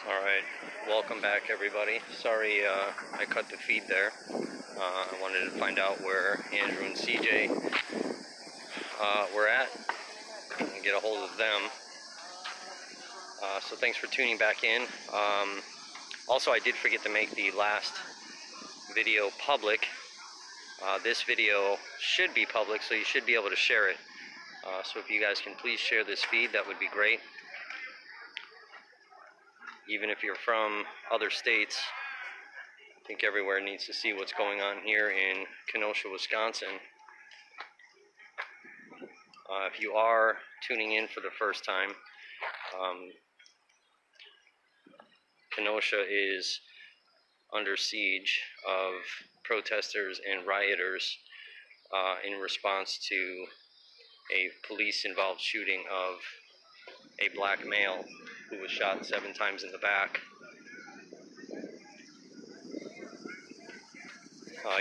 Alright, welcome back everybody. Sorry I cut the feed there. I wanted to find out where Andrew and CJ were at and get a hold of them. So thanks for tuning back in. Also, I did forget to make the last video public. This video should be public, so you should be able to share it. So if you guys can please share this feed, that would be great. Even if you're from other states, I think everywhere needs to see what's going on here in Kenosha, Wisconsin. If you are tuning in for the first time, Kenosha is under siege of protesters and rioters in response to a police-involved shooting of a black male who was shot 7 times in the back.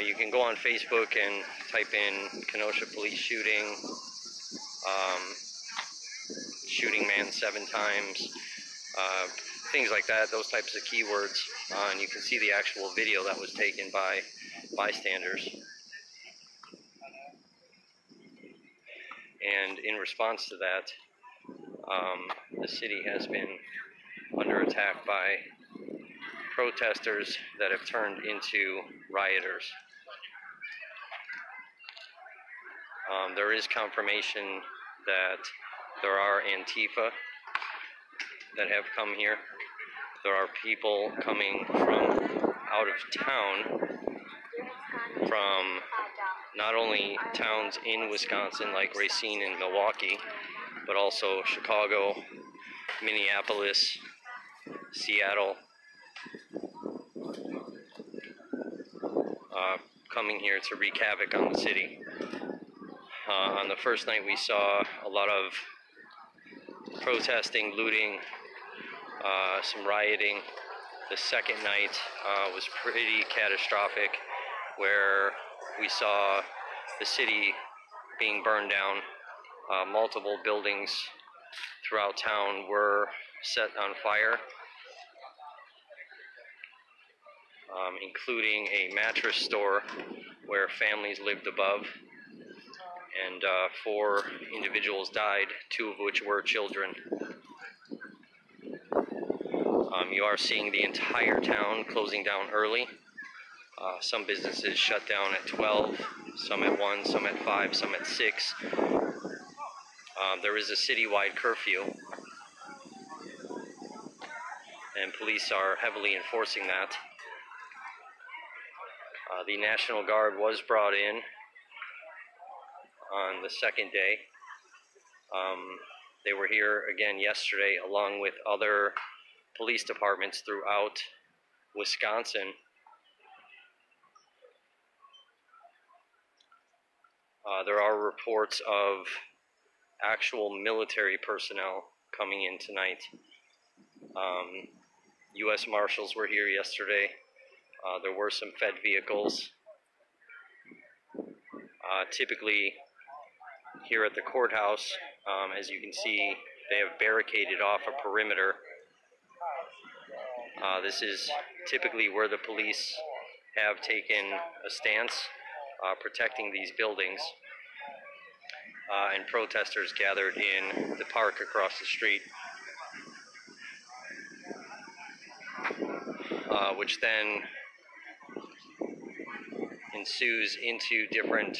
You can go on Facebook and type in Kenosha police shooting, shooting man 7 times, things like that, those types of keywords, and you can see the actual video that was taken by bystanders. And in response to that, the city has been under attack by protesters that have turned into rioters. There is confirmation that there are Antifa that have come here. There are people coming from out of town, from not only towns in Wisconsin like Racine and Milwaukee, but also Chicago, Minneapolis, Seattle, coming here to wreak havoc on the city. On the first night we saw a lot of protesting, looting, some rioting. The second night was pretty catastrophic, where we saw the city being burned down. Multiple buildings throughout town were set on fire, including a mattress store where families lived above, and 4 individuals died, 2 of which were children. You are seeing the entire town closing down early. Some businesses shut down at 12, some at 1, some at 5, some at 6. There is a citywide curfew, and police are heavily enforcing that. The National Guard was brought in on the second day. They were here again yesterday, along with other police departments throughout Wisconsin. There are reports of actual military personnel coming in tonight. U.S. Marshals were here yesterday. There were some Fed vehicles. Typically, here at the courthouse, as you can see, they have barricaded off a perimeter. This is typically where the police have taken a stance, protecting these buildings, and protesters gathered in the park across the street, which then ensues into different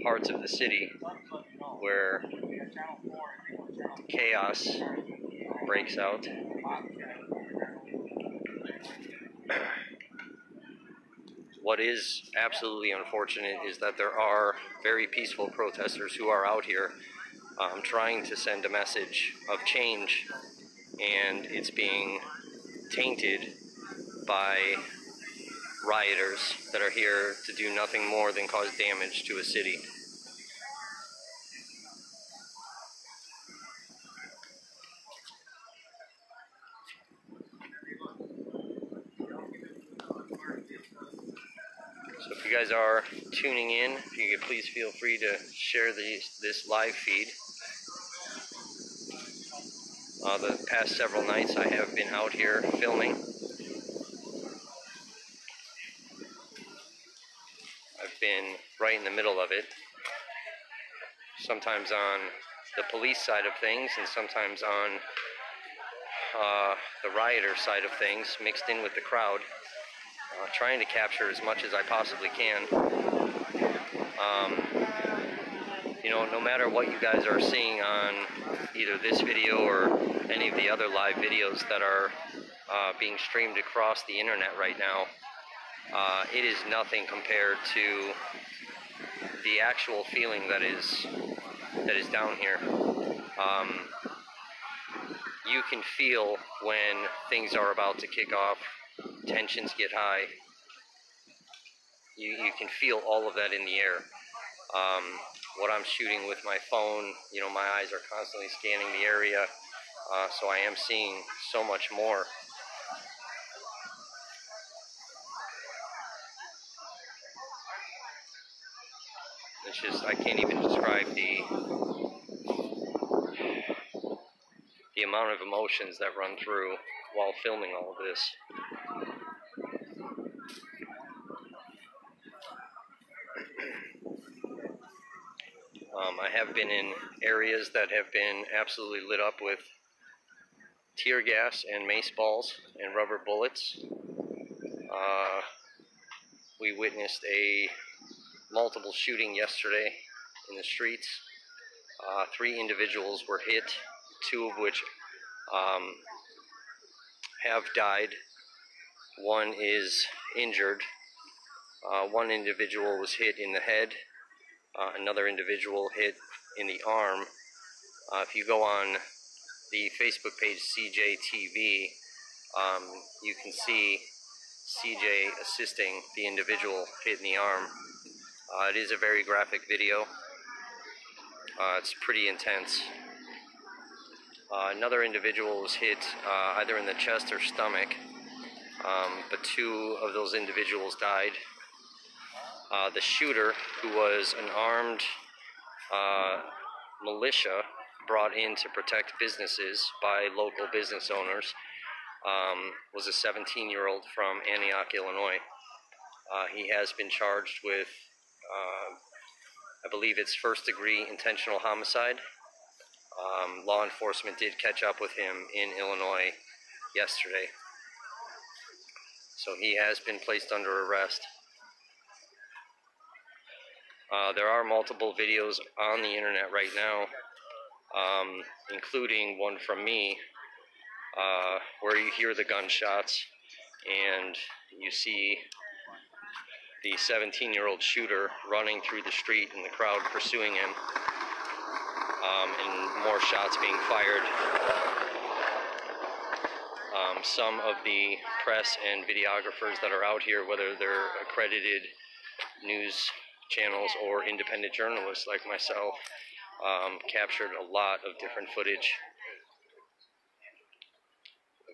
parts of the city where chaos breaks out. What is absolutely unfortunate is that there are very peaceful protesters who are out here trying to send a message of change, and it's being tainted by rioters that are here to do nothing more than cause damage to a city. So if you guys are tuning in, if you could please feel free to share this live feed. The past several nights I have been out here filming. I've been right in the middle of it, sometimes on the police side of things and sometimes on the rioter side of things, mixed in with the crowd, trying to capture as much as I possibly can. You know, no matter what you guys are seeing on either this video or any of the other live videos that are being streamed across the internet right now, it is nothing compared to the actual feeling that is down here. You can feel when things are about to kick off, tensions get high. You can feel all of that in the air. What I'm shooting with my phone, you know, my eyes are constantly scanning the area, so I am seeing so much more. It's just, I can't even describe the amount of emotions that run through while filming all of this. I have been in areas that have been absolutely lit up with tear gas and mace balls and rubber bullets. We witnessed a multiple shooting yesterday in the streets. 3 individuals were hit, 2 of which have died. 1 is injured. 1 individual was hit in the head. Another individual hit in the arm. If you go on the Facebook page CJTV, you can see CJ assisting the individual hit in the arm. It is a very graphic video. It's pretty intense. Another individual was hit either in the chest or stomach, but 2 of those individuals died. The shooter, who was an armed militia brought in to protect businesses by local business owners, was a 17-year-old from Antioch, Illinois. He has been charged with, I believe it's first-degree intentional homicide. Law enforcement did catch up with him in Illinois yesterday, so he has been placed under arrest. There are multiple videos on the internet right now, including one from me, where you hear the gunshots and you see the 17-year-old shooter running through the street and the crowd pursuing him, and more shots being fired. Some of the press and videographers that are out here, whether they're accredited news channels or independent journalists like myself, captured a lot of different footage.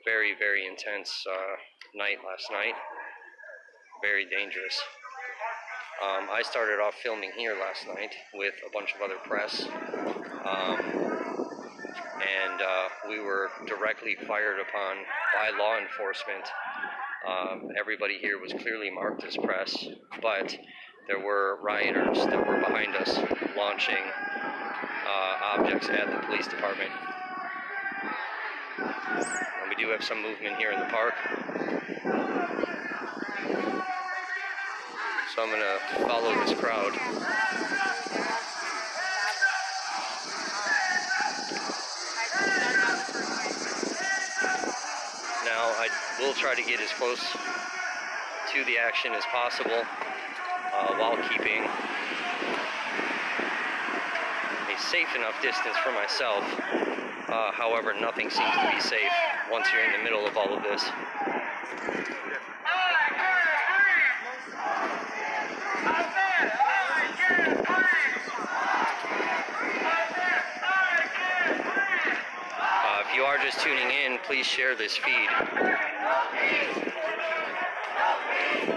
Very, very intense night last night. Very dangerous. I started off filming here last night with a bunch of other press, and we were directly fired upon by law enforcement. Everybody here was clearly marked as press, but there were rioters that were behind us launching objects at the police department. And we do have some movement here in the park. So I'm going to follow this crowd. Now, I will try to get as close to the action as possible while keeping a safe enough distance for myself. However, nothing seems to be safe once you're in the middle of all of this. If you are just tuning in, please share this feed.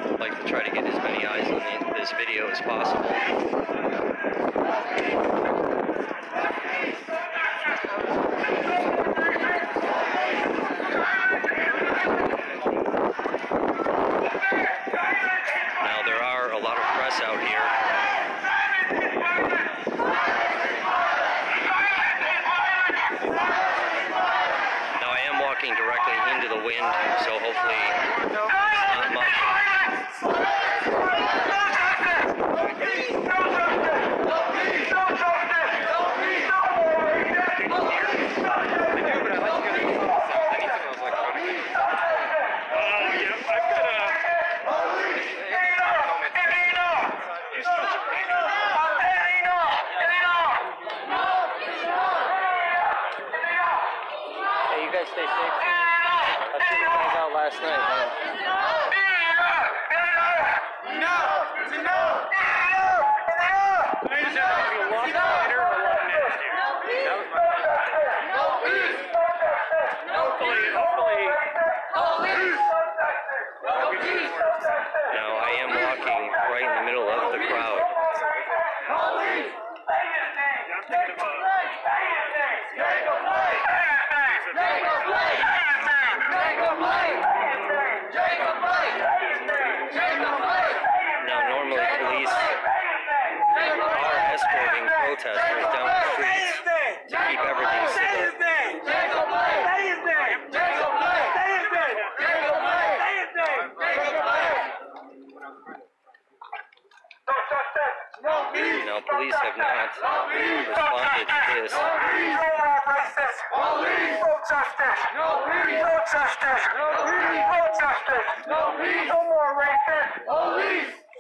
I'd like to try to get as many eyes on this video as possible. wind, so hopefully it's not muffled. Hey, you guys stay safe. I took you guys out last night, man. Now, I am walking right in the middle of the crowd. Now, normally police are escorting protesters down the streets to keep everything civil. Now, police have not responded to this. No more racists.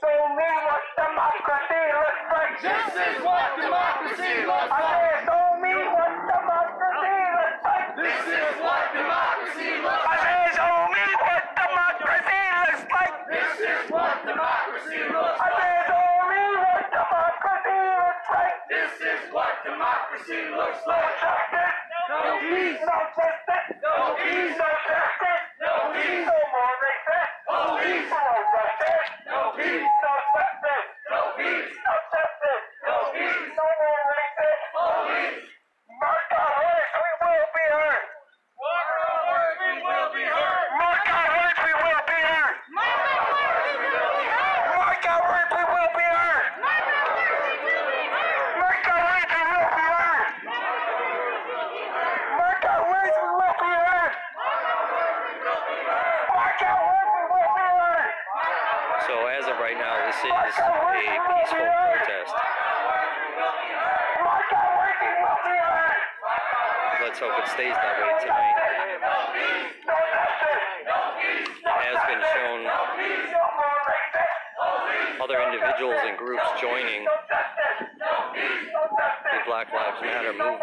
Show me what democracy looks like. This is what democracy looks like. I said, show me what democracy looks like. This is what democracy looks like. I said, show me what democracy looks like. This is what democracy looks like. I said, show me what democracy looks like. This is what democracy looks like. No peace, no justice, no peace, no justice, no peace, no more racist, no peace, no justice, no peace, no justice, no peace, no justice, no peace, no more racist, no peace. Mark our words, we will be heard. Mark our words, we will be heard. Mark our words, we will be heard. Mark our words, we will be heard. Mark our words, we will be heard. Mark our words, we will be heard. Mark our words, we will be heard. Mark our words, we will be heard. Mark our words, we will be heard. So as of right now, this is a peaceful protest. Mark our words, we will be heard. Let's hope it stays that way tonight. It has been shown other individuals and groups joining the Black Lives Matter movement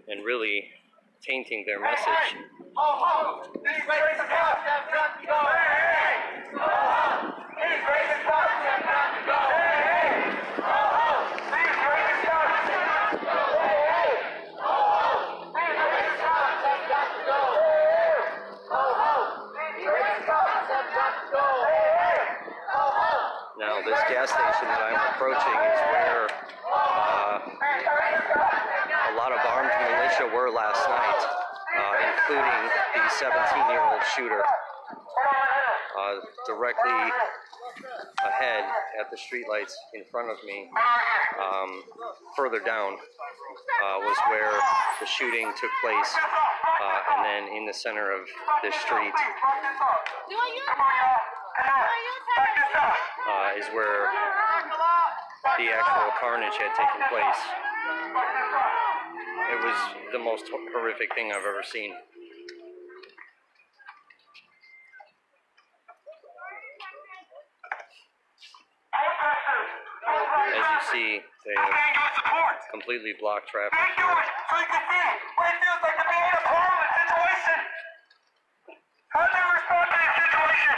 and really tainting their message. Now, this gas station that I'm approaching is where a lot of armed militia were last night, including the 17-year-old shooter. Directly ahead at the streetlights in front of me, further down, was where the shooting took place, and then in the center of this street is where the actual carnage had taken place. It was the most horrific thing I've ever seen. As you see, they completely blocked traffic here. So you can see what it feels like to be in a parliament situation. How do you respond to this situation?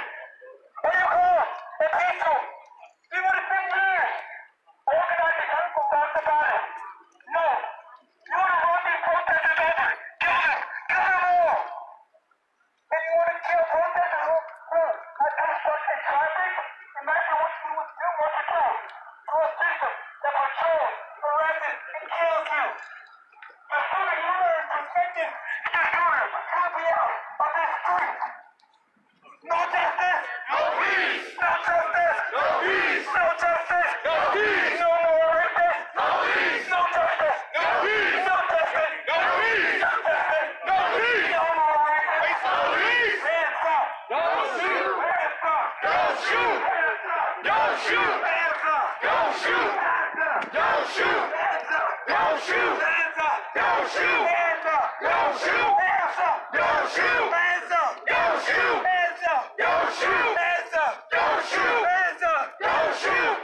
What do you call it? Peaceful. We would have been here. Organizing council talked about it. No. You want to run these protesters over. Kill them. Kill them all. And you want to kill protesters who are obstructing traffic? Imagine what you would do, what you do. To a system that patrols, harassing, and kills you. The sooner you learn perspective, the sooner you'll be out on this street. No justice, no peace. No justice, no peace. No justice, no peace. No more rapists, no peace. No justice, no peace. No justice, no peace. No justice, no peace. No more rapists, Don't shoot. Hands up. Don't shoot. Hands up. Don't shoot. Hands up. Don't shoot. Hands up. Don't shoot. Hands up. Don't shoot. Hands up. Don't shoot. Hands up. Don't shoot.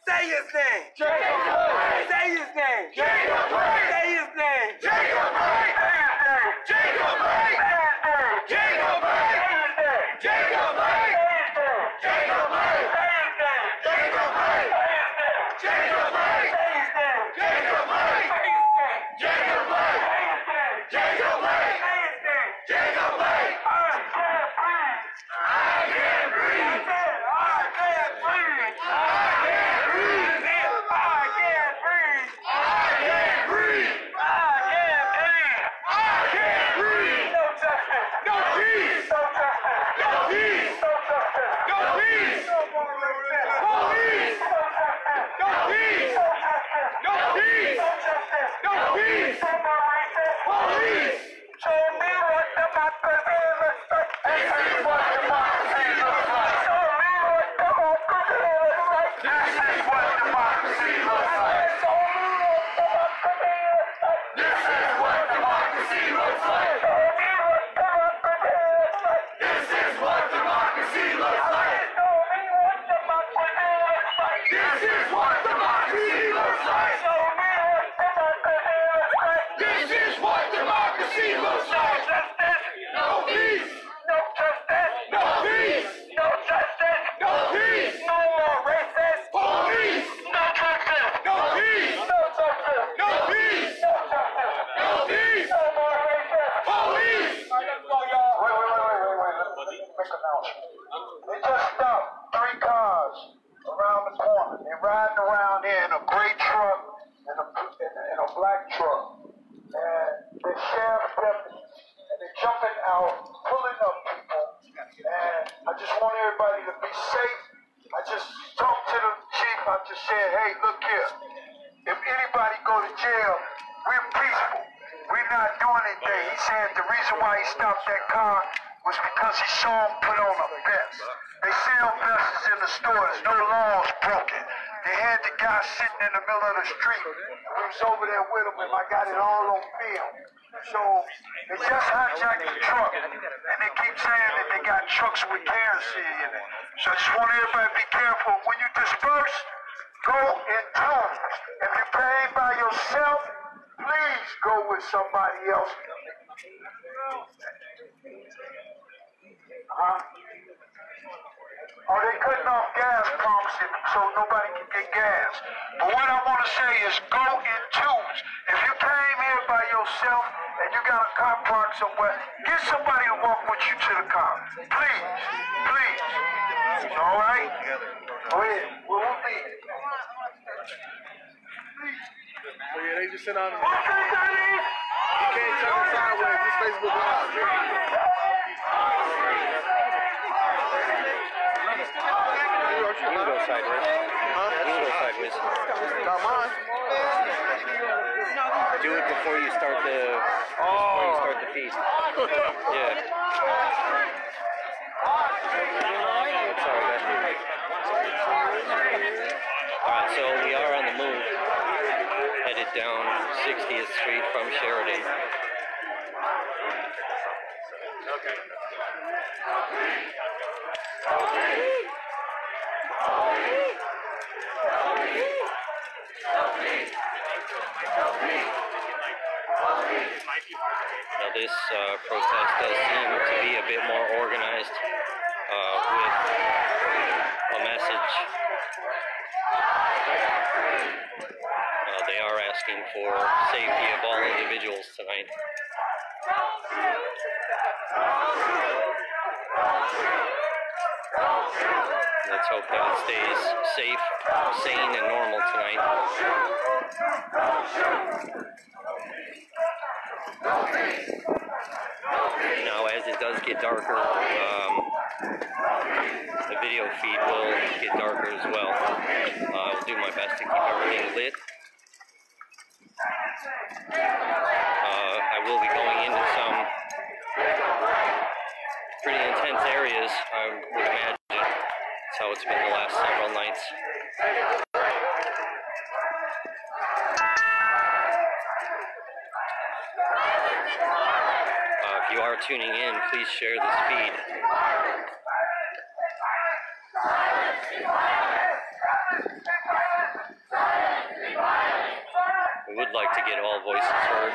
Say his name. Jacob Blake. Say his name. Jacob Blake. Say his name. Jacob Blake. Say his name. Jacob Blake. Say his name. Jacob Blake. Say his name. Jacob Blake. Say his name. Jacob Blake. Say his name. Jacob Blake. Say his name. Jacob Blake. Say his name. Jacob Blake. Say his name. Jacob Blake. Say his name. Jacob Blake. Say his name. Jacob Blake. I can't breathe. I can't breathe. I can't breathe. I can't breathe. I can't breathe. I can't breathe. I can't breathe. I can't breathe. No justice. No peace. No justice. No peace. No justice. No peace. No more racism. Police. No justice. No peace. No justice. No peace. No justice. No peace. No more racism. Police. Show me what democracy looks like. This is what democracy looks like. Show me what democracy looks like. This is what democracy looks like. Show me what democracy looks like. This is what democracy looks like. Show me what democracy looks like. This is what democracy looks like. Show me what democracy looks like. This is what democracy looks like. Show me what democracy looks like. This is what democracy looks like. No justice. No peace. No justice. No peace. No justice. No peace. No more racist. Police. No justice. No peace. No justice. No peace. No justice. No peace. No more racist. Police. Let's go, y'all. Wait. Let me make an announcement. They just stopped 3 cars around the corner. They're riding around here in a gray truck and a black truck. And they're sheriff deputies. And they're jumping out, pulling up people. And I just want everybody to be safe. I just talked to the chief. I just said, hey, look here. If anybody go to jail, we're peaceful. We're not doing anything. He said the reason why he stopped that car was because he saw him put on a vest. They sell vests in the stores. No laws broken. They had the guy sitting in the middle of the street. We was over there with him, and I got it all on film. So they just hijacked the truck, and they keep saying that they got trucks with kerosene in it. So I just want everybody to be careful. When you disperse, go in twos. If you're paying by yourself, please go with somebody else. Or they cutting off gas pumps so nobody can get gas. But what I want to say is go in twos. If you came here by yourself and you got a car parked somewhere, get somebody to walk with you to the car. Please. All right? Go ahead. We'll be. Oh yeah, they just sent out. What's that, Johnny? You can't turn sideways. This Facebook Live. You can go sideways. Huh? You can go sideways. Not mine. Do it before you start the feed. Yeah. Sorry, guys. Alright, so we are on the move. Headed down 60th Street from Sheridan. Okay. Now this protest does seem to be a bit more organized with a message. They are asking for safety of all individuals tonight. Let's hope that it stays safe, sane, and normal tonight. Now, as it does get darker, the video feed will get darker as well. I'll do my best to keep everything lit. I will be going into some pretty intense areas, I would imagine. That's how it's been the last several nights. you are tuning in, please share this feed. We would like to get all voices heard.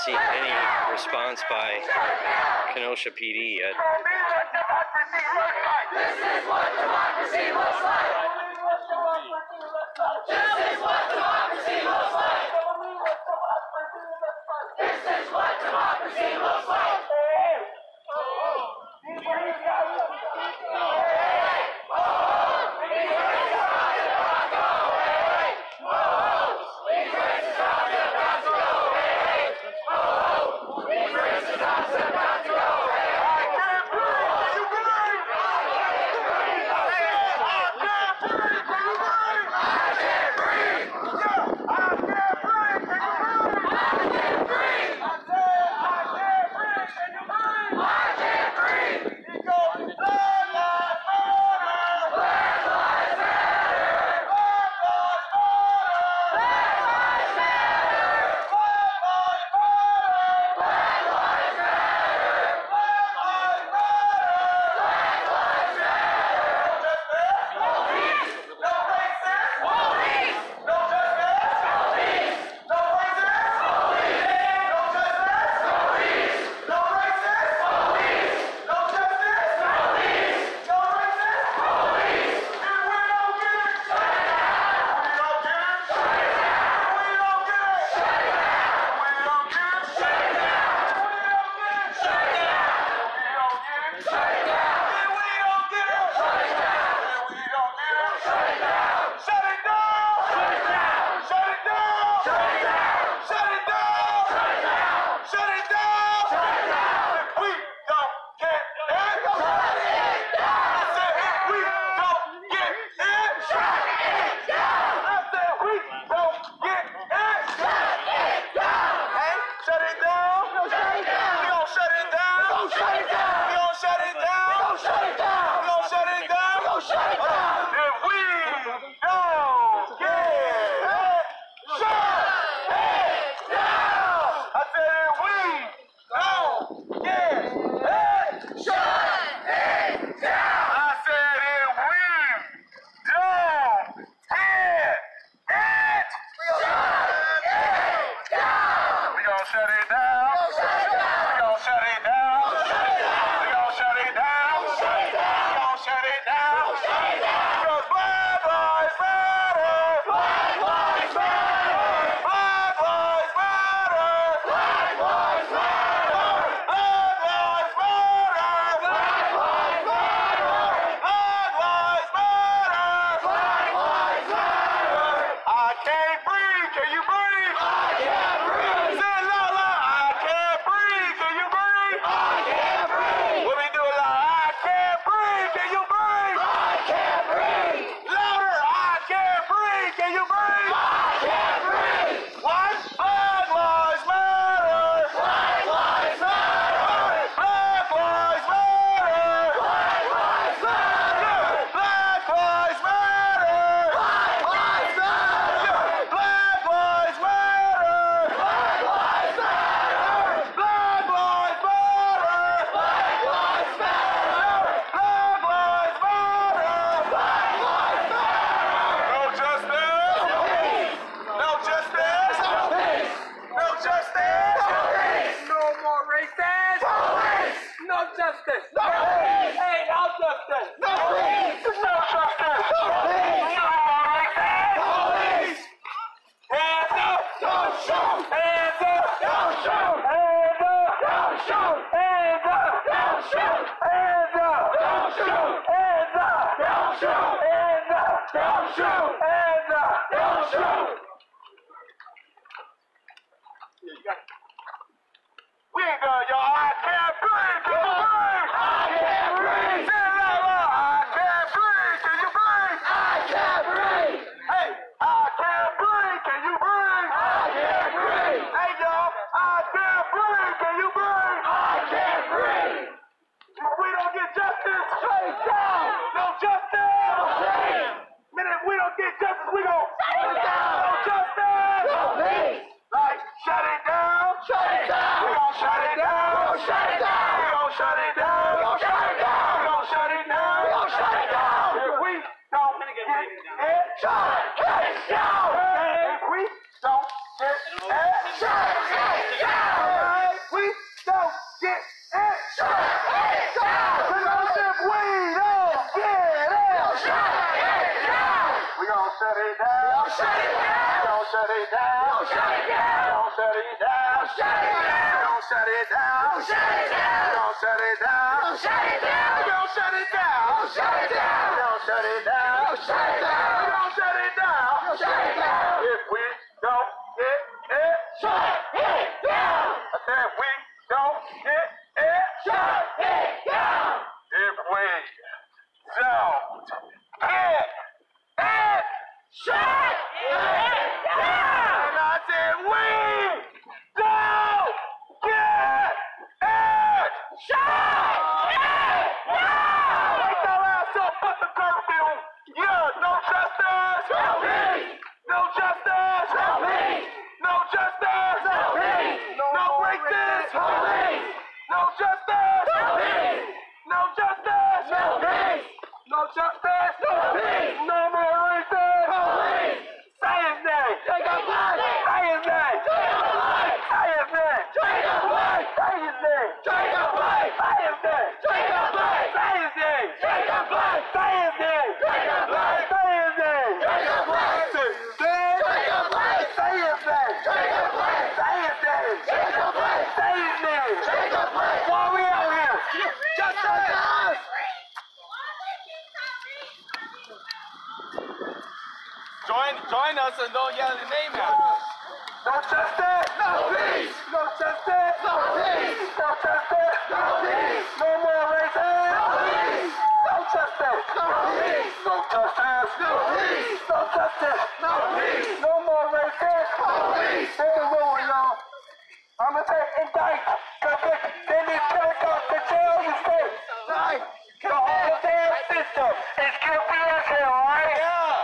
Seen any response by Kenosha PD yet. This is what democracy looks like. This is what democracy looks like. This is what democracy looks like. Let me do it live. justice. No peace. Ain't no justice. No peace. No justice. No peace. Police. Hands up. Don't shoot. Hands up. Don't shoot. Hands up. Don't shoot. Hands up. Don't shoot. Hands up. Don't shoot. Hands up. Don't shoot. Hands up. Don't shoot. Hands up. Don't shoot. We ain't done, y'all. I can't breathe. Can you breathe? I can't breathe. Say it loud, loud. I can't breathe. Can you breathe? I can't breathe. Hey, I can't breathe. Can you breathe? I can't breathe. Hey, y'all. I can't breathe. Can you breathe? I can't breathe. If we don't get justice, shut it down. No justice. No peace. Man, if we don't get justice, we gon' shut it down. No justice. No peace. Like, shut it down. Shut it down. We gon' shut it down. We gon' shut it down. We gon' shut it down. We gon' shut it down. We gon' shut it down. We gon' shut it down. If we don't get it, shut it down. If we don't get it, shut it down. If we don't get it, shut it down. Because if we don't get it, shut it down. We gon' shut it down. Shut it down. We gon' shut it down. Shut it down. Shut it down. Shut it down. Shut it down. Shut it down. Don't shut it down. Shut it down. Don't shut it down. Shut it down. Don't shut it down. Shut it down. Don't shut it down. Shut it down. If we don't get it, shut it down. I said we don't get it, shut it down. If we don't get it, shut it down. And I said we don't get it! Shut it down! Wake that ass up, put the curfew! Yeah, no justice! No peace! No justice! No peace! No justice! No peace! No racists! No peace! No justice! No peace! No justice! No peace! No justice! No peace! No more racists! Police! Say his name! Take a blood! Say his name! Take a blood! Say his name! Take a blood! Say his name! Take a blood! Say his name! Take a blood! Say his name! Take a blood! Say his name! Take a blood! Say his name! Take a blood! Take a blood! Say his name! Take a blood! Say his name! Take a blood! Say his name! Take a blood! Why are we out here? Justice! Join us and don't yell the name out. No justice! No peace! No justice! No peace! No justice! No peace! No more racism! No peace! No justice! No peace! No justice! No peace! No justice! No peace! No more racism! No peace! Take the rule, y'all. I'ma say indict, convict, send these Pentecost to jail, you say. Right. The whole damn system is guilty as hell, right? Yeah.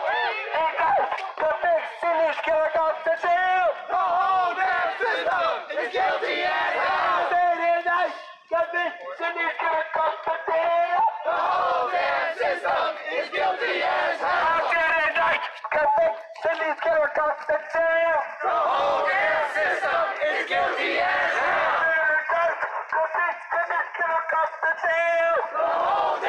Indict, convict, send these Pentecost to jail. The whole damn system is guilty as hell. Say indict, convict, send these Pentecost to jail. The whole damn system is guilty as hell. I said indict, convict, send these Pentecost to jail. The whole damn system is guilty as hell. The whole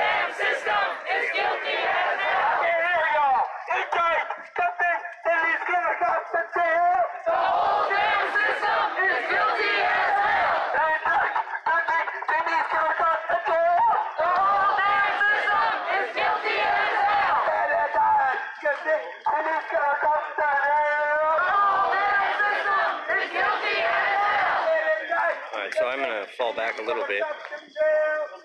damn system is guilty as hell. I can't hear y'all. Indict, convict, send these Pentecost to jail. The whole damn system is guilty as hell. Indict, convict, send these Pentecost to jail. The whole damn system is guilty as hell. Indict, convict, send these Pentecost to jail. The whole damn system is guilty as hell. Alright, so I'm gonna fall back a little bit. The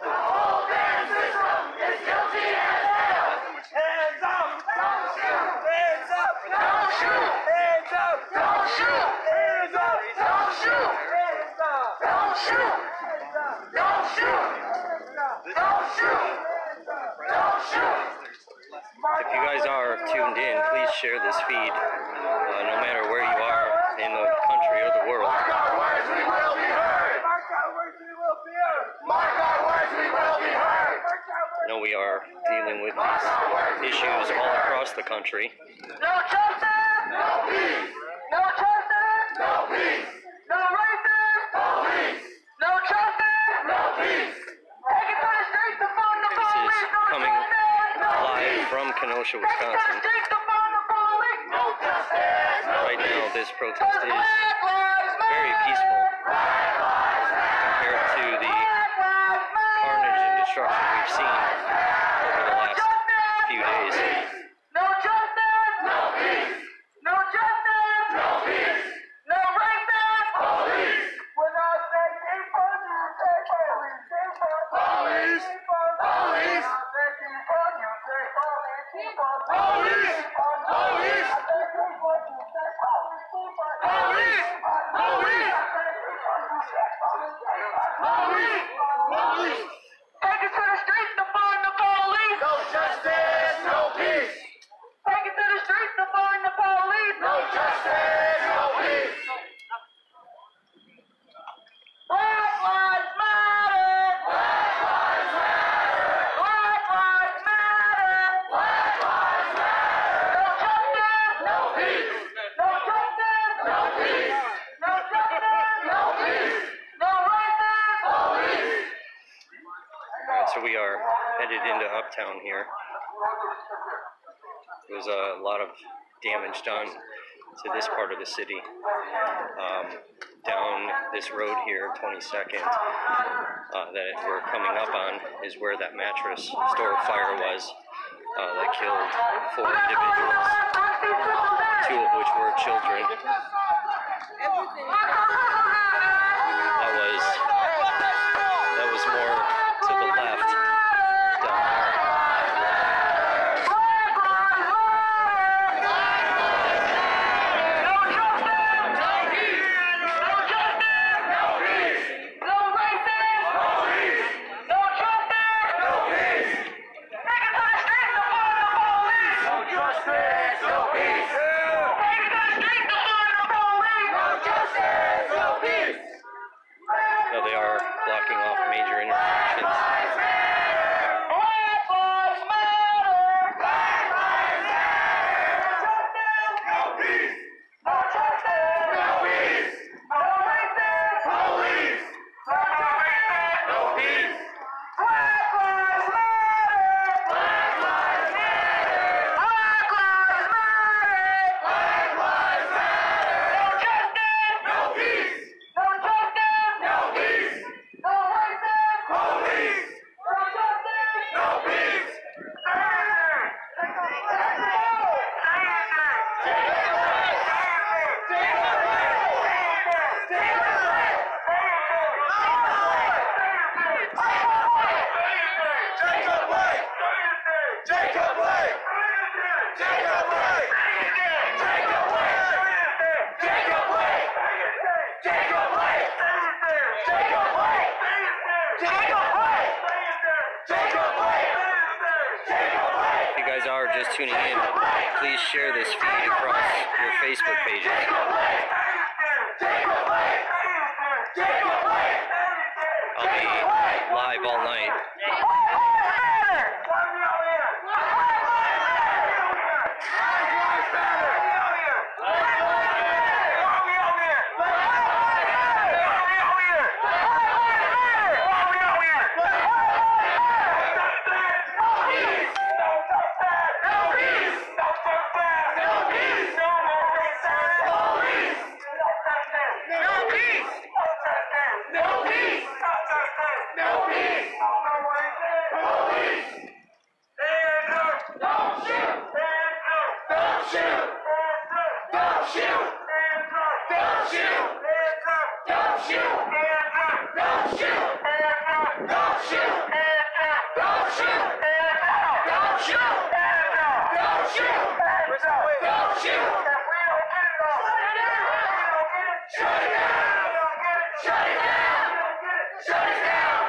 whole damn system is guilty as hell. Hands up! Don't shoot! Hands up! Don't shoot! Hands up! Don't shoot! Hands up! Don't shoot! Hands up! Don't shoot! Don't shoot! Don't shoot! Don't shoot! If you guys are tuned in, please share this feed, no matter where you are in the country or the world. Mark our words, we will be heard! Mark our words, we will be heard! Mark our words, we will be heard! I know we are dealing with these issues all across the country. No justice! No peace! No justice! No peace! No racism! No peace! No justice! No peace! Take Kenosha, Wisconsin. Right now, this protest is very peaceful compared to the carnage and destruction we've seen over the last few days. No justice! No peace! No justice! No peace! No racist! Police! When I say defund, you say police! Defund! Police! Defund! Police! I say defund, you say police! Defund! Police! Defund! Police! I say defund, you say police! Defund! Police! Police! I say defund, you say police! Defund! Police! Police! Take it to the streets to find the police! No justice! No peace! Take it to the streets to find the police! No justice! No peace! Black lives matter! Black lives matter! Black lives matter! Black lives matter! No justice! No peace! No justice! No peace! No justice! No peace! No racist! Police! Alright, so we are headed into Uptown here. There was a lot of damage done to this part of the city. Down this road here, 22nd, that we're coming up on, is where that mattress store fire was that killed 4 individuals, 2 of which were children. That was more to the left down there. No, they are blocking off major intersections. If you guys are just tuning in, please share this feed across your Facebook pages. I'll be live all night. Shut it down!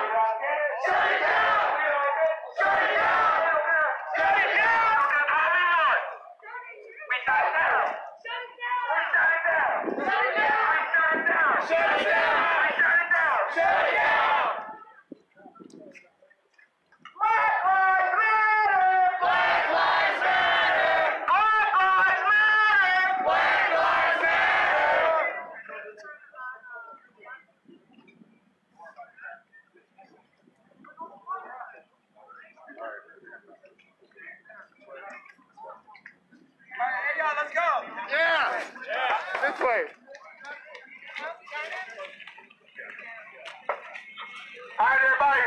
All right, everybody.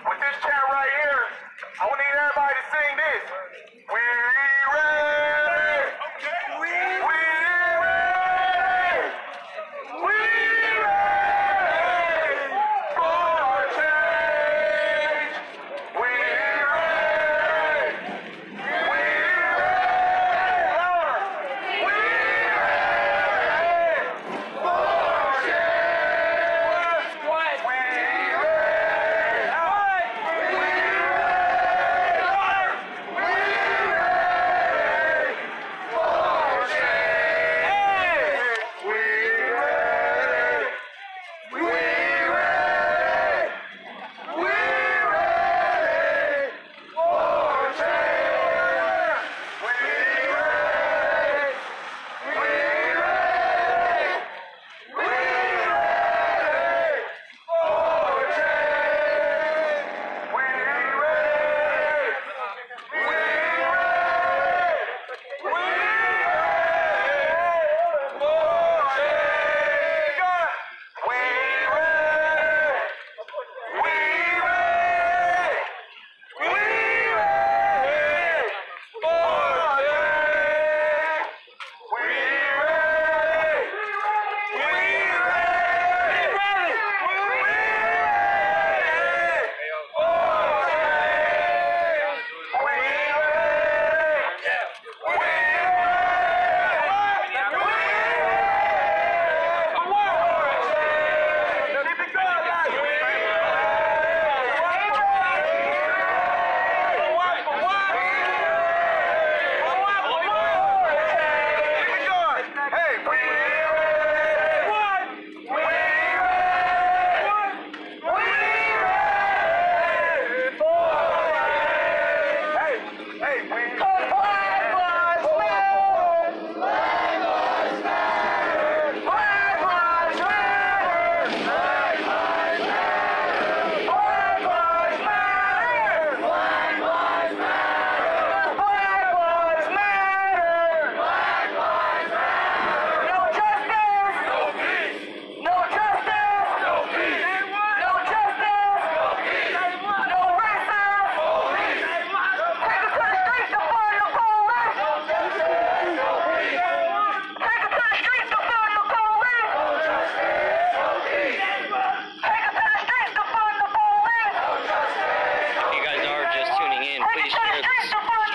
With this chant right here, I want to need everybody to sing this. We ready. We ready. We ready for change. We ready. We ready. We ready for change. What?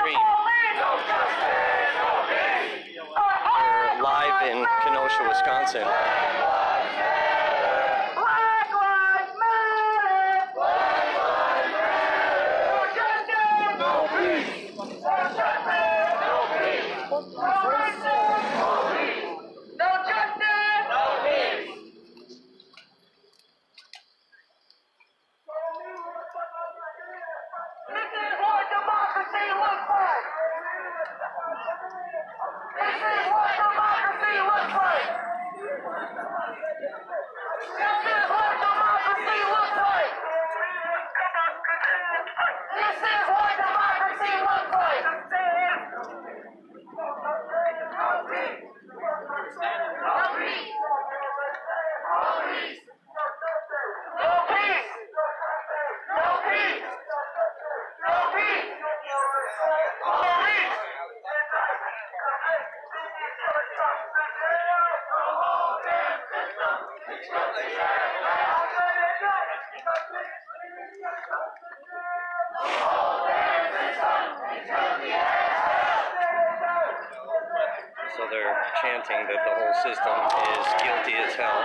We live in Kenosha, Wisconsin. So they're chanting that the whole system is guilty as hell.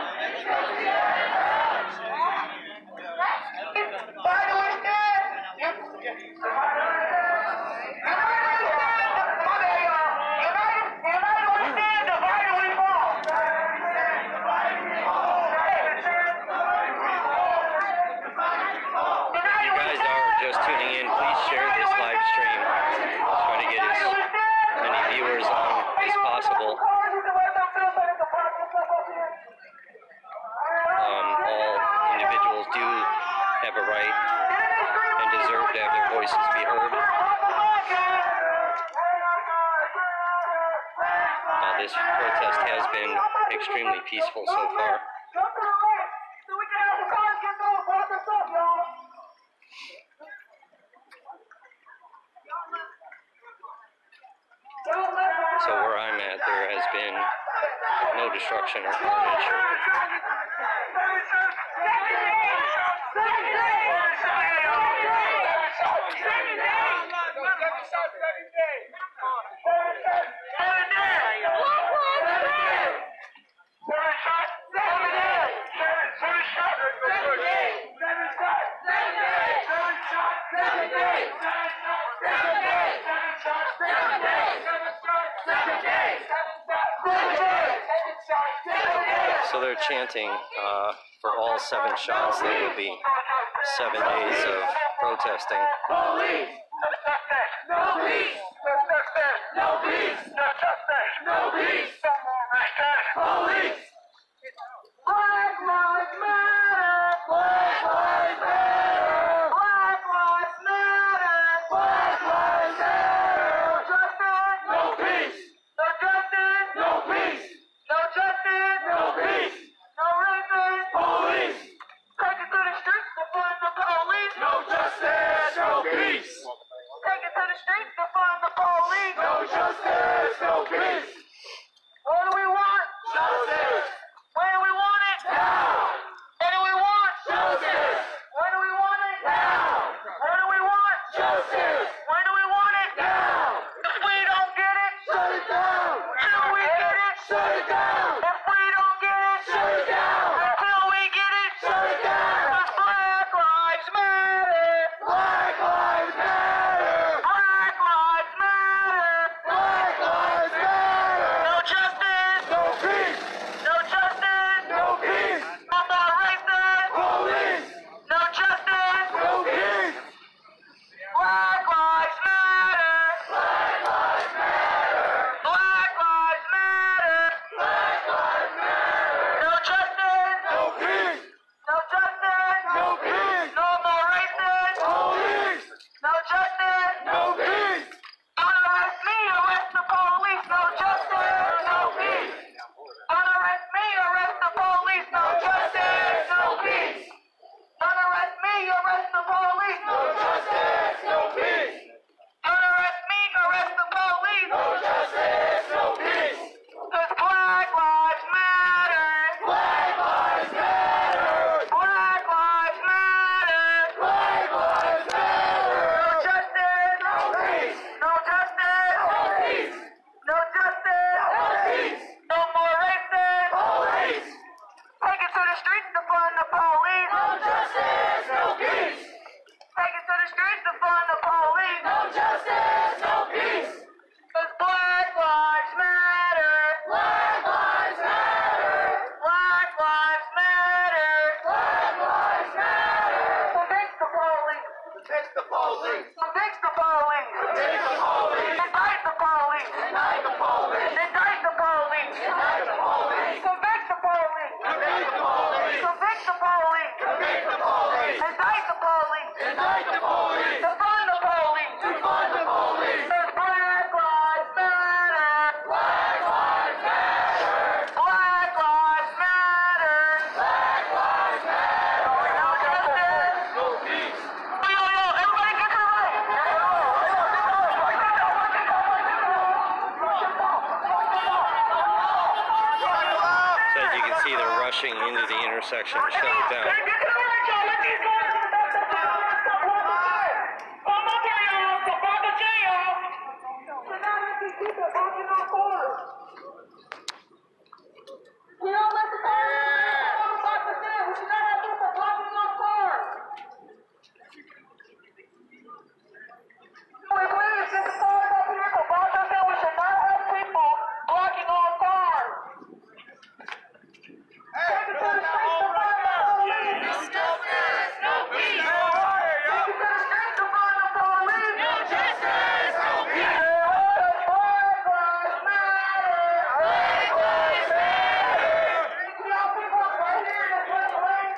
This protest has been extremely peaceful so far. been no destruction or carnage. So they're chanting for all 7 shots. There will be 7 days of protesting. Police! No peace! No justice! No peace! No justice! No peace! No more respect! Police! Black Lives Matter! Black Lives Matter! Black Lives Matter! Black Lives Matter! No justice! No peace! No justice! No peace! No justice! No peace! No reason! Police! Take it to the streets to fund the police! No justice! No peace! Take it to the streets to fund the police! No justice! No peace! What do we want? Justice! When do we want it? Now! What do we want? Justice! When do we want it? Now! What do we want? Justice! When do we want it? Now! If we don't get it, shut it down! Until we get it, shut it down! If we don't get it, shut it down! Until we get it, shut it down! Because Black Lives Matter! Black Lives Matter! Black Lives Matter! Black Lives Matter! No justice! No peace! No justice! No peace! No more racists! Police! No justice! No peace! Black Lives Matter! Black Lives Matter! Black Lives Matter! Black Lives Matter! No justice! No peace! No justice! No peace! No more racists! Police! No justice! No peace! Unarrest me, arrest the police! No justice! No peace! Unarrest me, arrest the police! No justice! No peace! Unarrest me, arrest the police! No justice! No peace! Unarrest me, arrest the police! No justice! No peace! 'Cause Black Lives Matter! Black Lives Matter! Black Lives Matter! Black Lives Matter! No justice! No peace! No justice! No peace! No justice! No peace! No more racists! Police! Take it to the streets to fund the police! No justice! No peace! Take it to the streets to fund the police! No justice! No peace! 'Cause Black Lives Matter! Black Lives Matter! Black Lives Matter! Black Lives Matter! Convict the police! Convict the police! Convict the police! Convict the police! Indict the police! Indict the police! Indict the police! Indict the police! Convict the police! Convict the police! Convict the police! Convict the police! Indict the police! Indict the police! Defund the police! Defund the police! There's Black Lives Matter! Black Lives Matter! Black Lives Matter! Black Lives Matter! No justice! No peace! Yo, everybody get to the right! So as you can see, they're rushing into the intersection to shut it down. Get to the right, y'all! Let these guys stop one more time, y'all! So fuck the jail, y'all! So now let these people blocking our cars! We don't let the cars block the jail! We should not have people blocking our cars! We please get the cars up here so block us in. We should not have people blocking our cars! Take it to the streets to find the police! No justice! No peace! Take it to the streets to find the police! No justice! No peace! Black Lives Matter! Black Lives Matter! See how people are right here in this left lane?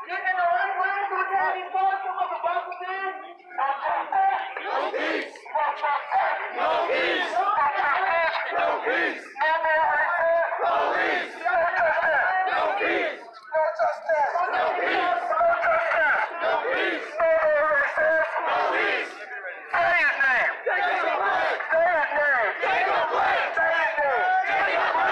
Get in the right lane so we can't have these cars come up and bump us in? No justice! No peace! No justice! No peace! No justice! No peace! No more racists! Police! No justice! No peace! No justice! No peace! No justice! No peace! No more racists! Police! Say his name! Say his name! Say his name! Say his name!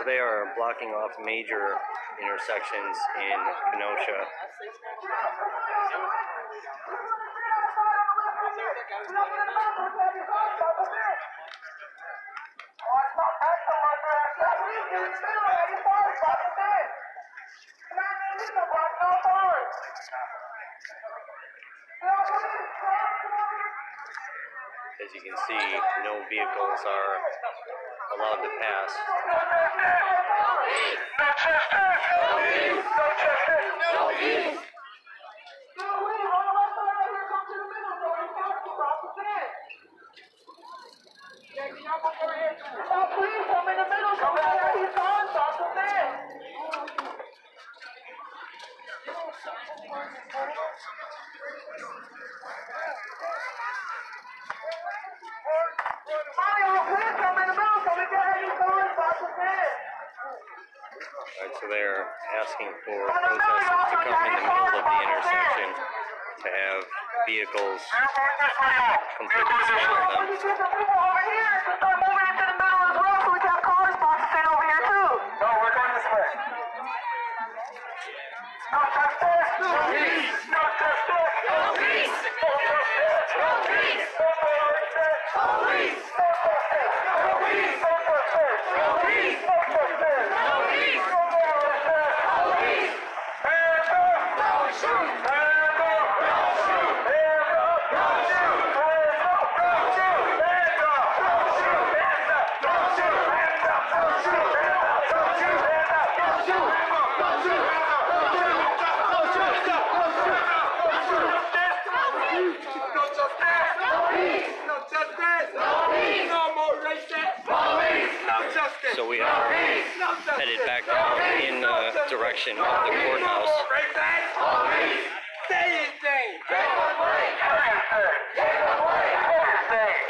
So they are blocking off major intersections in Kenosha. As you can see, no vehicles are allowed to pass. Alright, so they're asking for protesters to come in the middle of the intersection to have vehicles completely surround them. So we are headed back in the direction of the courthouse.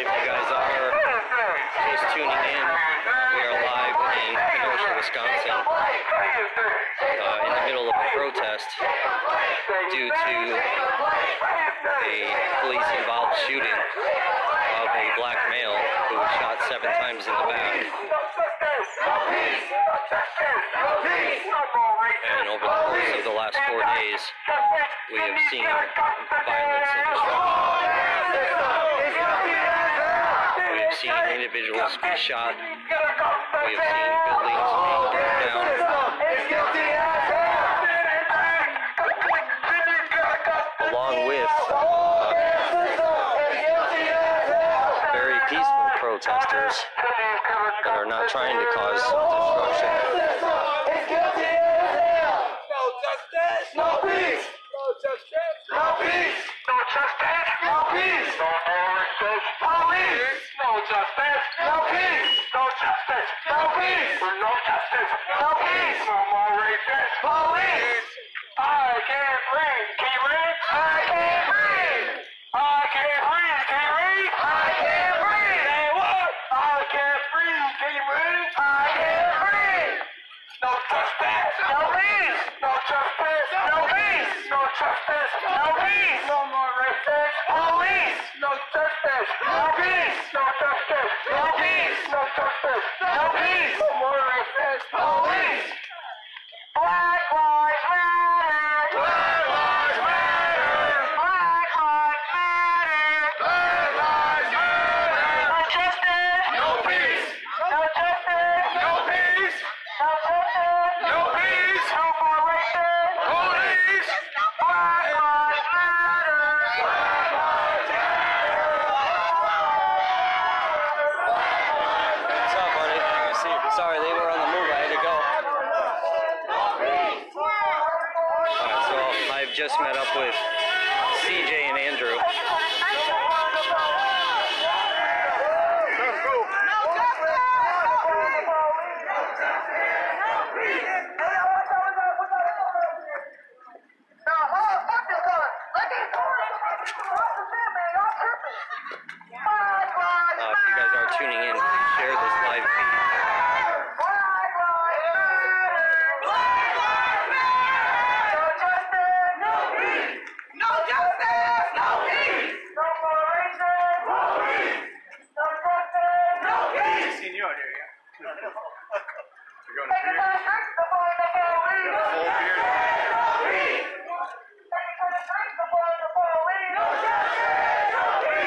If you guys are just tuning in, we are live in Kenosha, Wisconsin, in the middle of a protest due to a police-involved shooting of a black male who was shot 7 times in the back. And over the course of the last 4 days, we have seen violence and destruction. We have seen individuals be shot. We have seen buildings being burned down. Along with very peaceful protesters that are not trying to cause destruction. No peace! No justice! No peace! No justice! No peace! No justice! Police! No justice! No peace! No justice! No peace! No justice! No peace! No more racists! Police! I can't breathe! Can you read? I can't breathe! I can't breathe! Can you read? I can't breathe! Say what? I can't breathe! Can you read? I can't breathe! No justice! No peace! No justice! No peace! No justice! No peace! No more racists! Police! No justice! No peace! No justice! No peace! No justice! No peace! No more racists! Police! Black lives matter! Black lives matter! Black lives matter! Black lives matter! No justice! No peace! No justice! No peace! No justice! No peace! No more racists! Police! Black lives matter! Black lives matter! What's up, buddy? Sorry, they were on the move. I had to go. Alright, so I've just met up with CJ and Andrew. If you guys are tuning in, please share this live feed. You're going to beer? Full beer?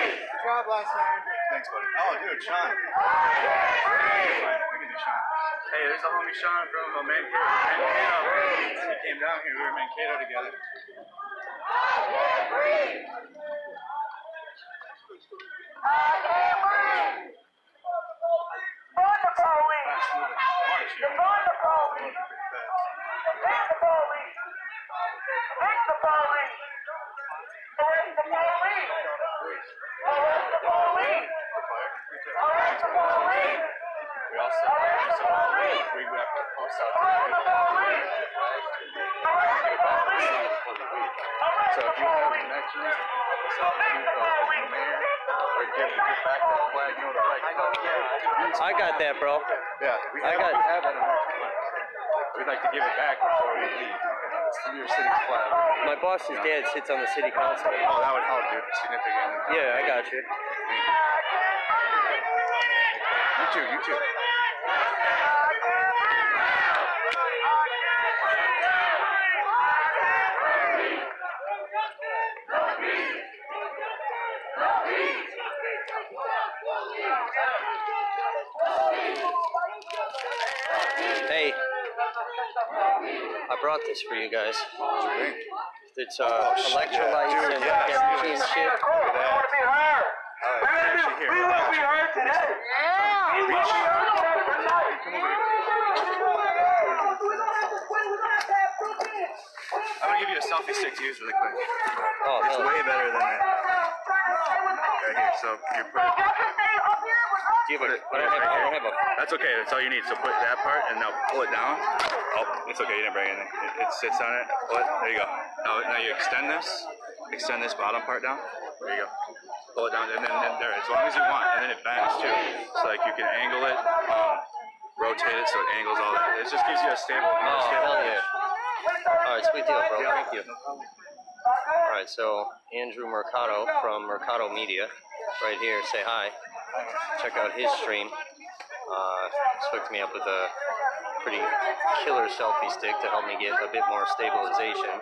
Good job last night. Thanks, buddy. Oh, dude, Sean. We can do Sean. Hey, there's a homie Sean from Mankato. He came down here. We were in Mankato together. We also we have to post out so if you have connections, or give back that flag, you know the flag. I got that, bro. Yeah, we have that. We'd like to give it back before we leave. It's your city's flag. My boss's dad sits on the city council. Oh, that would help, dude, significantly. Yeah, I got you. You too, you too. Hey, I brought this for you guys. It's electrolytes and energy and shit. We will be heard today. We will be heard tonight. I'm gonna give you a selfie stick to use really quick. Oh, It's hell. way better than that. Right here, so you put it. Do you have a, I don't have a. That's okay, that's all you need. So put that part and now pull it down. Oh, it's okay, you didn't bring it in. It sits on it. Pull it, there you go. Now you extend this bottom part down. There you go. Pull it down and then there, as long as you want, and then it bends too. So like you can angle it, rotate it so it angles all that. It just gives you a stable, more stable. Hell yeah. Alright, sweet deal, bro. Thank you. Alright, so Andrew Mercado from Mercado Media, right here, say hi. Check out his stream. He's hooked me up with a pretty killer selfie stick to help me get a bit more stabilization.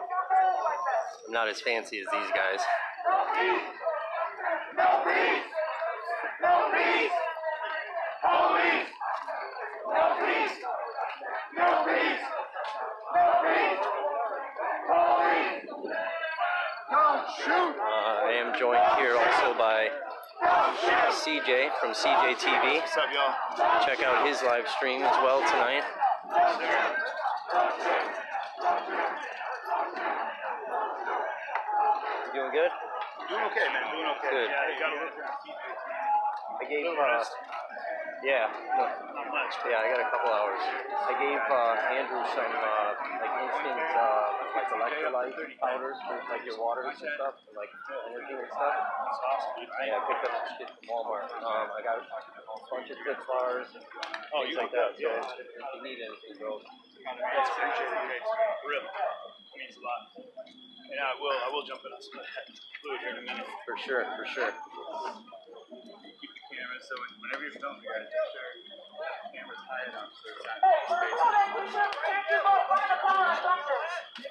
I'm not as fancy as these guys. No peace! No peace! Police! No peace! No peace! No peace! Police! Don't shoot! I am joined here also by CJ from CJ TV. What's up, y'all? Check out his live stream as well tonight. You doing good? Doing okay, man. Doing okay. Good. Yeah, you gotta look around. I gave yeah, I got a couple hours. I gave Andrew some like instant like electrolyte powders for like your waters and stuff, and, like energy and stuff. That's awesome, dude. Yeah, I picked up some shit from Walmart. I got a bunch of good bars and things like that. So if you need anything, bro. That's appreciated, guys. Really. It means a lot. And I will jump in on some of that fluid here in a minute. For sure, for sure. Keep the camera so whenever you're filming, you gotta make sure the camera's high enough so it's not in space.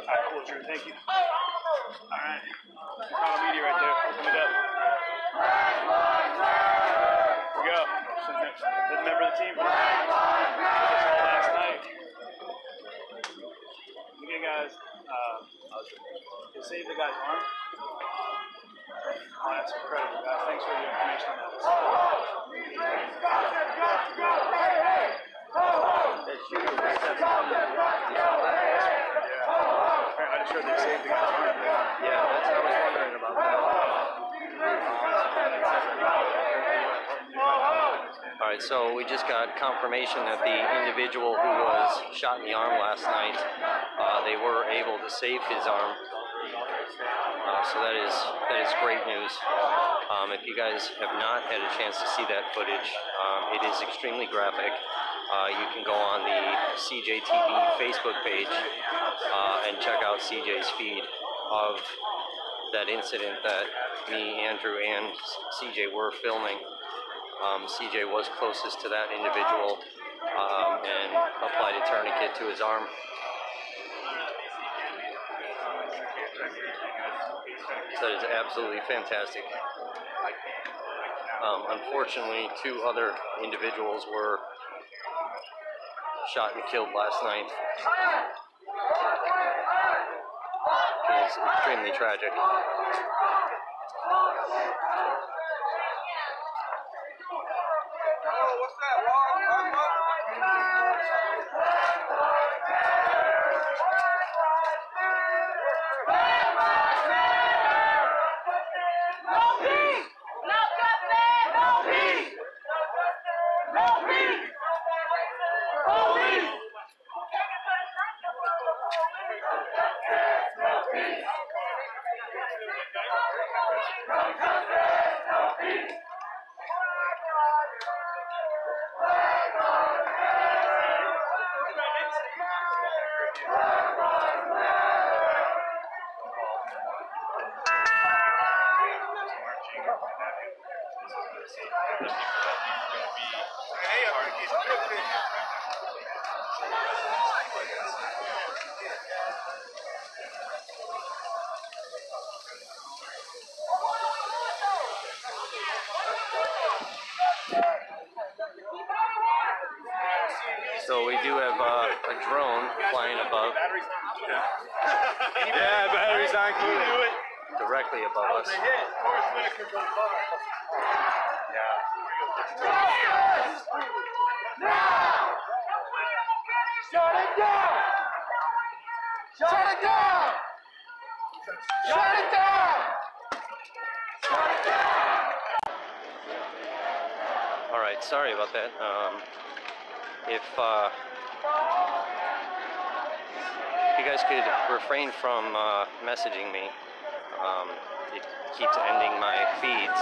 Alright, cool, Drew. Thank you. Alright. Mercado Media right there. Open it up. Here we go. Good member of the team. Last night. Again, guys, to save the guy's arm. Oh, that's incredible, guys. Thanks for the information on that. I just heard they saved the guy's arm. Yeah, that's what I was wondering about that. Alright, so we just got confirmation that the individual who was shot in the arm last night, they were able to save his arm. So that is great news. If you guys have not had a chance to see that footage, it is extremely graphic. You can go on the CJ TV Facebook page and check out CJ's feed of that incident that me, Andrew, and CJ were filming. CJ was closest to that individual, and applied a tourniquet to his arm. So it's absolutely fantastic. Unfortunately, 2 other individuals were shot and killed last night. It is extremely tragic. So we do have a drone flying above. Yeah, batteries not included. Directly above us. Shut it down! Shut it down! Shut it down! Shut it down! All right, sorry about that. If you guys could refrain from messaging me, it keeps ending my feeds.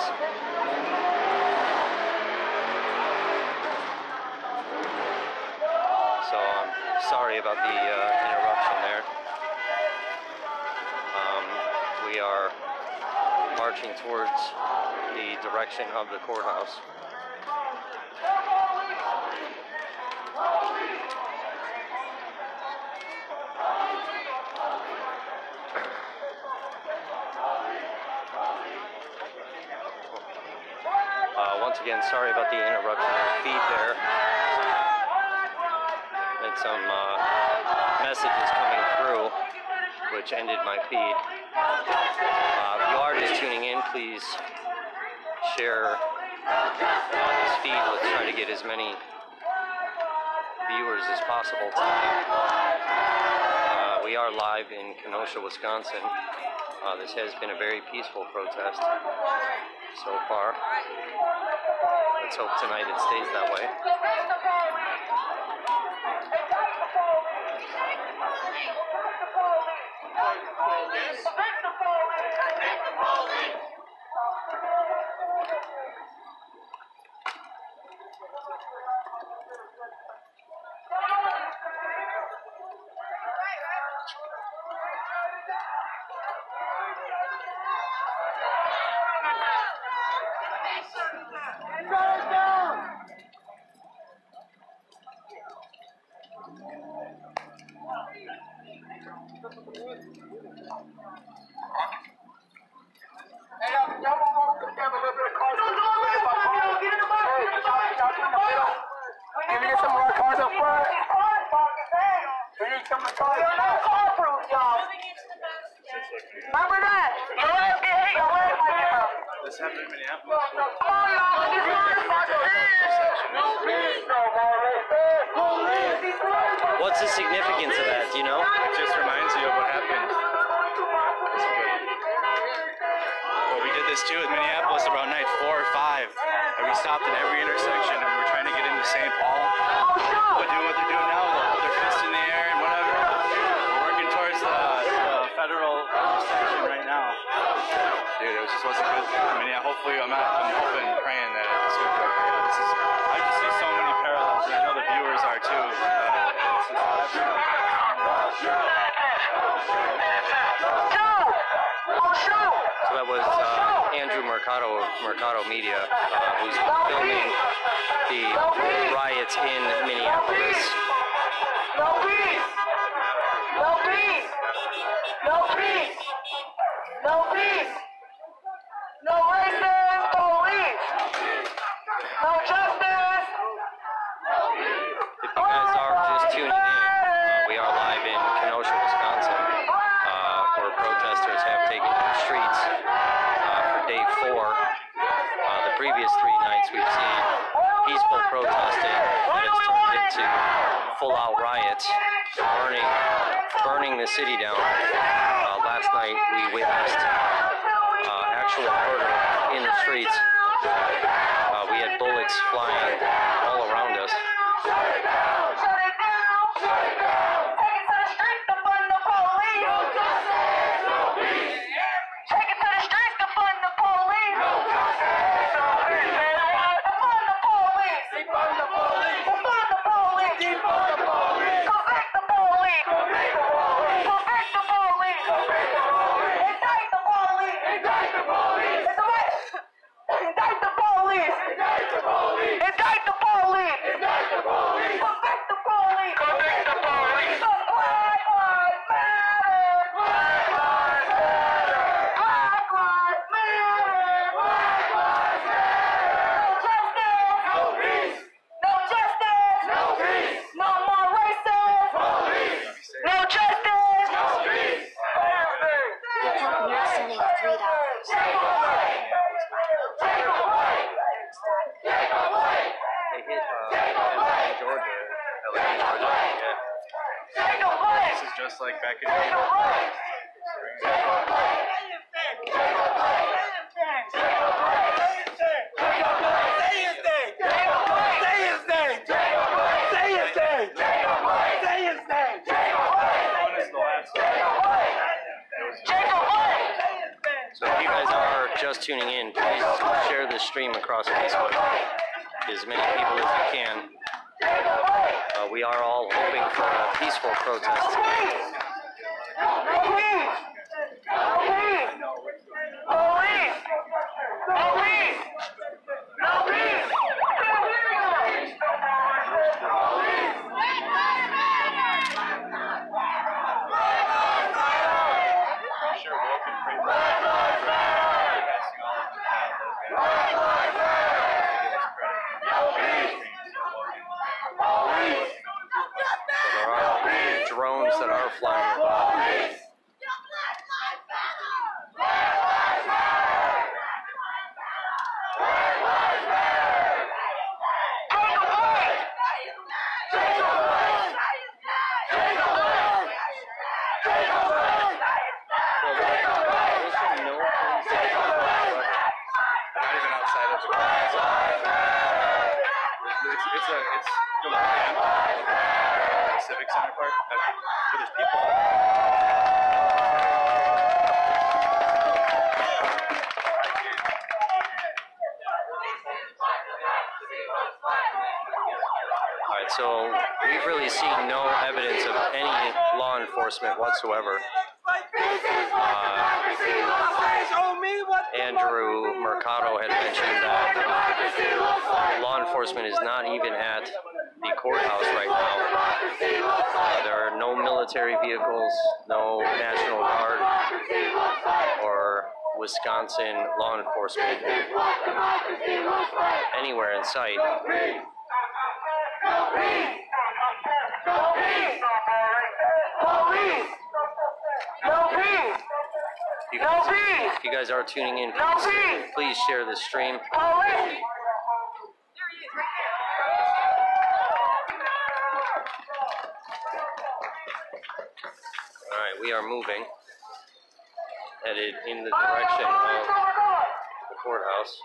So I'm sorry about the interruption there. We are marching towards the direction of the courthouse. Once again, sorry about the interruption of the feed there. And some messages coming through, which ended my feed. If you are just tuning in, please share this feed. Let's try to get as many viewers as possible tonight. We are live in Kenosha, Wisconsin. This has been a very peaceful protest so far. Let's hope tonight it stays that way. Remember that? This happened in Minneapolis. What's the significance of that? Do you know? It just reminds you of what happened. Well, we did this too in Minneapolis around night 4 or 5. And we stopped at every intersection and we were trying to get into St. Paul. But doing what they're doing now, they'll put their fist in the air and whatever. We're working towards the federal intersection right now. Dude, it just wasn't good. I mean, yeah, hopefully I'm hoping, praying that it's going to be okay. But this is, I just see so many parallels, and I know the viewers are too. So that was Andrew Mercado of Mercado Media, who's filming the riots in Minneapolis. previous 3 nights we've seen peaceful protesting that has turned into full-out riots, burning the city down. Last night we witnessed actual murder in the streets. We had bullets flying all around us. This is just like back in So if you guys are just tuning in, please share this stream across Facebook to as many people as you can. We are all hoping for a peaceful protest tonight. Drones that are flying above. Civic Center part, but there's people. Alright, so we've really seen no evidence of any law enforcement whatsoever. Andrew Mercado had mentioned that law enforcement is not even at the courthouse right now. There are no military vehicles, no National Guard or Wisconsin law enforcement anywhere in sight. If you guys are tuning in, please share this stream. Alright, we are moving, headed in the direction of the courthouse.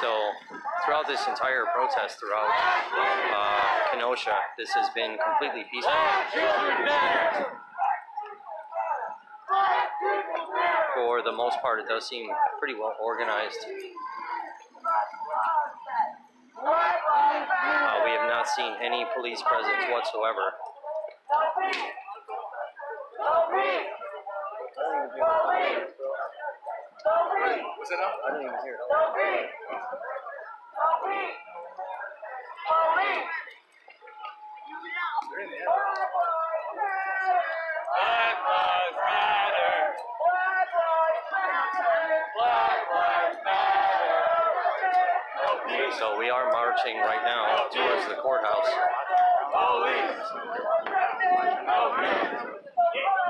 So throughout this entire protest throughout Kenosha, this has been completely peaceful. For the most part, it does seem pretty well organized. We have not seen any police presence whatsoever. Was it up? I didn't even hear it. Black lives matter. Black lives matter. So we are marching right now towards the courthouse.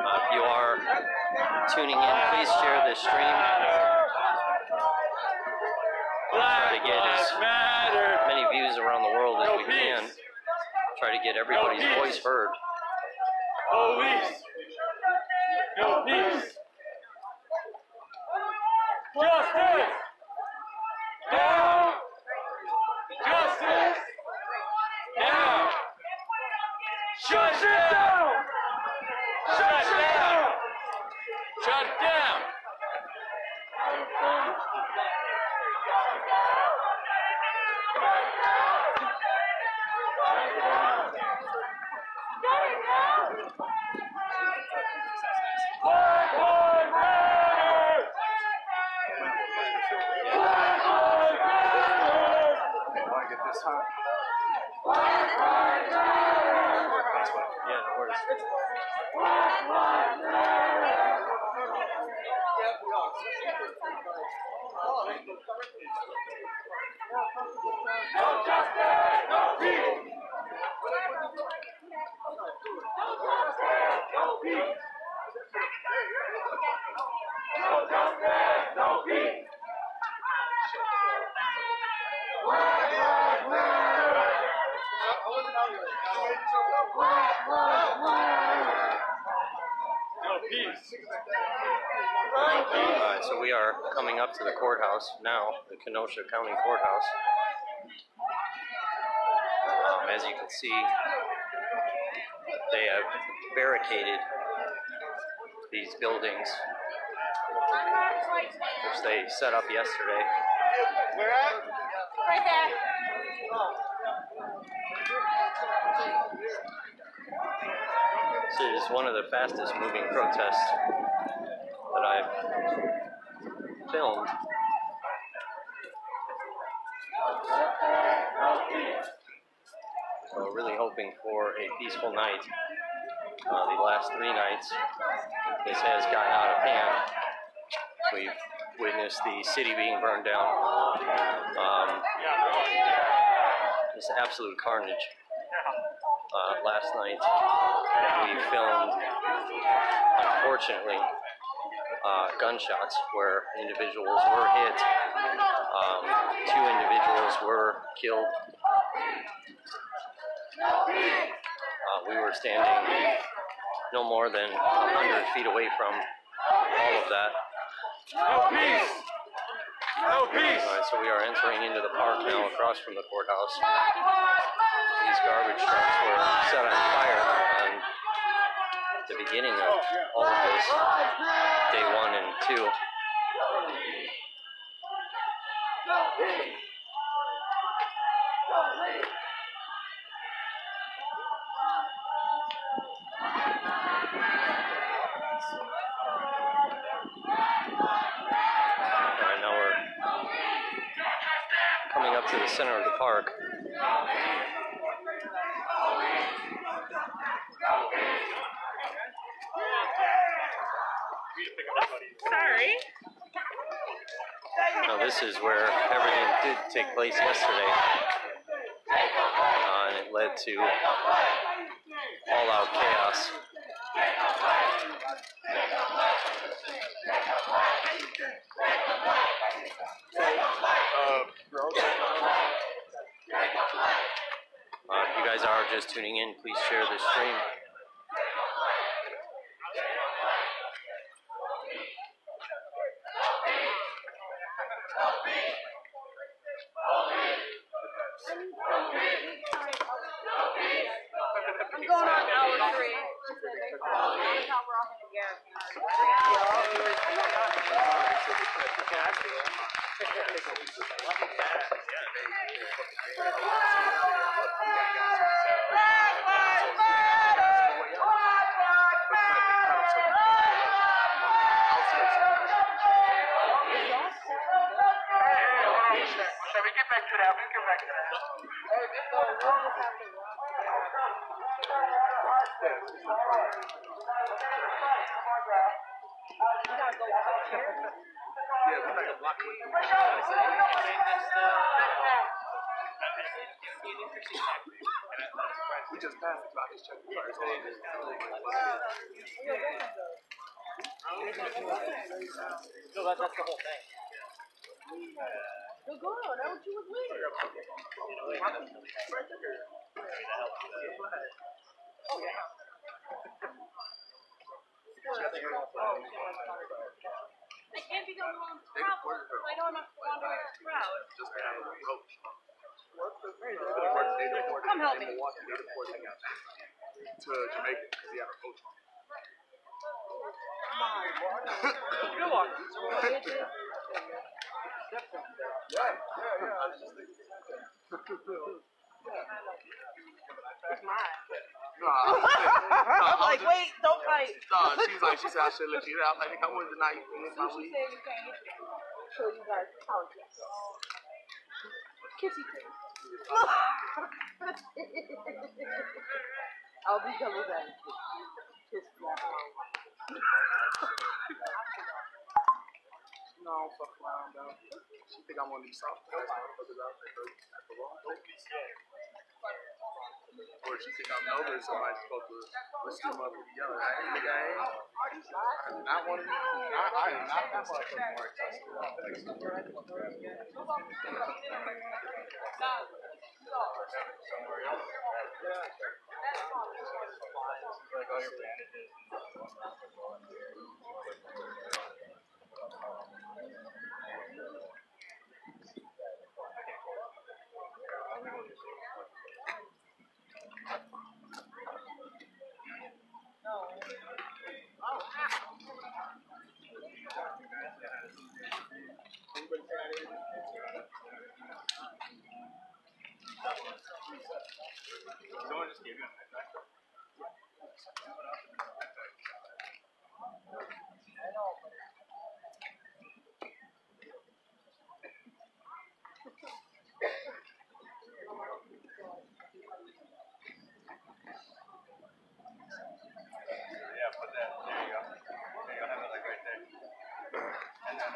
If you are tuning in, please share this stream. We'll try to get as many views around the world as we can. Try to get everybody's voice heard. Police. No peace. Justice. Down. Justice. Down. Shut down. Shut down. Shut down. Black lives matter. Black lives matter. Want to get this hot? Black lives matter. Yeah, no worries. Black lives matter. No justice, no peace. No justice, no peace. No justice, no peace. Black lives matter. Black lives matter. No peace. Alright, so we are coming up to the courthouse now, the Kenosha County Courthouse. As you can see, they have barricaded these buildings, which they set up yesterday. Where at? Right there. This is one of the fastest moving protests that I've filmed. So really hoping for a peaceful night. The last 3 nights, this has gotten out of hand. We've witnessed the city being burned down. Just absolute carnage. Last night, we filmed, unfortunately, gunshots where individuals were hit. 2 individuals were killed. We were standing no more than 100 feet away from all of that. No peace. No peace. Alright, so we are entering into the park now across from the courthouse. These garbage trucks were set on fire on the beginning of all of this, day 1 and 2. Alright, now we're coming up to the center of the park. Sorry. Now this is where everything did take place yesterday. led to all-out chaos. If you guys are just tuning in, please share this stream. I'm going on hour 3. Shall we get back to that? We get back to that. Yeah, we're not gonna block it. We just passed the clock. Just check the cars. No, that's the whole thing. Go on, that what you was waiting. I can't be the one problem. I know I'm not wandering the crowd. Just have an approach. Come help me. To Jamaica because he had a coach on. Good one. It's mine. I'm like, wait, don't fight. She said I should let you out. I think I wanted to not eat my weed. Show you guys how it is. Kissy face. I'll be double that. Kiss black mama. No, fuck around though. She think I'm one of these soft guys. Motherfuckers out there at the wrong place. Or she think I'm over somebody supposed to listen to motherfucker yelling. I ain't. I'm not one of these. I am not that motherfucker more accessible. Somewhere else. Like all your bandages someone just gave you a backpack. Yeah, put that. There you go. There you go. Have it like right there. And then,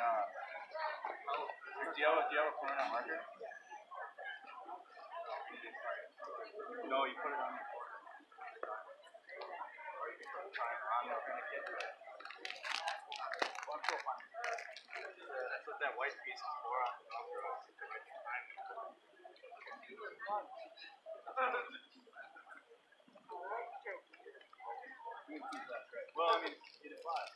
do you have a corner marker? No, you put it on your corner. Or you can put it on the tourniquet. That's what that white piece is for on the Velcro. Well, I mean, it applies.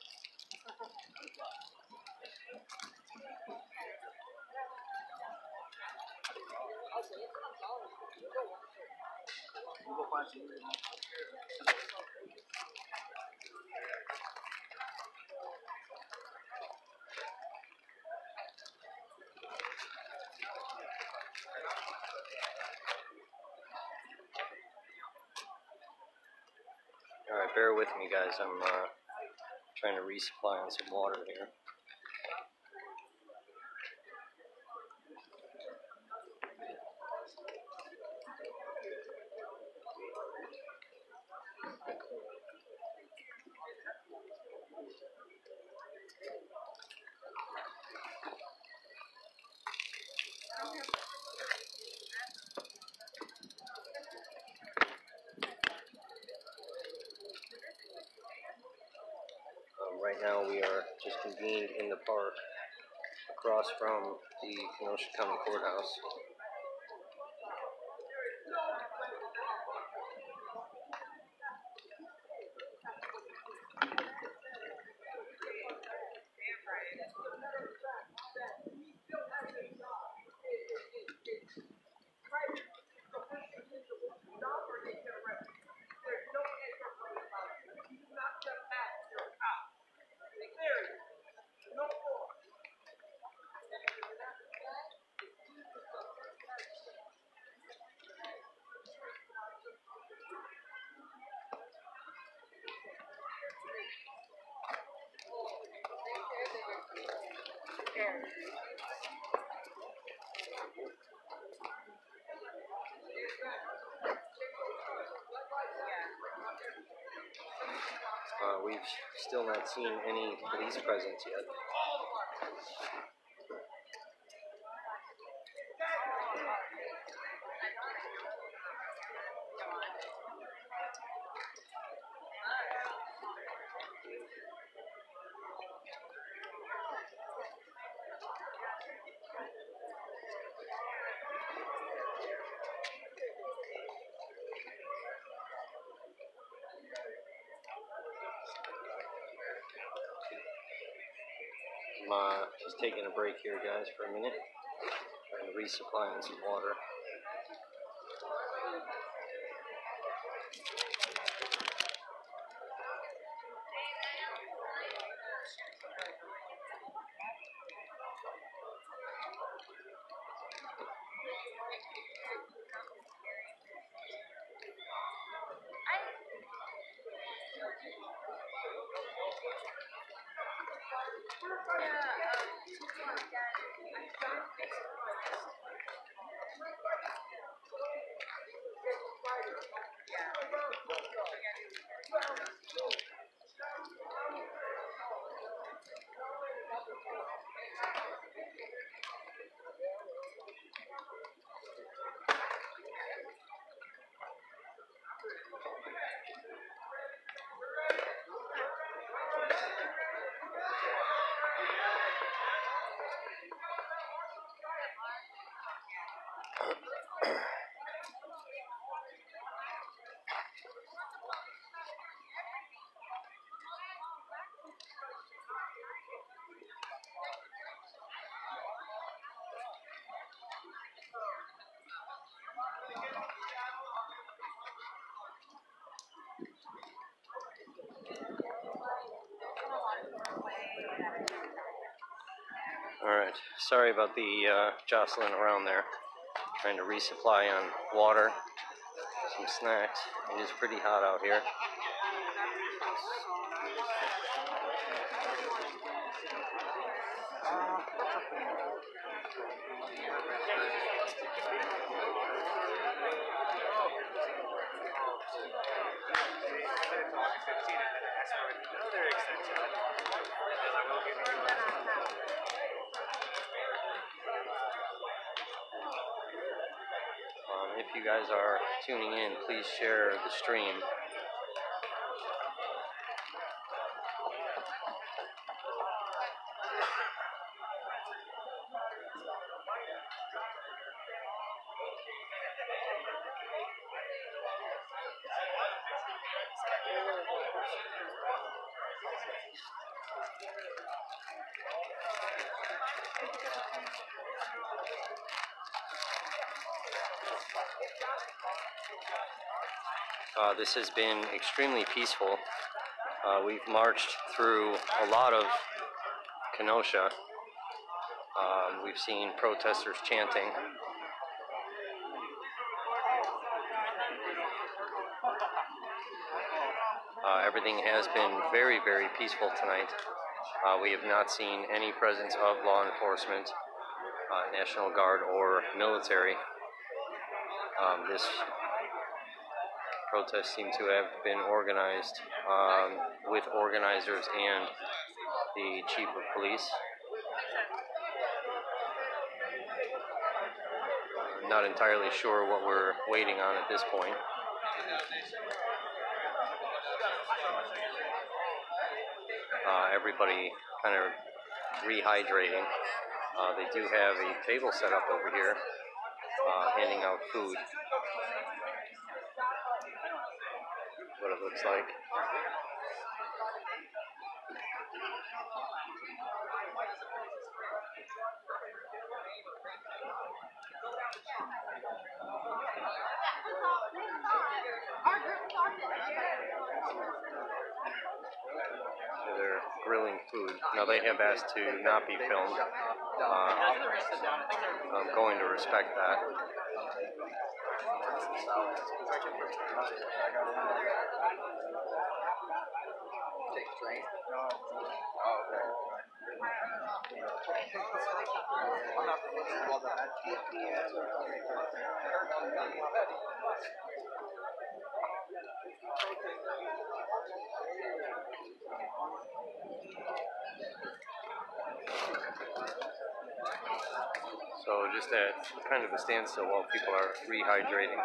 We'll go find some. Alright, bear with me guys, I'm trying to resupply on some water here. Right now we are just convened in the park across from the Kenosha County Courthouse. We've still not seen any police presence yet. I'm just taking a break here, guys, for a minute. Trying to resupply on some water. Alright, sorry about the jostling around there. Trying to resupply on water, some snacks. It is pretty hot out here. If you guys are tuning in, please share the stream. This has been extremely peaceful. We've marched through a lot of Kenosha. We've seen protesters chanting. Everything has been very, very peaceful tonight. We have not seen any presence of law enforcement, National Guard, or military. This protest seemed to have been organized with organizers and the chief of police. Not entirely sure what we're waiting on at this point. everybody kind of rehydrating. They do have a table set up over here, handing out food. What it looks like. So they're grilling food. Now they have asked to not be filmed. I'm going to respect that. So just at kind of a standstill while people are rehydrating.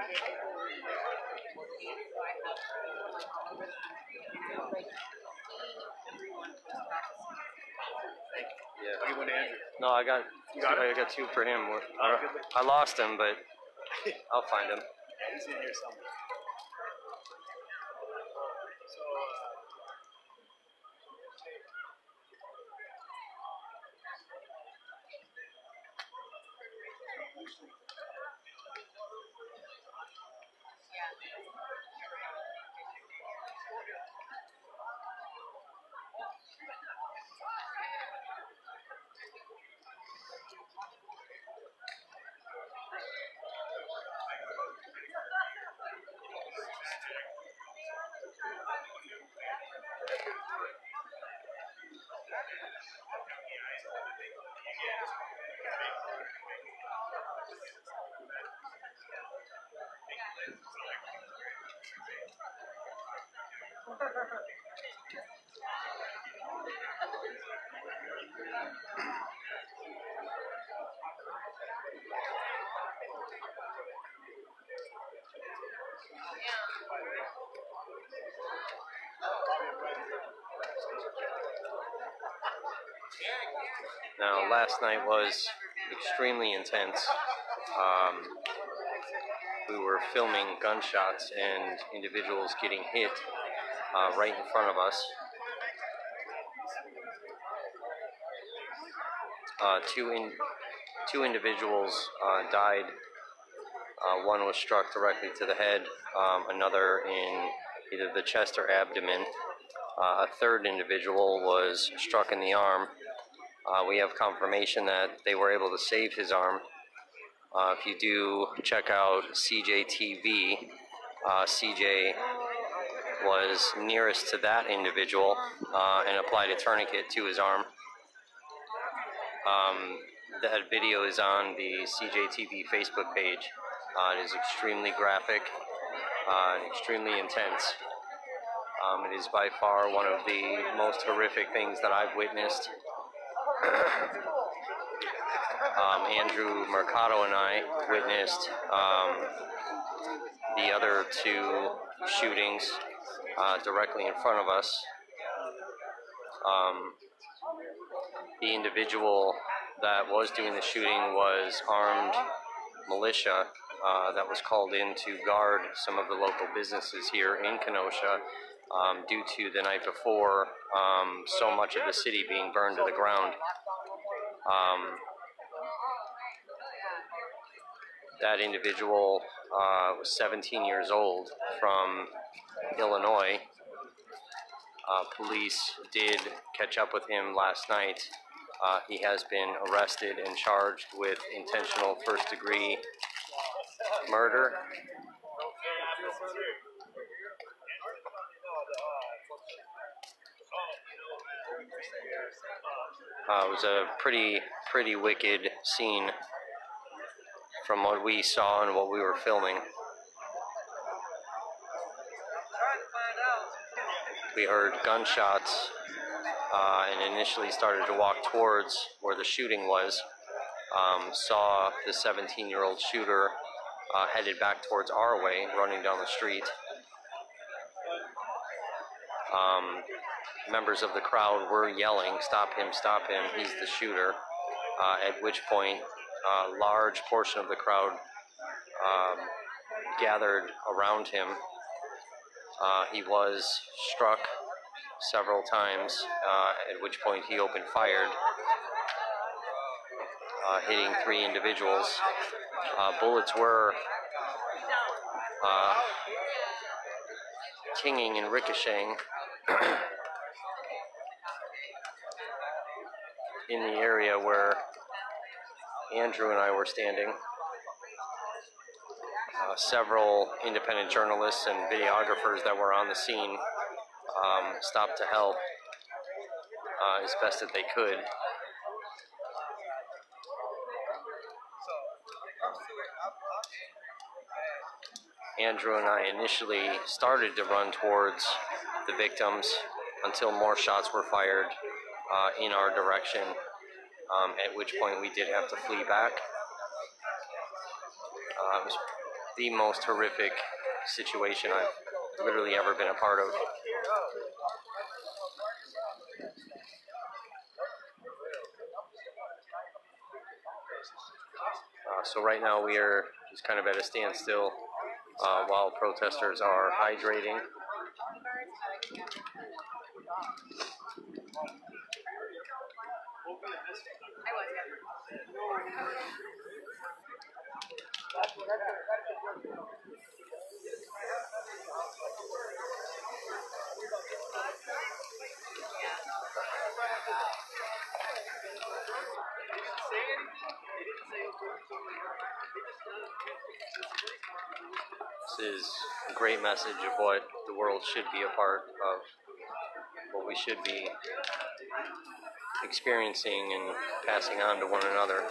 Yeah. No, I got two for him. I lost him, but I'll find him. He's in here somewhere. Now, last night was extremely intense. We were filming gunshots and individuals getting hit right in front of us. Two individuals died. One was struck directly to the head, another in either the chest or abdomen. A third individual was struck in the arm. We have confirmation that they were able to save his arm. If you do check out CJ TV, CJ was nearest to that individual and applied a tourniquet to his arm. That video is on the CJ TV Facebook page. It is extremely graphic and extremely intense. It is by far one of the most horrific things that I've witnessed. Andrew Mercado and I witnessed the other two shootings directly in front of us. The individual that was doing the shooting was armed militia that was called in to guard some of the local businesses here in Kenosha due to the night before so much of the city being burned to the ground. That individual was 17 years old from Illinois. Police did catch up with him last night. He has been arrested and charged with intentional first-degree murder. It was a pretty wicked scene from what we saw and what we were filming. We heard gunshots and initially started to walk towards where the shooting was. Saw the 17-year-old shooter headed back towards our way, running down the street. Members of the crowd were yelling, "Stop him, he's the shooter." At which point, a large portion of the crowd gathered around him. He was struck several times, at which point he opened fire, hitting 3 individuals. Bullets were tinging and ricocheting in the area where Andrew and I were standing. Several independent journalists and videographers that were on the scene stopped to help as best that they could. Andrew and I initially started to run towards the victims until more shots were fired in our direction, at which point we did have to flee back. It was the most horrific situation I've literally ever been a part of. So right now we are just kind of at a standstill while protesters are hydrating. This is a great message of what the world should be a part of, what we should be experiencing and passing on to one another.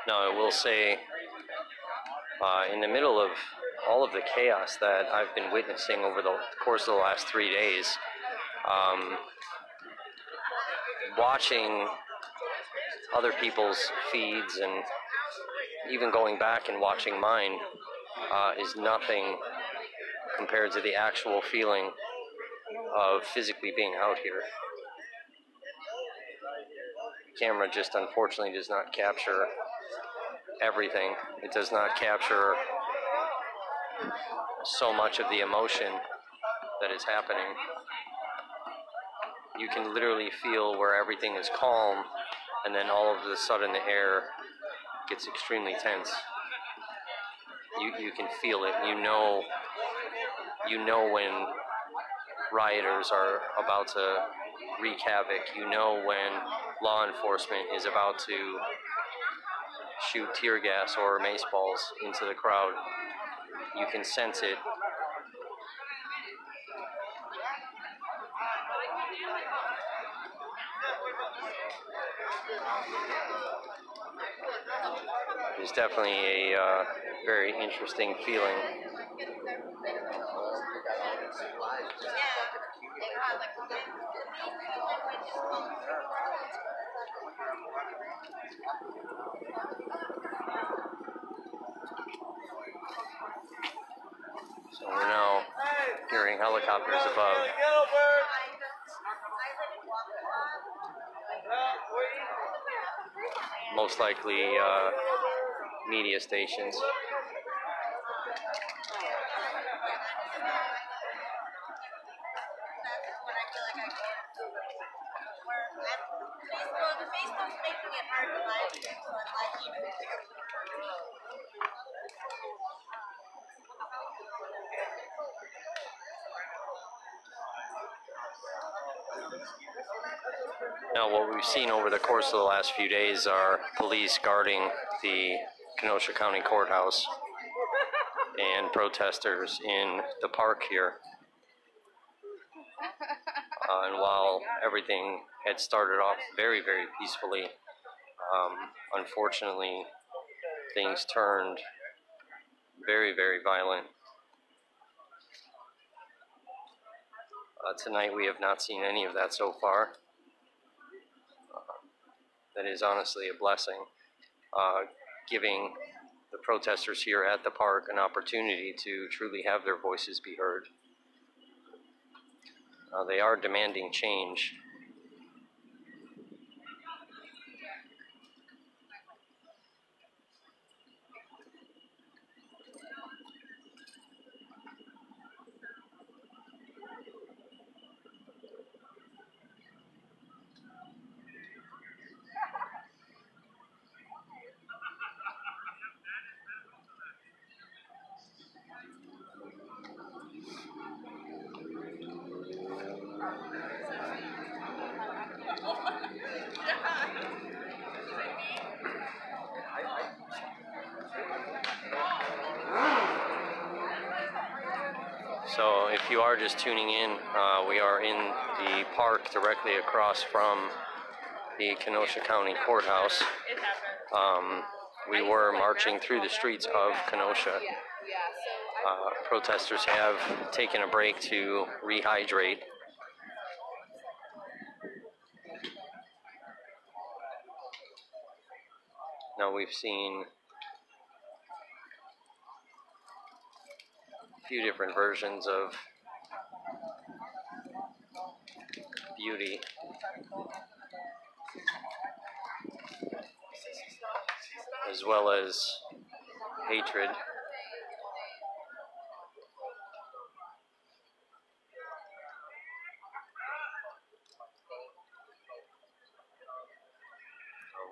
Now, I will say, in the middle of all of the chaos that I've been witnessing over the course of the last 3 days, watching other people's feeds and even going back and watching mine is nothing compared to the actual feeling of physically being out here. The camera just unfortunately does not capture everything. It does not capture so much of the emotion that is happening. You can literally feel where everything is calm, and then all of a sudden the air gets extremely tense. You can feel it. You know when rioters are about to wreak havoc. You know when law enforcement is about to shoot tear gas or mace balls into the crowd. You can sense it. It's definitely a very interesting feeling. So we're now hearing helicopters above. Most likely media stations. Facebook's making it hard to live stream, so I'm liking it. Now, what we've seen over the course of the last few days are police guarding the Kenosha County Courthouse and protesters in the park here. And while everything had started off very, very peacefully, unfortunately, things turned very, very violent. Tonight we have not seen any of that so far. That is honestly a blessing, giving the protesters here at the park an opportunity to truly have their voices be heard. They are demanding change. So if you are just tuning in, we are in the park directly across from the Kenosha County Courthouse. We were marching through the streets of Kenosha. Protesters have taken a break to rehydrate. Now we've seen a few different versions of beauty. As well as hatred.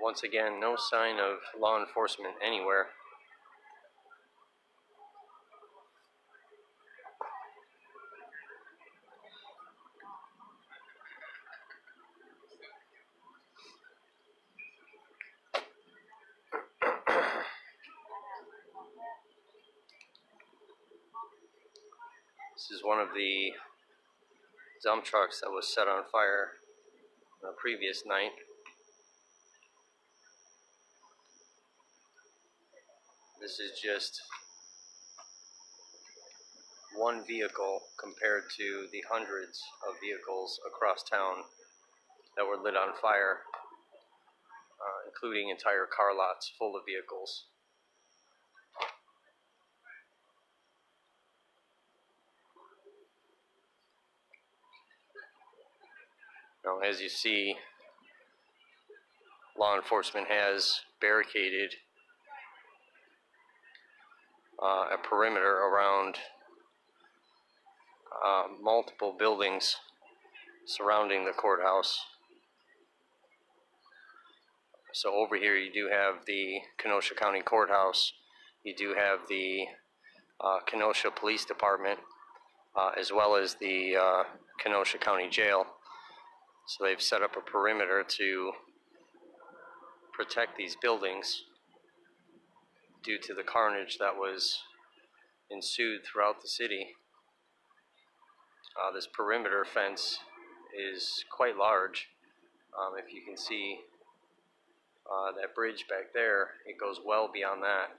Once again, no sign of law enforcement anywhere. This is one of the dump trucks that was set on fire on a previous night. This is just one vehicle compared to the hundreds of vehicles across town that were lit on fire, including entire car lots full of vehicles. Now, as you see, law enforcement has barricaded a perimeter around multiple buildings surrounding the courthouse. So over here you do have the Kenosha County Courthouse, you do have the Kenosha Police Department, as well as the Kenosha County Jail. So they've set up a perimeter to protect these buildings due to the carnage that was ensued throughout the city. This perimeter fence is quite large. If you can see that bridge back there, it goes well beyond that.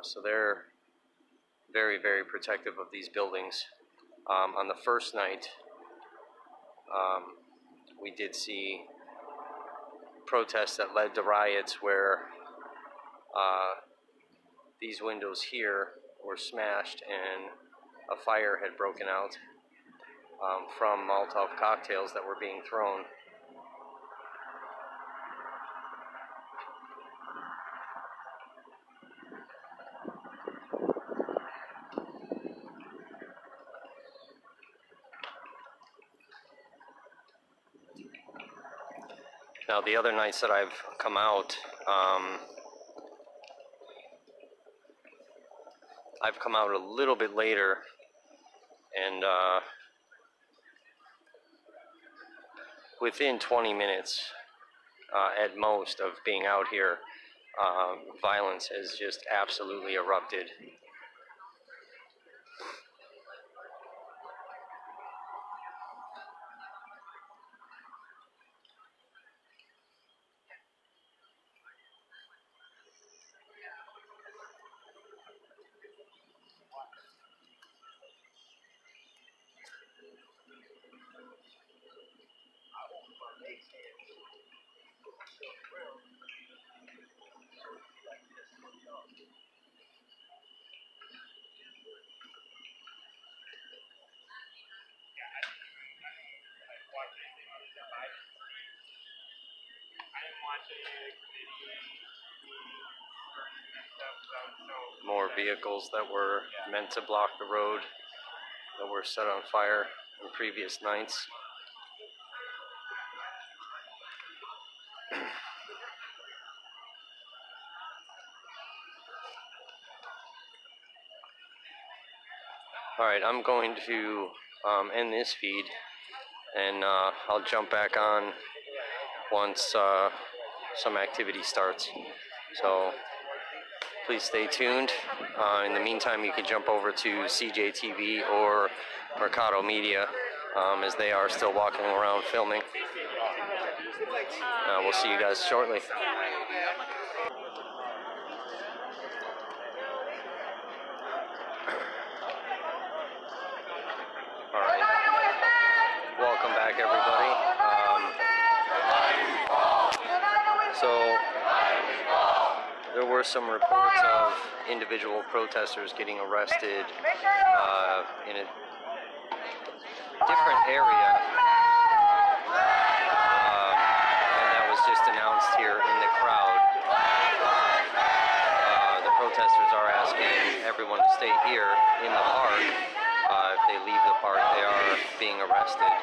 So they're very, very protective of these buildings. On the first night, we did see protests that led to riots where these windows here were smashed and a fire had broken out from Molotov cocktails that were being thrown. Now, the other nights that I've come out, I've come out a little bit later, and within 20 minutes at most of being out here, violence has just absolutely erupted. More vehicles that were meant to block the road that were set on fire in previous nights. Alright, I'm going to end this feed, and I'll jump back on once some activity starts. So please stay tuned. In the meantime, you can jump over to CJTV or Mercado Media, as they are still walking around filming. We'll see you guys shortly. Alright, welcome back everybody. So there were some reports of individual protesters getting arrested in a different area, and that was just announced here in the crowd. The protesters are asking everyone to stay here in the park. If they leave the park, they are being arrested.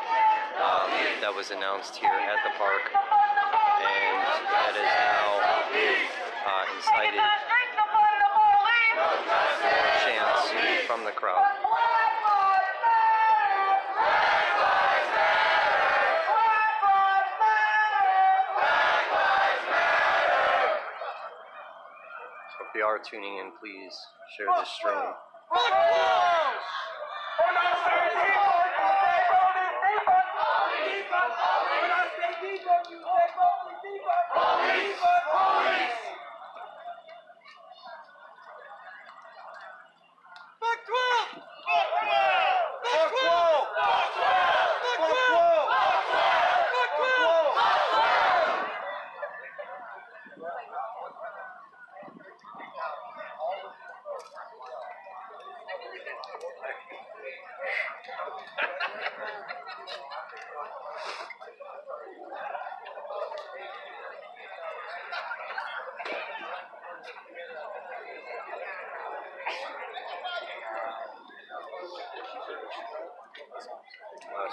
That was announced here at the park, and that is now incited more chants from the crowd. So if you are tuning in, please share this stream.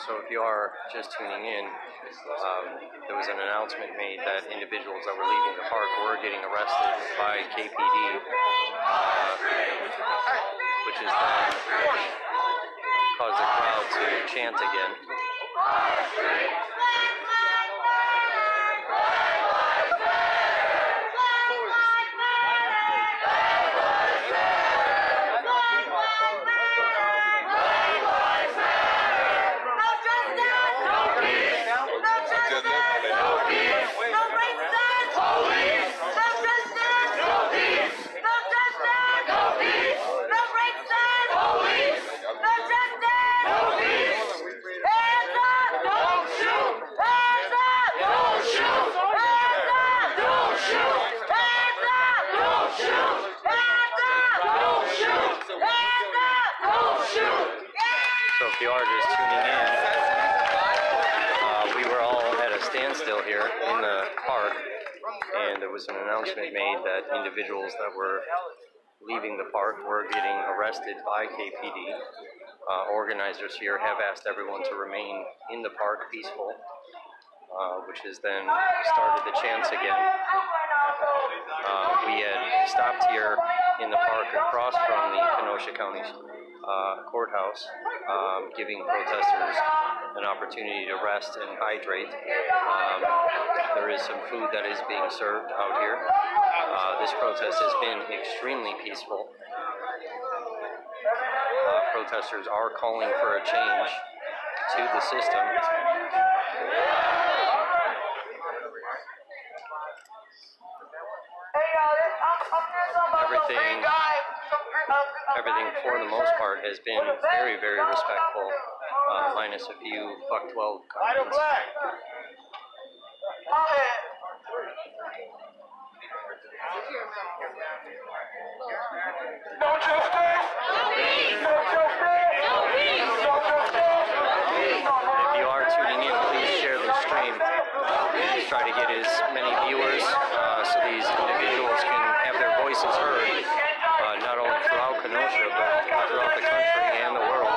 So if you are just tuning in, there was an announcement made that individuals that were leaving the park were getting arrested by KPD, which has then caused the crowd to chant again. So if you are just tuning in, we were all at a standstill here in the park, and there was an announcement made that individuals that were leaving the park were getting arrested by KPD. Organizers here have asked everyone to remain in the park peaceful, which has then started the chants again. We had stopped here in the park across from the Kenosha County courthouse, giving protesters an opportunity to rest and hydrate. There is some food that is being served out here. This protest has been extremely peaceful. Protesters are calling for a change to the system. Everything for the most part has been very, very respectful, minus a few fuck 12 comments. No justice! No justice! If you are tuning in, please share the stream. Please try to get as many viewers so these individuals can have their voices heard, not only throughout Kenosha, but throughout the country and the world.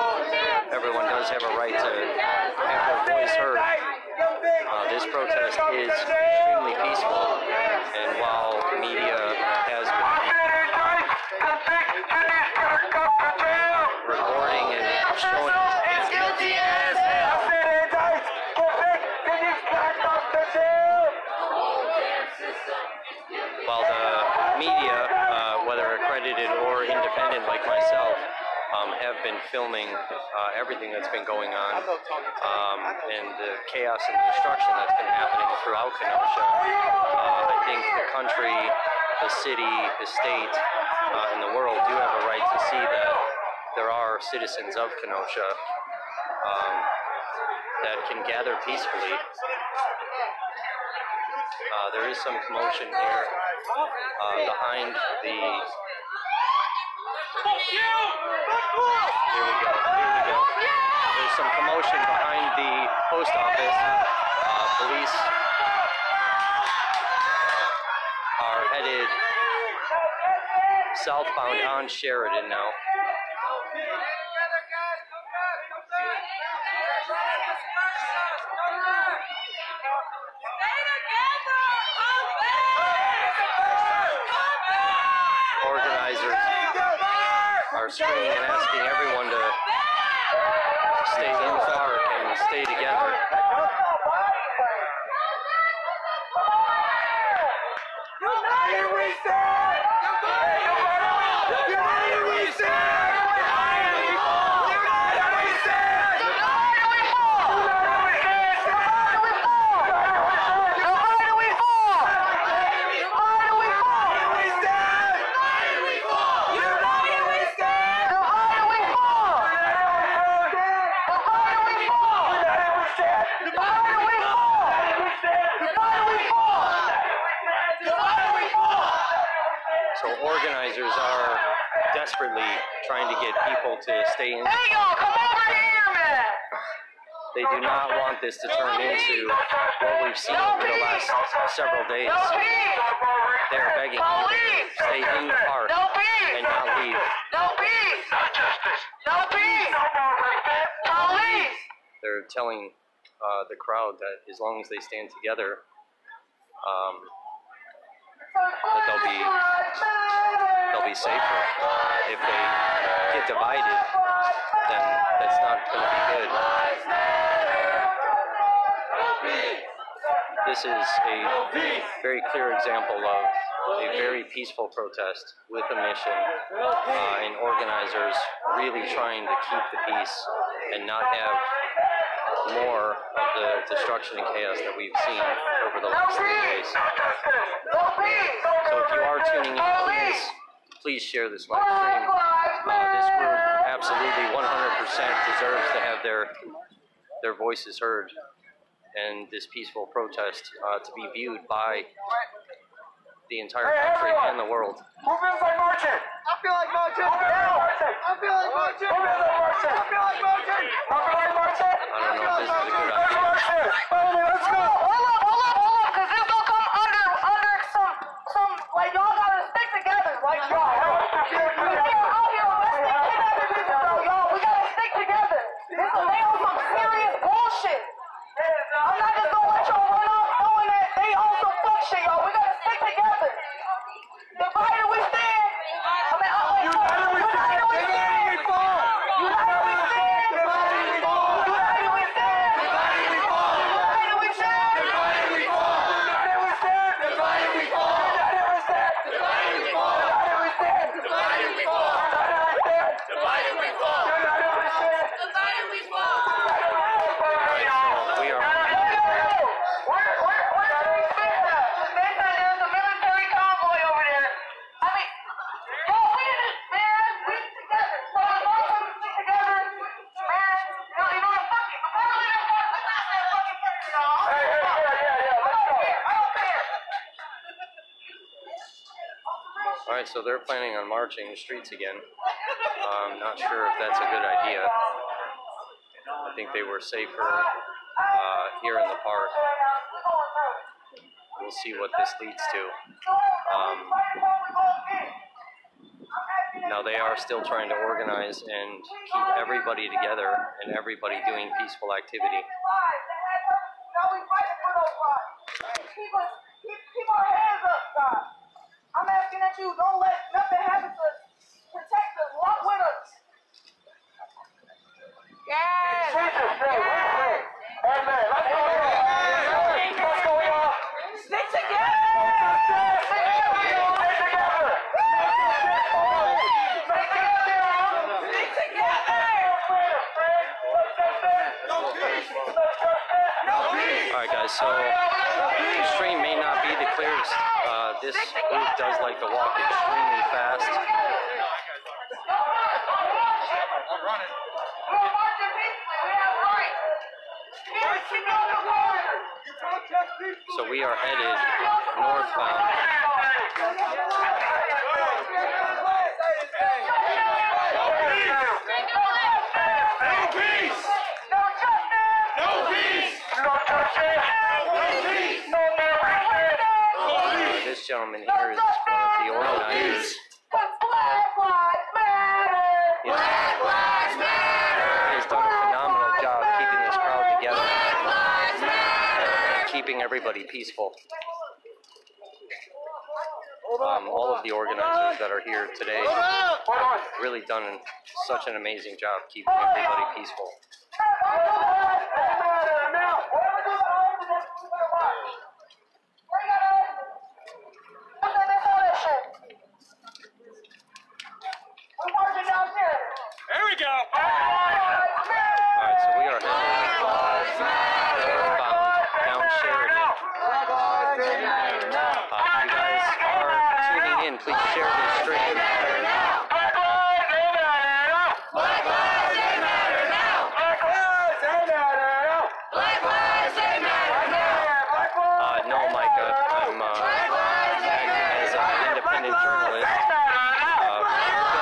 Everyone does have a right to have their voice heard. This protest is extremely peaceful, and while the media has been recording and showing while the media, whether accredited or independent like myself, have been filming everything that's been going on, and the chaos and destruction that's been happening throughout Kenosha. I think the country, the city, the state, and the world do have a right to see that there are citizens of Kenosha that can gather peacefully. There is some commotion here behind the... Here we go. There's some commotion behind the post office. Police are headed southbound on Sheridan now. Organizers are screaming and asking everyone to stay in the park and stay together. United we stand! United we stand! So organizers are desperately trying to get people to stay in. Hey y'all, come over here, man! They do not want this to turn into what we've seen over the last several days. They're begging people to stay in the park and not leave. No peace! No justice! No peace! No more respect! Police! They're telling the crowd that as long as they stand together, that they'll be safer. If they get divided, then that's not going to be good. This is a very clear example of a very peaceful protest with a mission, and organizers really trying to keep the peace and not have more of the destruction and chaos that we've seen over the last 3 days. So if you are tuning in, please share this live stream. This group absolutely 100% deserves to have their voices heard, and this peaceful protest to be viewed by the entire country and the world. Who feels like marching? I feel like marching. Who feels like marching? I feel like marching. Who feels like marching? I feel like marching. I feel like marching. I don't know if this is a good idea. Let's go. Hold up, because this gonna come under some, like, y'all gotta stick together. Like, y'all, out here, let's stick together, bro. Y'all, we gotta stick together. This is some serious bullshit. I'm not just gonna let y'all Alright, so they're planning on marching the streets again. I'm not sure if that's a good idea. I think they were safer here in the park. We'll see what this leads to. Now they are still trying to organize and keep everybody together and everybody doing peaceful activity. Keep our hands up, God. I'm asking that you don't let nothing happen to us. Protect us. Walk with us. Yes. Jesus' name. Amen. Let's go, y'all. Stick together. Alright guys, so the stream may not be the clearest. This group does like to walk extremely fast. So we are headed northbound. This gentleman here is one of the organizers. He's done a phenomenal job keeping this crowd together and keeping everybody peaceful. All of the organizers that are here today have really done such an amazing job keeping everybody peaceful. There we go. Alright, so we are heading northbound down Sheridan. If you guys are tuning in, please share this stream. No, Micah, I'm acting as an independent journalist,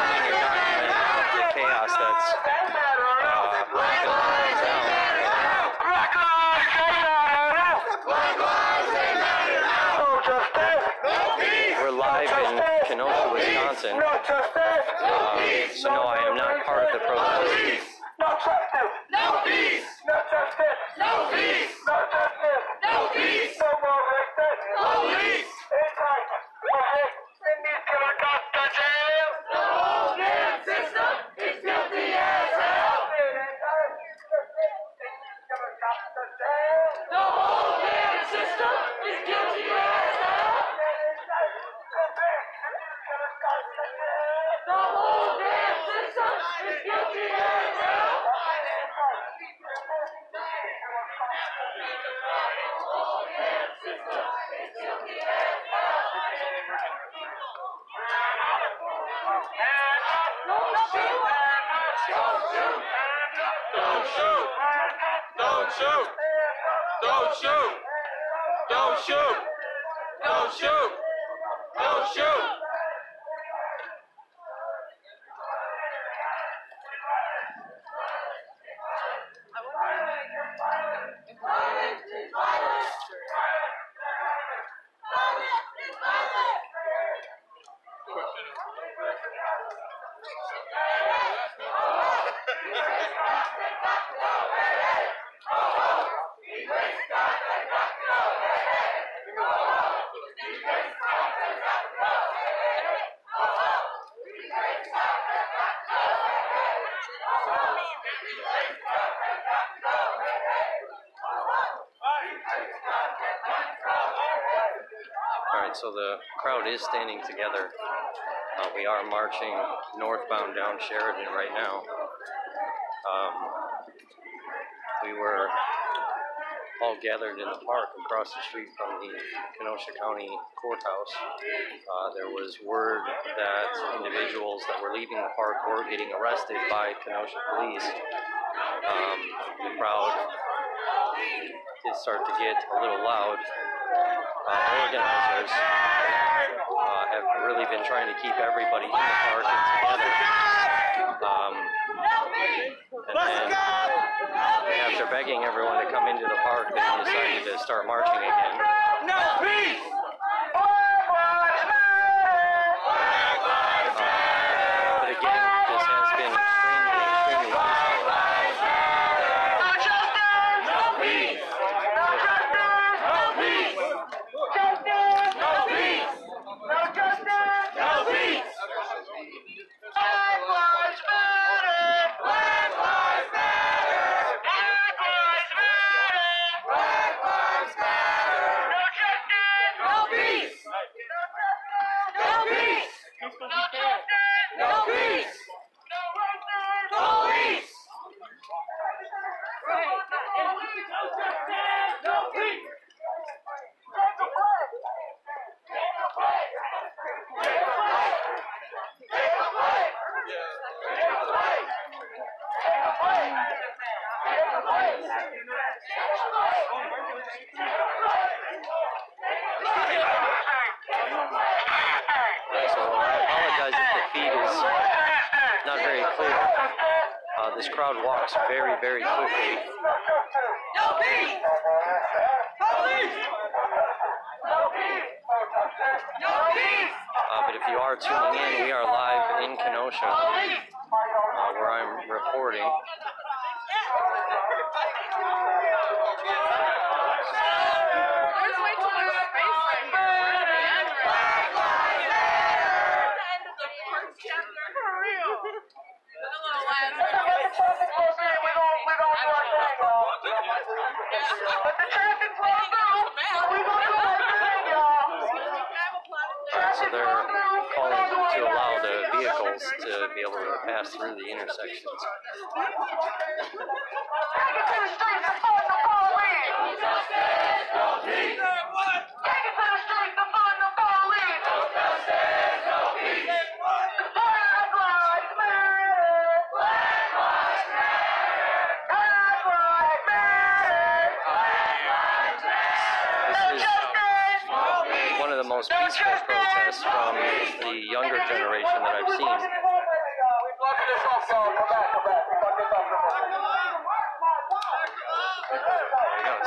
filming a document of the chaos that's We're live in Kenosha, Wisconsin. So no, I am not part of the protest. No justice. No peace. No justice. No peace. No justice. No peace. No more justice. Police. It's right. Send these killer cops to jail. The whole damn system is guilty as hell. The whole damn system is guilty as hell. The whole damn system is guilty as hell. Don't shoot! Don't shoot! Don't shoot! Don't shoot! Don't shoot! Don't shoot! Alright, so the crowd is standing together. We are marching northbound down Sheridan right now. We were all gathered in the park across the street from the Kenosha County Courthouse. There was word that individuals that were leaving the park were getting arrested by Kenosha police. The crowd did start to get a little loud. Organizers have really been trying to keep everybody in the park and together. And after begging everyone to come into the park, they decided to start marching again. No peace! But again, this has been extremely, extremely peaceful. No justice! No peace! No justice! No peace! Justice! No peace! No justice! No peace! Black lives matter! Black lives matter! Black lives matter! Black lives matter! No justice! No peace! No justice! No peace! No justice! No peace! No racist! Police! No justice! No peace! Take the flag! Take the flag! Take the flag! Take the flag! Take the flag! Take the flag! Take the flag! So I apologize if the feed is not very clear. This crowd walks very, very quickly. No peace! Police! No peace! No peace! But if you are tuning in, we are live in Kenosha, where I'm reporting. There's way too much space right here. For real. A little last Let the traffic flow through. We're gonna do our thing, y'all. Let the traffic flow through. We're gonna do our thing, y'all. So they're calling to allow the vehicles to be able to pass through the intersections. Take it to the streets to fund the police. Take it to the streets to fund the police. Black lives matter. Black lives matter. Black lives matter. Black lives matter. No This justice. is one of the most peaceful protests from the younger generation that I've seen. We blocked this off, y'all. Come back, come back. We blocked this off. There he goes.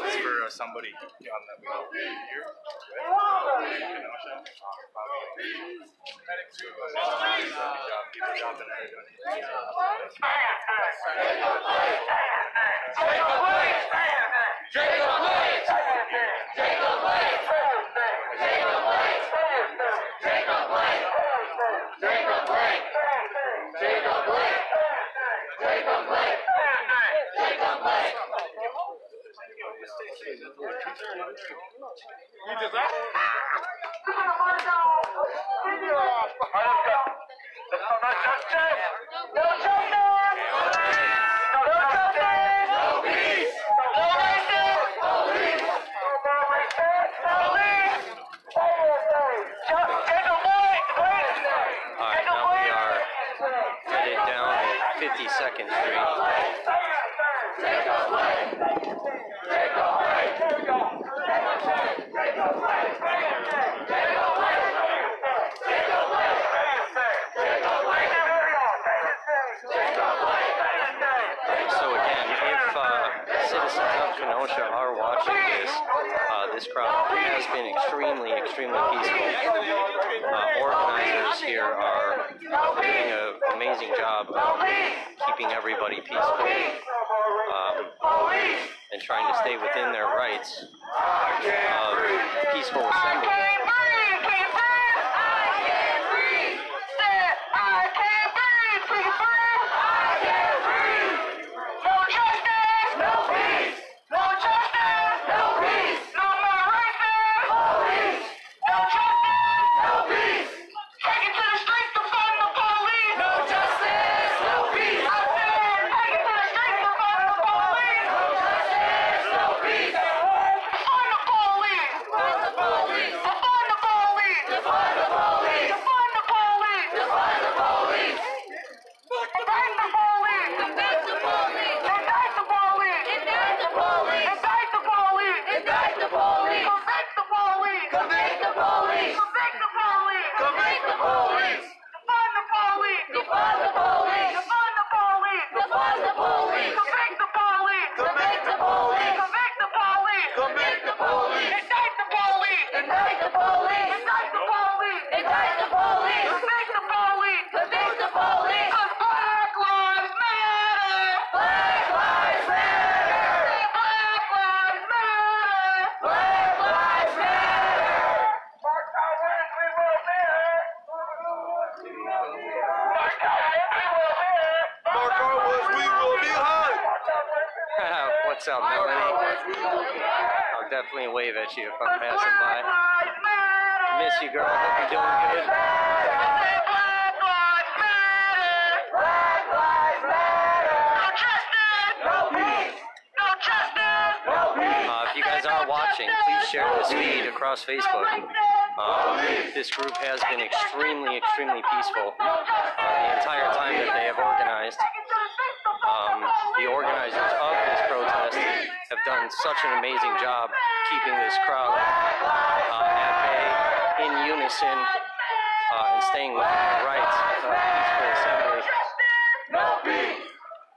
This is for somebody that we know here, right? Kenosha. Medics who keep the job and everything. Alright, now we are headed down 52nd Street. So again, if citizens of Kenosha are watching this crowd has been extremely, extremely peaceful. Organizers here are doing an amazing job of keeping everybody peaceful and trying to stay within their rights of peaceful assembly. Defund the the police. Indict the police. Indict the police. Convict the police. Convict the police. 'Cause Black Lives Matter. Black Lives Matter. Black Lives Matter. Black Lives Matter. Mark our words, we will be heard. Mark our words, we will be heard. Mark our words, we will be heard. What's up, Melanie? I'll definitely wave at you if I'm passing by. Miss you, girl. Hope you're doing good. Black Lives Matter. Black Lives Matter. No justice. No peace. No justice. No peace. If you guys are watching, please share this feed across Facebook. This group has been extremely peaceful the entire time that they have organized. The organizers of this protest have done such an amazing job keeping this crowd at bay, in unison, and staying within their rights of peaceful assembly. No peace.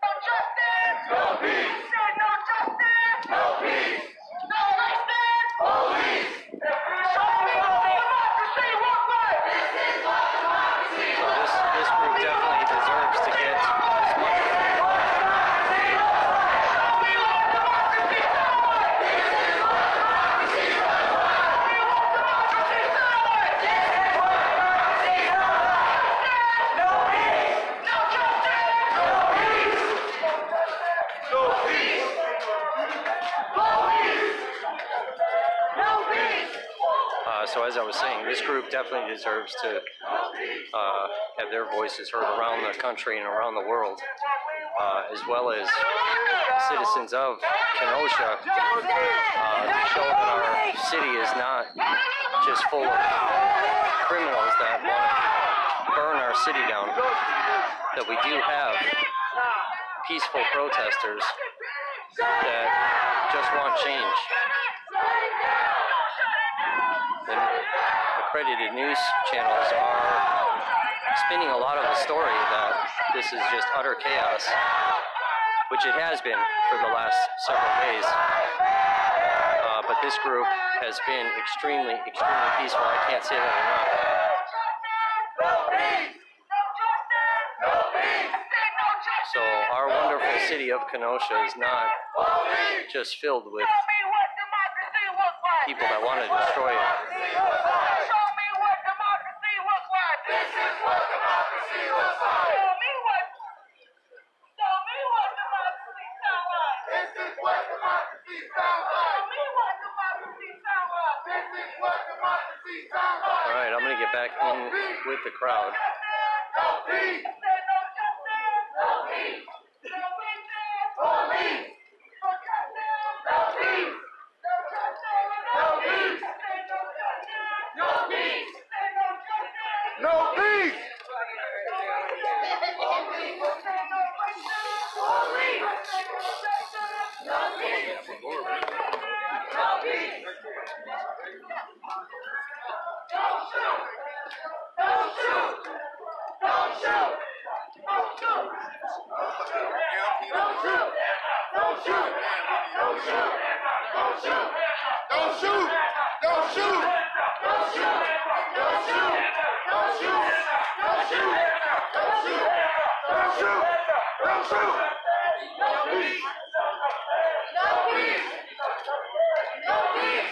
No justice. No peace. No justice. No peace. No justice. Police. Show me what democracy looks like. This is what democracy looks like. This group definitely deserves to get as much. So as I was saying, this group definitely deserves to have their voices heard around the country and around the world, as well as citizens of Kenosha, to show that our city is not just full of criminals that want to burn our city down, that we do have peaceful protesters that just want change. And accredited news channels are spinning a lot of the story that this is just utter chaos, which it has been for the last several days. But this group has been extremely peaceful. I can't say that enough. So our wonderful city of Kenosha is not just filled with people that want to destroy it. Show me what democracy looks like. This is what democracy looks like. Show me what democracy sounds like. This is what democracy sounds like. Show me what democracy sounds like. This is what democracy sounds like. All right, I'm going to get back in with the crowd. No peace. No justice. No peace. No justice. Police. No justice. No peace. No peace. No peace. No peace.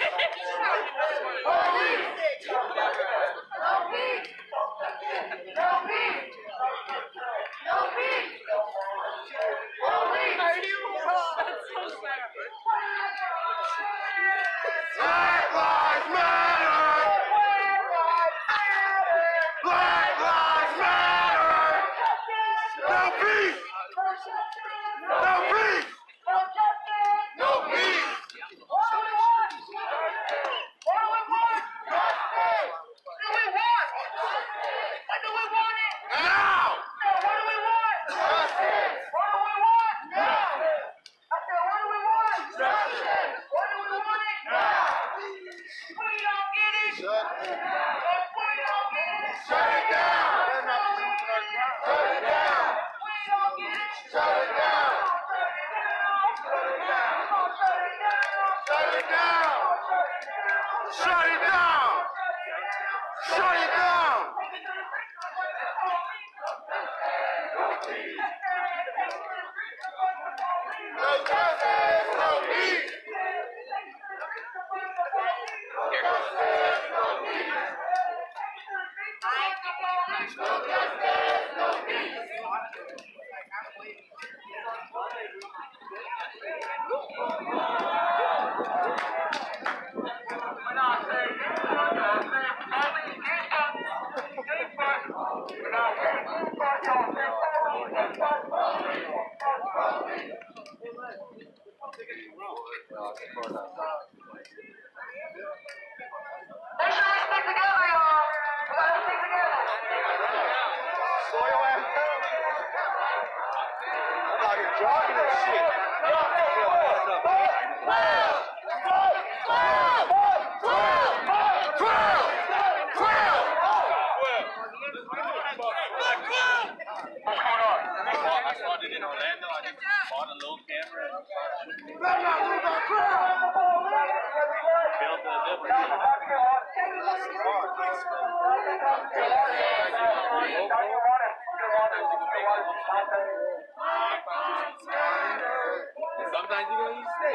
Shut it down! Shut it down! No justice, no peace! In Orlando, I just bought a little camera and sometimes you're gonna use steak.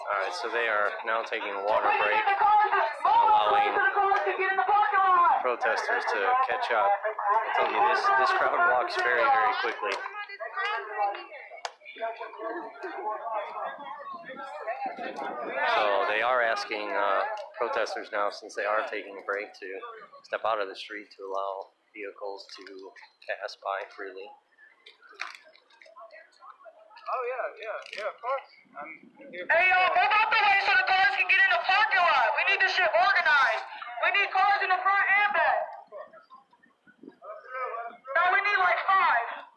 Alright, so they are now taking a water break, allowing protesters to catch up. I tell you, this crowd walks very, very quickly. So they are asking protesters now, since they are taking a break, to step out of the street to allow vehicles to pass by freely. Oh yeah, of course. I'm here. Hey, y'all, move out the way so the cars can get in the parking lot. We need this shit organized. We need cars in the front and back. No, we need like 5.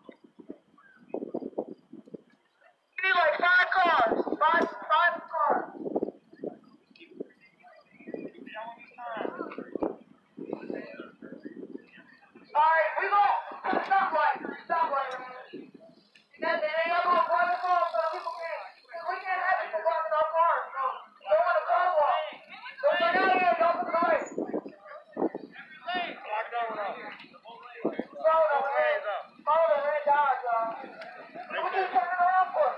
We need like 5 cars. Five cars. Alright, we go to the stoplight. They ain't gonna block the car so people can't. We can't have people blocking our cars. So go in the car wash. Go get out of here, go to the right. Follow the red dots, y'all. What you turning around for?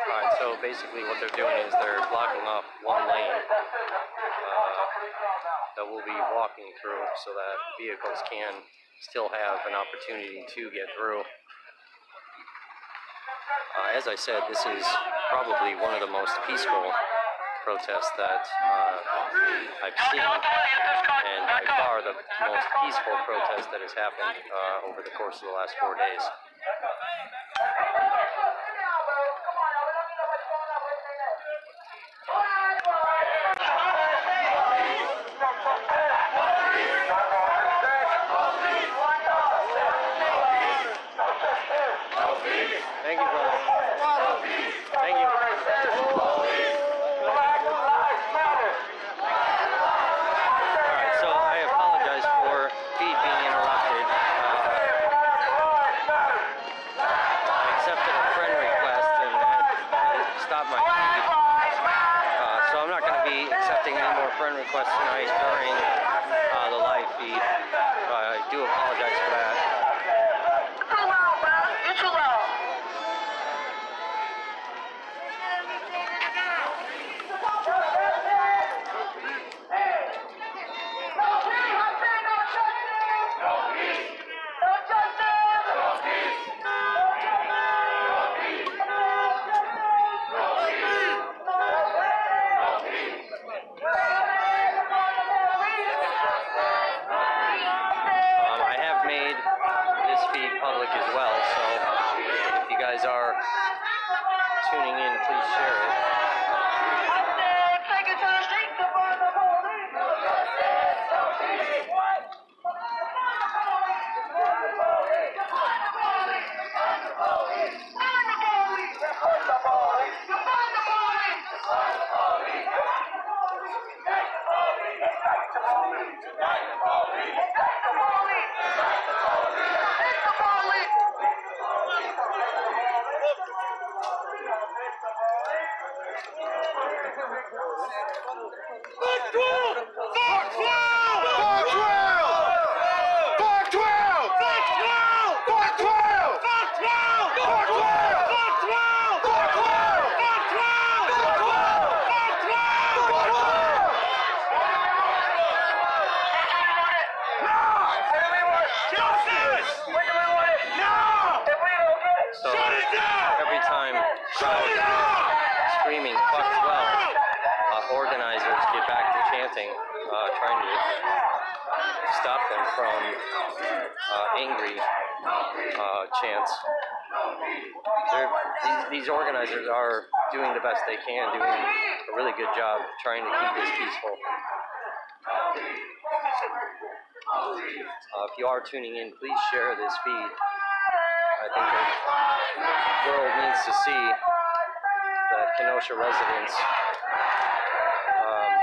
Alright, so basically what they're doing is they're blocking off one lane that we'll be walking through so that vehicles can still have an opportunity to get through. As I said, this is probably one of the most peaceful protests that I've seen, and by far the most peaceful protest that has happened over the course of the last 4 days. Thank you, brother. Thank you. Alright, so I apologize for feed being interrupted. I accepted a friend request and stopped my feed. So I'm not going to be accepting any more friend requests tonight during the live feed. I do apologize for that. tuning in, please share it. Take it to the streets to find the police. So every time screaming "fuck 12," organizers get back to chanting, trying to stop them from angry chants. These organizers are doing the best they can, doing a really good job trying to keep this peaceful. If you are tuning in, please share this feed. I think the world needs to see that Kenosha residents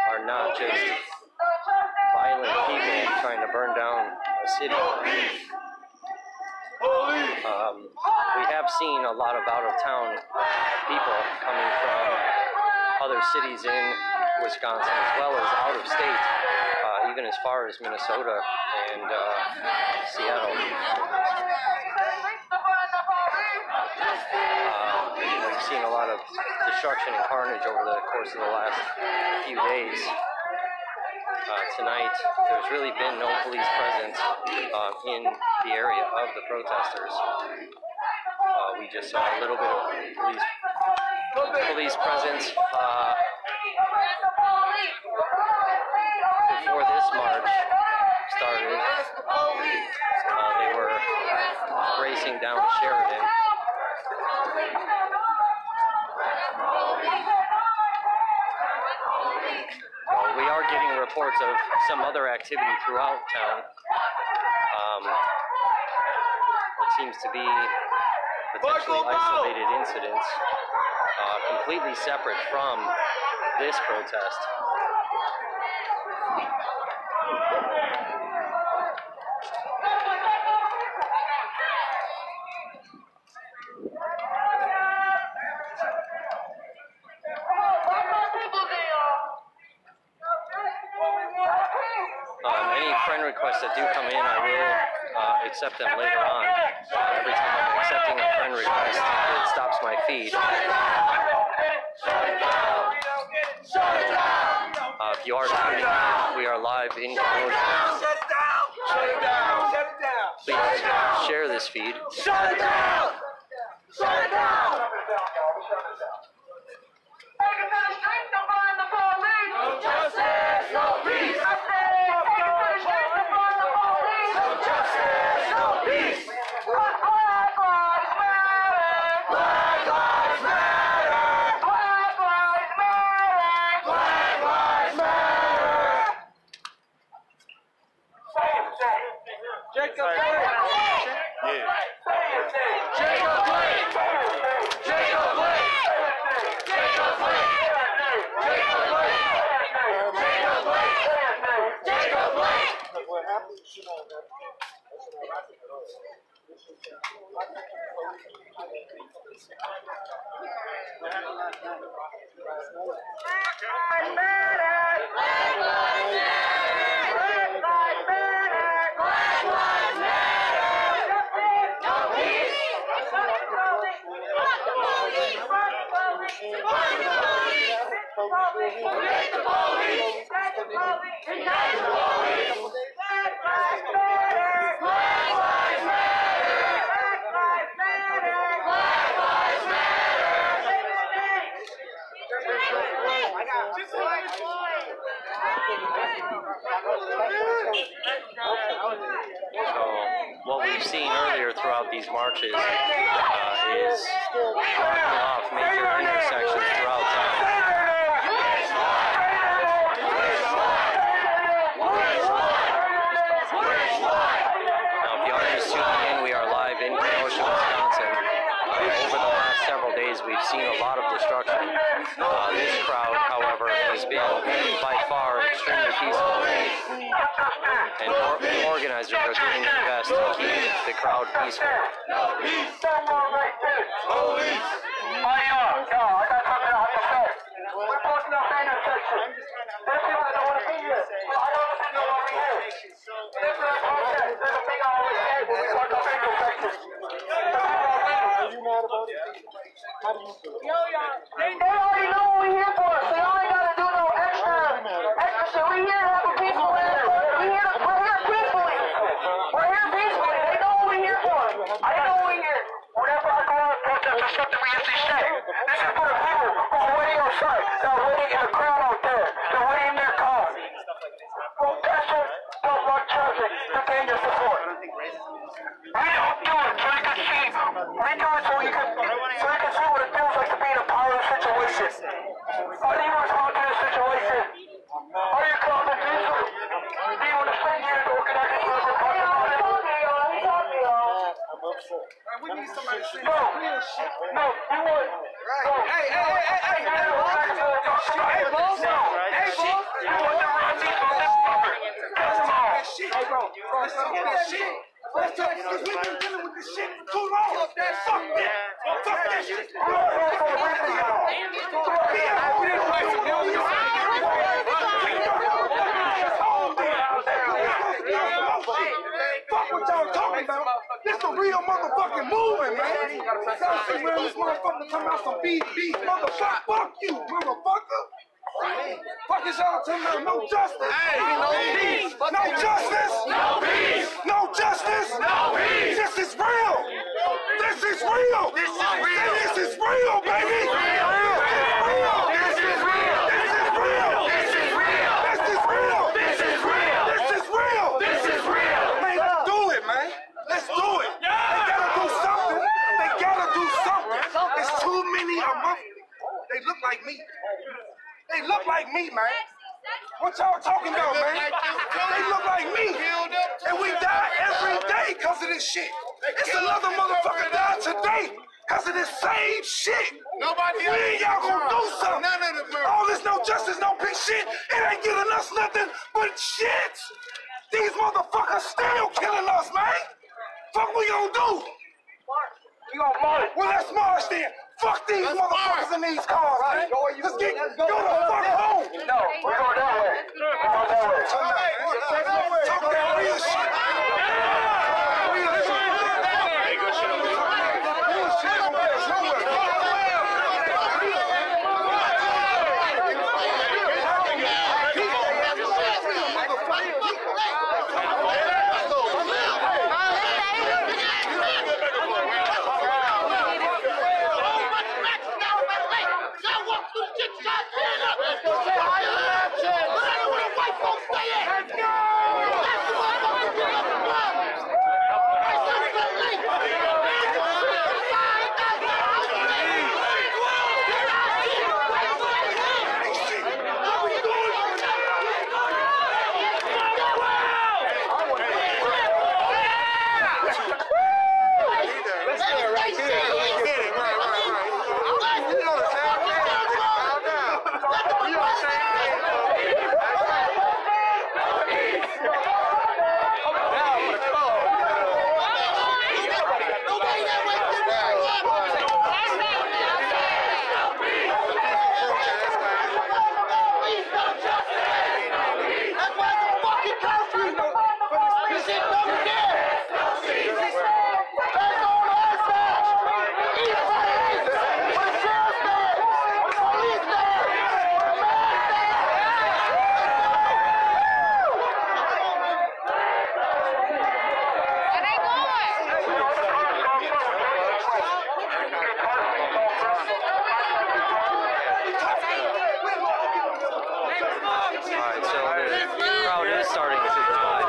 are not just violent people trying to burn down a city. We have seen a lot of out-of-town people coming from other cities in Wisconsin as well as out of state, even as far as Minnesota and Seattle. We've seen a lot of destruction and carnage over the course of the last few days. Tonight, there's really been no police presence in the area of the protesters. We just saw a little bit of police presence before this march started. They were racing down Sheridan. We are getting reports of some other activity throughout town. What seems to be potentially isolated incidents, completely separate from this protest. Any friend requests that do come in, I will accept them later on. Every time I'm accepting a friend request, it stops my feed. If you are tuning in, we are live in Kenosha. Please share this feed. Shut it down! Shut it down! Take it to the streets to find the police! No justice, no peace! I said, take it to the streets to find the police! No justice, no peace! Black lives matter! Black lives matter! Black lives matter! Black lives matter! Say it, say it. Jacob Blake! Yeah. Jacob Blake! Jacob Blake! Jacob Blake! Jacob Blake! Jacob Blake! Jacob Blake! What happened? So what we've seen earlier throughout these marches is blocking off major intersections throughout town. Now, if you are just tuning in, we are live in Kenosha, Wisconsin. Over the last several days, we've seen a lot of destruction. This crowd, however, has been by far extremely peaceful, and organizers are doing their best to keep the crowd peaceful. Police! Police! I got something I have to say. We're posting up intersection. There's people that don't want to be here. I don't want to know why we're here. This is a protest. There's a thing I always say when we talk about intersections. Are you mad about it? How do you feel? They already know what we're here for, so you ain't got to do no extra shit. We're here to have a peaceful intersection. We're here peacefully. We're here peacefully. They know what we're here for. I know we're here. Whenever I go out and protest, there's something we have to say. This is for the people who are waiting outside. They're waiting in the crowd out there. They're waiting in their car. Protesters don't want traffic to gain your support. We don't do it so you can see. We do it so you can see what it feels like to be in a powerless situation. How do you respond to this situation? Are you calling people? Do you want to stay here and organize a protest? We need somebody to say No, you would. Hey, boss. You want the right people to live over. Hey, bro, let's talk that shit. Let's talk, because we've been dealing with this shit too long. Fuck that shit. Fuck what y'all talking about. This the real motherfucking movement, man. Y'all see where this motherfucker come out some beat, motherfucker. Fuck you, motherfucker. Fuck is y'all talking about? No justice. Hey, no peace. No justice. No peace. No justice. No peace. This is real. This is real. This is real. This is real, baby. This is real. This is real. This is real. This is real. This is real. This is real. This is real. This is real. Man, let's do it, man. Let's do it. They gotta do something. They gotta do something. It's too many of them. They look like me. They look like me, man. What y'all talking about, man? They look like me. And we die every day because of this shit. It's another motherfucker died today because of this same shit. Nobody else. Y'all gonna do something. All this no justice, no peace shit, it ain't giving us nothing but shit. These motherfuckers still killing us, man. Fuck we gonna do? You gonna march? Well, let's march then. Fuck these motherfuckers in these cars, man. Go the fuck home. No, we're going that way. We're going that way. Talk that real shit. Starting to divide.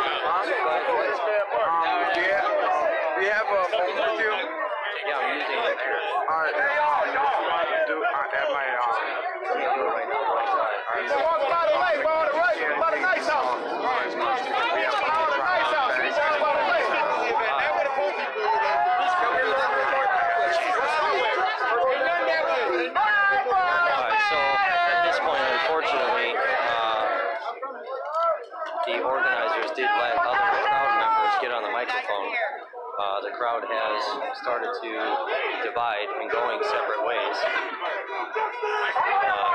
organizers did let other crowd members get on the microphone. The crowd has started to divide and going separate ways.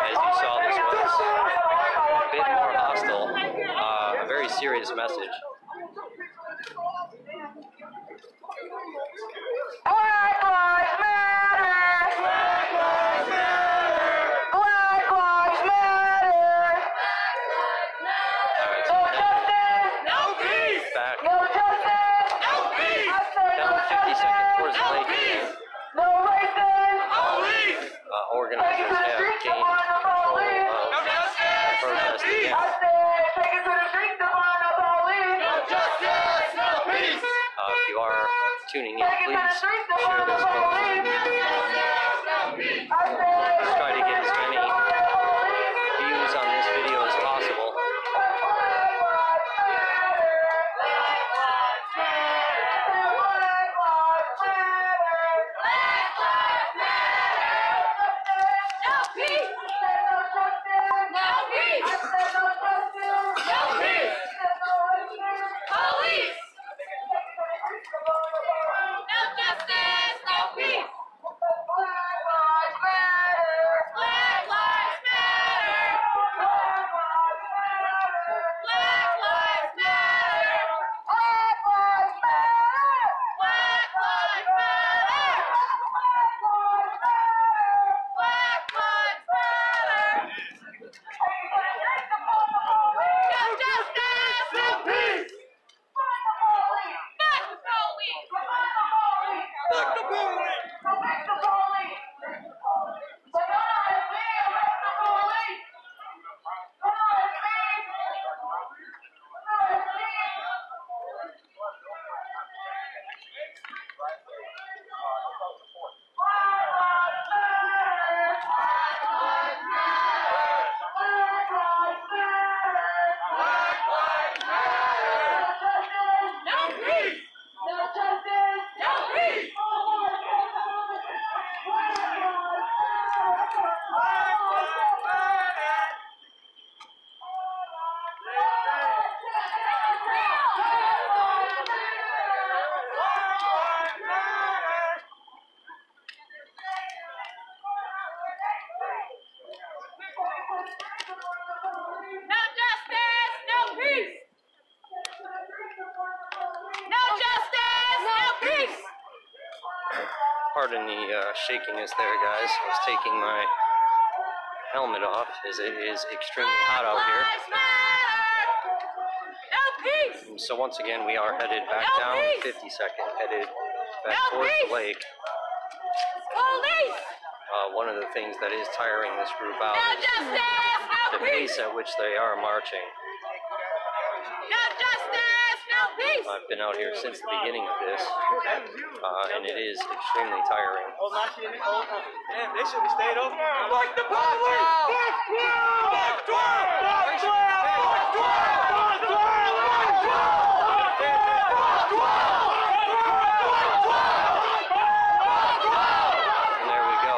As you saw, this was a bit more hostile, a very serious message. Black Lives Matter! Black Lives Matter! Black Lives Matter! No justice! No peace! Back No justice! No peace! down 50 seconds towards the lake again. No racism! Police! Organizers have gained control of the protest again. I said, take it to the streets to find the police! No justice! No peace! If you are tuning in, Take it to the please streets to share find the this post. police! Let's try to get as many views on this video as possible. Pardon the shakiness there, guys. I was taking my helmet off as it is extremely hot out here. So once again, we are headed back down 50 seconds, headed back towards the lake. One of the things that is tiring this group out is the pace at which they are marching. I've been out here since the beginning of this, and it is extremely tiring. Damn, they should have stayed over. Fuck the police! And there we go.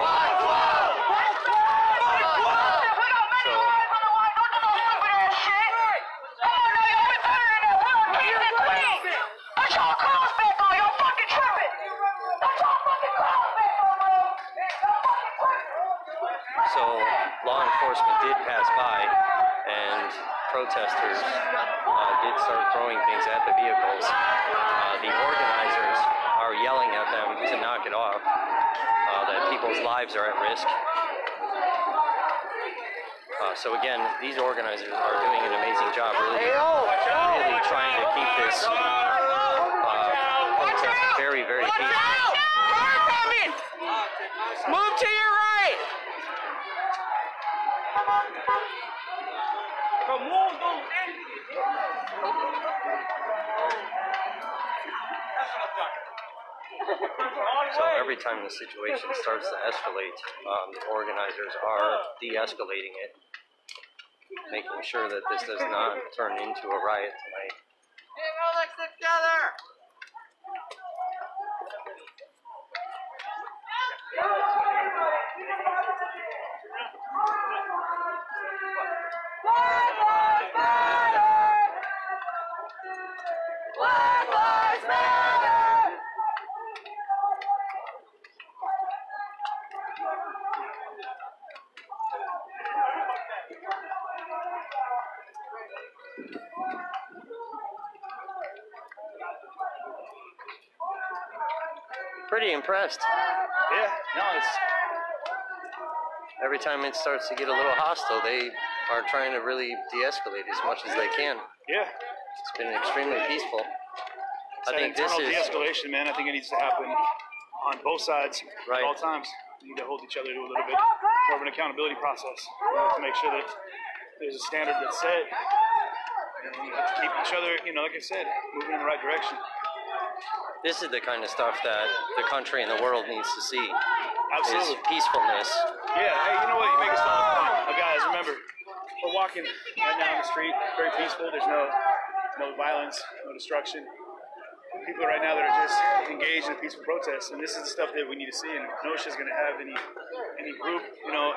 So law enforcement did pass by, and protesters did start throwing things at the vehicles. The organizers are yelling at them to knock it off, that people's lives are at risk. So again, these organizers are doing an amazing job, really trying to keep this protest very, very peaceful. Move to your right! Come on, don't So every time the situation starts to escalate, the organizers are de-escalating it, making sure that this does not turn into a riot tonight. Get all next together! Black Lives Matter! Pretty impressed. Yeah, no, it's Every time it starts to get a little hostile, they are trying to really de-escalate as much as they can. yeah. It's been extremely peaceful. It's I think an this internal is de-escalation, man. I think it needs to happen on both sides Right. at all times. We need to hold each other to a little bit more of an accountability process. We have to make sure that there's a standard that's set, and we have to keep each other, like I said, moving in the right direction. this is the kind of stuff that the country and the world needs to see. Absolutely. Is peacefulness. Yeah, hey, you know what? You make a solid point. Guys, remember, we're walking right now on the street, very peaceful. There's no violence, no destruction. People right now that are just engaged in peaceful protests, and this is the stuff that we need to see. And if Kenosha is going to have any group,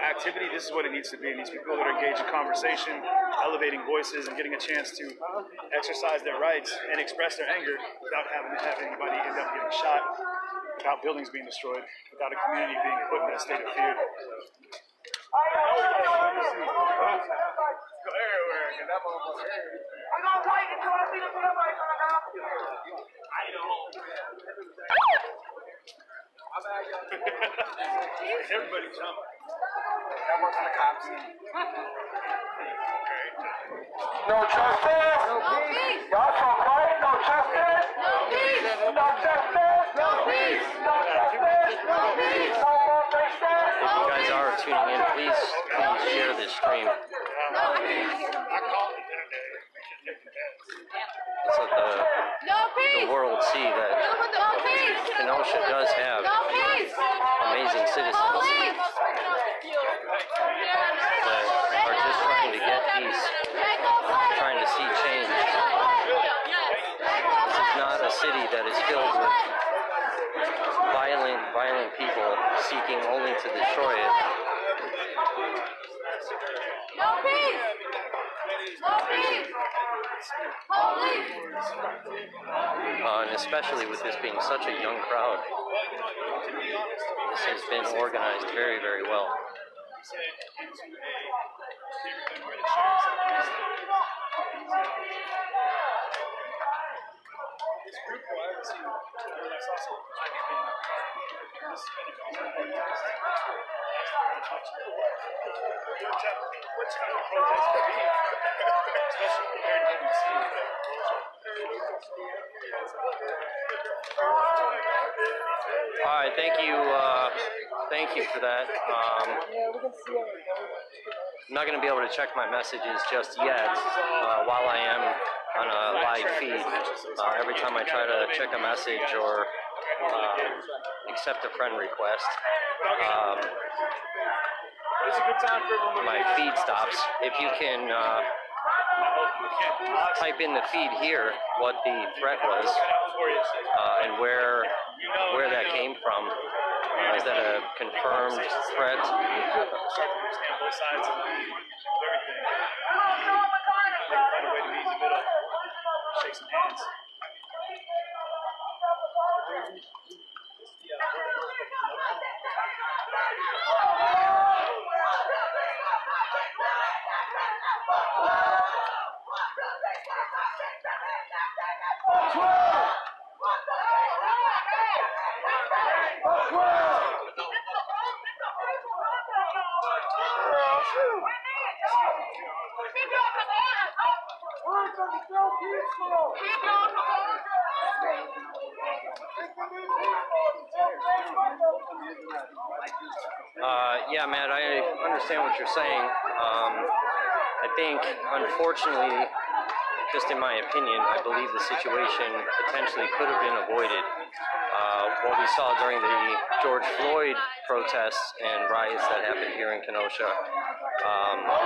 activity, this is what it needs to be. It needs people that are engaged in conversation, elevating voices, and getting a chance to exercise their rights and express their anger without having to have anybody end up getting shot, without buildings being destroyed, without a community being put in a state of fear. Everybody jump. That works on the cops. No justice. No peace. Y'all so quiet. No justice. No peace. No justice. No peace. No justice. No peace. No more justice. If you guys are tuning in, please share this stream. Let's let the world see that Kenosha does have amazing citizens that are just trying to get peace, trying to see change. This is not a city that is filled with violent people seeking only to destroy it. No peace! No peace! Police! And especially with this being such a young crowd, this has been organized very, very well. All right, thank you for that. I'm not going to be able to check my messages just yet while I am on a live feed. Every time I try to check a message or accept a friend request, my feed stops. If you can type in the feed here what the threat was and where that came from. Is that a confirmed threat? Shake some hands. Yeah, Matt, I understand what you're saying. I think, unfortunately, just in my opinion, I believe the situation potentially could have been avoided. What we saw during the George Floyd protests and riots that happened here in Kenosha,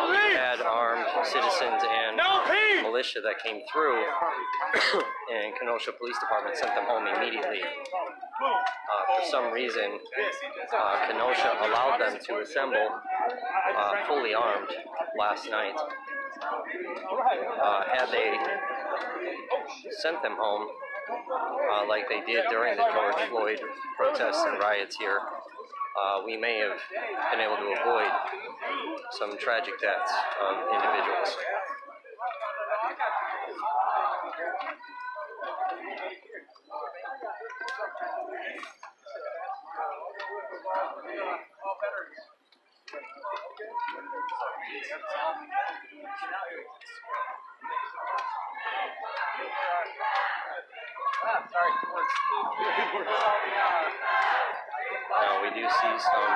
we had armed citizens and militia that came through, and Kenosha Police Department sent them home immediately. For some reason, Kenosha allowed them to assemble fully armed last night. Had they sent them home, like they did during the George Floyd protests and riots here, we may have been able to avoid some tragic deaths of individuals. Now we do see some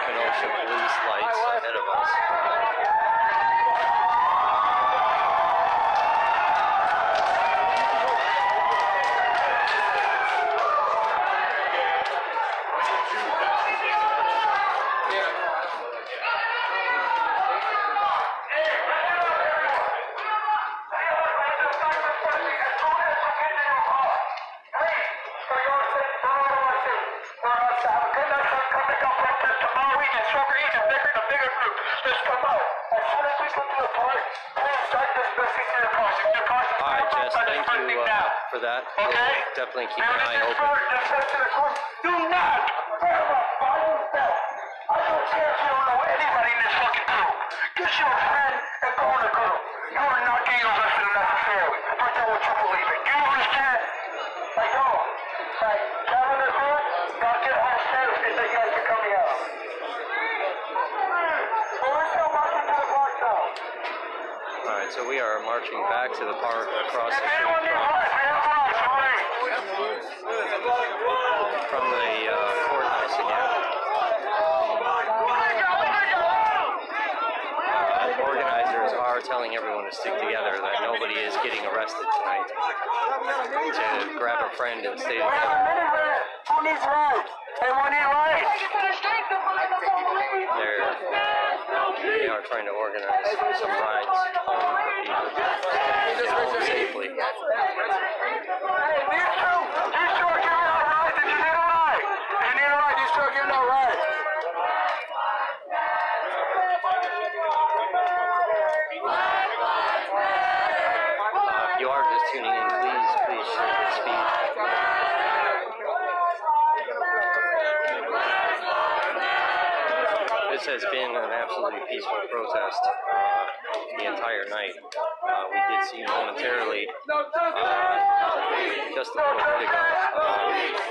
Kenosha police lights ahead of us. Alright, Jess, thank you for that. We'll definitely keep an eye open. Do not grab up by yourself. I don't care if you don't know anybody in this fucking crew. Get your friend and go in the group. You are not getting arrested unnecessarily. Forget what you believe in. Do you understand? Like, no. Like, get in the group, not get home safe, and then you guys can come out. Well, we're still marching to the park now. Alright, so we are marching back to the park across the street from the courthouse again. Organizers are telling everyone to stick together, that nobody is getting arrested tonight, to grab a friend and stay together. Who needs rides? Everyone need rides? They are trying to organize some rides home for people to get home safely. Hey, these two are giving out rides. Did you need a ride? If you need a ride, these two are giving out rides. If you are just tuning in, please share this feed. This has been an absolutely peaceful protest the entire night. We did see momentarily, just a little bit ago,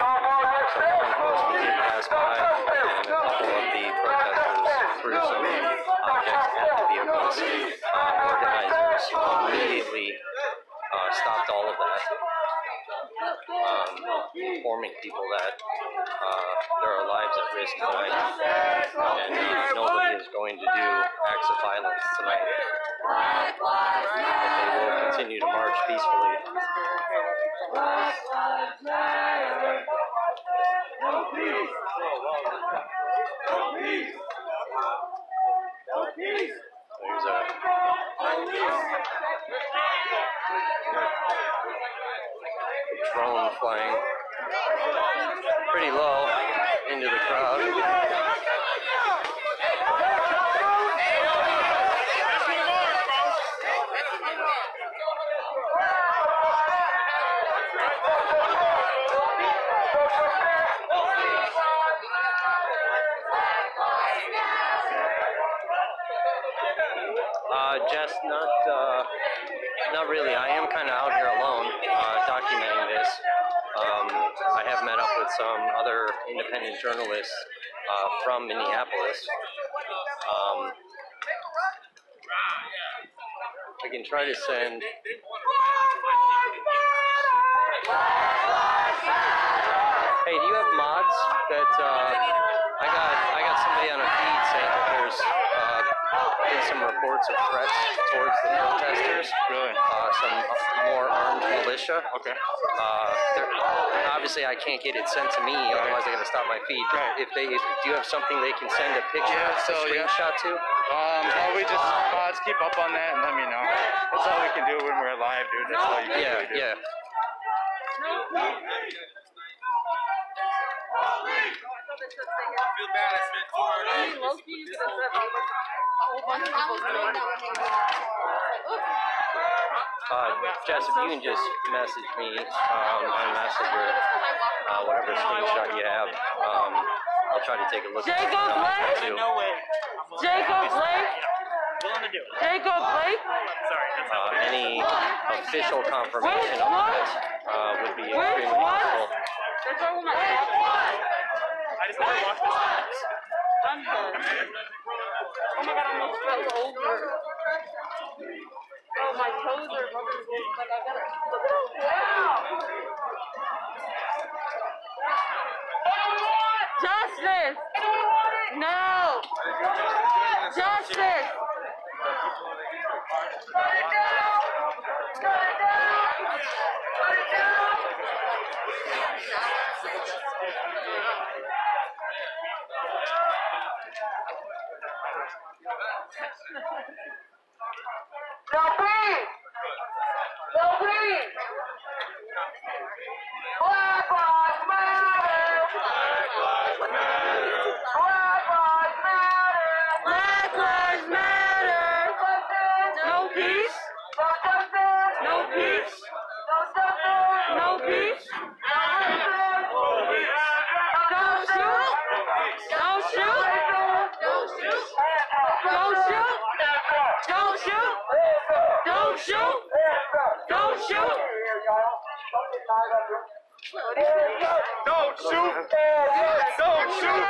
some law enforcement did pass by, and a couple of the protesters threw some objects at the vehicles. Organizers immediately stopped all of that, informing people that there are lives at risk tonight, and nobody is going to do acts of violence tonight. But they will continue to march peacefully. There's a drone flying pretty low into the crowd. Jess, not really. I am kind of out here alone, documenting this. I have met up with some other independent journalists from Minneapolis. I can try to send. Hey, do you have mods that I got somebody on a feed saying that there's been some reports of threats towards the protesters. Really? Some more armed militia. Okay. Obviously, I can't get it sent to me, otherwise I gotta stop my feed. Right. Do you have something they can send a picture, a screenshot to? Probably just mods, keep up on that and let me know. That's all we can do when we're live, dude. That's all you can really do. Yeah. I feel bad, I spent 2 hours. Jess, if you can just message me on Messenger, whatever screenshot you have, I'll try to take a look at it. Jacob Blake? No way. Jacob Blake? Willing to do it. Jacob Blake? Sorry, that's not what Any official confirmation Which of one? that would be Which extremely one? helpful. They're talking about I just never watched this. I'm done. Oh my god, I'm almost fell over. Oh, my toes are rubbing. Like, I gotta. Look at that. Justice! No! Justice! No peace! No peace! Black Lives Matter! Black Lives Matter! Black Lives Black Lives Matter! Matter! No peace? No justice! No peace? No justice! No peace? Don't shoot! Don't shoot! Don't shoot! Don't shoot! Don't shoot! Don't shoot! Don't shoot! Don't shoot!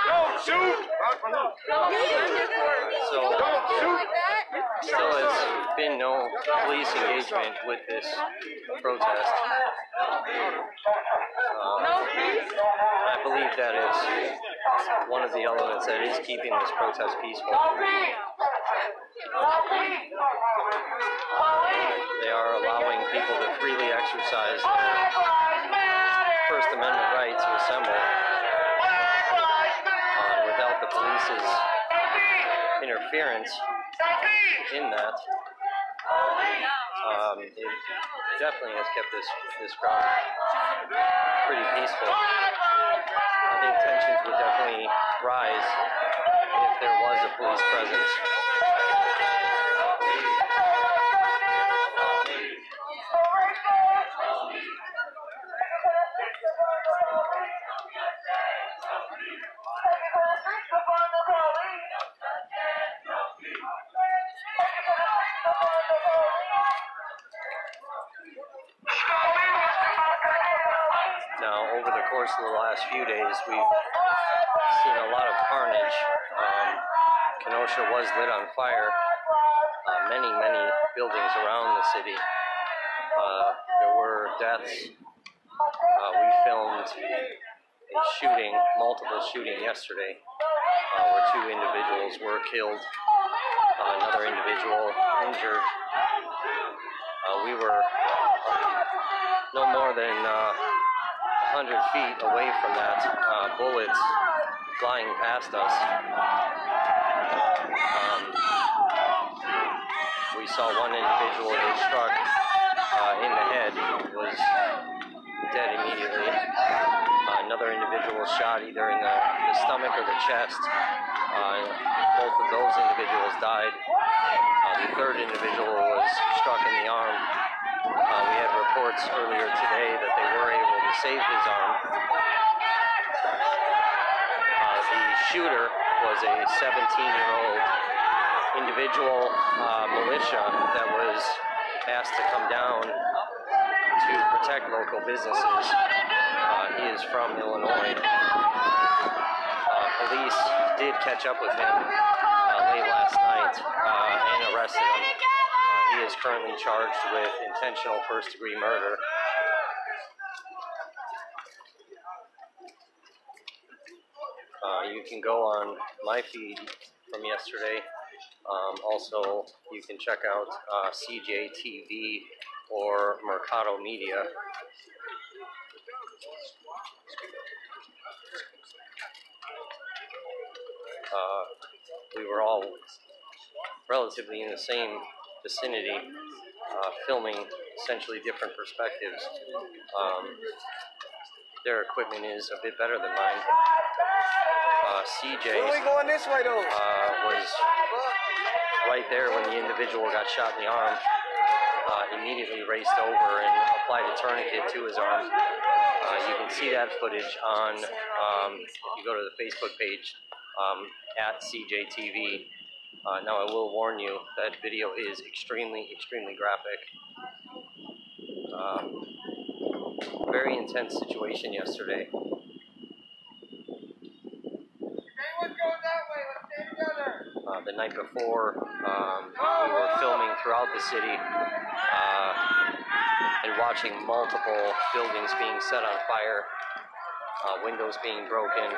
Don't shoot! So, still has been no police engagement with this protest. No peace? I believe that is one of the elements that is keeping this protest peaceful. They are allowing people to freely exercise their First Amendment right to assemble without the police's interference in that. It definitely has kept this crowd pretty peaceful. I think tensions would definitely rise if there was a police presence. Now, over the course of the last few days, we've seen a lot of carnage. Kenosha was lit on fire. Many buildings around the city. There were deaths. We filmed a shooting, multiple shooting yesterday, where 2 individuals were killed. Another individual injured. We were no more than 100 feet away from that, bullets flying past us. We saw one individual get struck in the head, was dead immediately. Another individual was shot either in the stomach or the chest. Both of those individuals died. The third individual was struck in the arm. We had reports earlier today that they were able to save his arm. The shooter was a 17-year-old individual militia that was asked to come down to protect local businesses. He is from Illinois. Police did catch up with him late last night and arrested him. He is currently charged with intentional first-degree murder. You can go on my feed from yesterday. Also, you can check out CJTV or Mercado Media. We were all relatively in the same vicinity filming essentially different perspectives. Their equipment is a bit better than mine. CJ going this way though? was right there when the individual got shot in the arm. Immediately raced over and applied a tourniquet to his arm. You can see that footage on, if you go to the Facebook page, at CJTV. Now I will warn you, that video is extremely, extremely graphic. Very intense situation yesterday. The night before, we were filming throughout the city and watching multiple buildings being set on fire, windows being broken,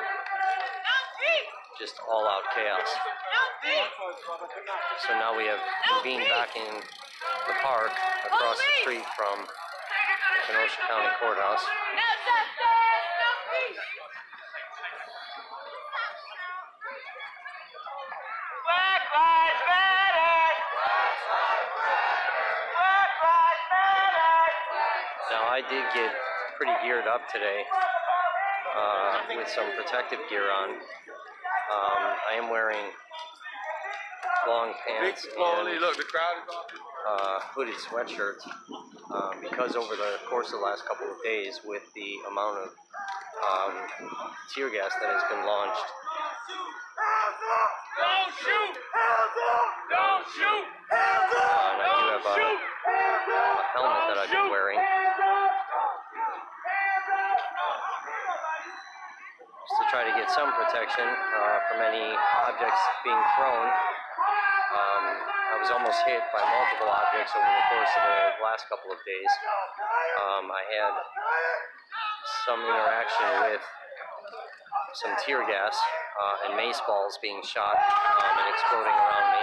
just all-out chaos. So now we have convened back in the park across the street from the Kenosha County Courthouse. Black Lives Matter! Black Lives Matter! Now I did get pretty geared up today with some protective gear on. I am wearing long pants and hooded sweatshirt because over the course of the last couple of days, with the amount of tear gas that has been launched, Don't shoot! Don't shoot! and I do have a helmet that I've been wearing just to try to get some protection from any objects being thrown. I was almost hit by multiple objects over the course of the last couple of days. I had some interaction with some tear gas and mace balls being shot and exploding around me.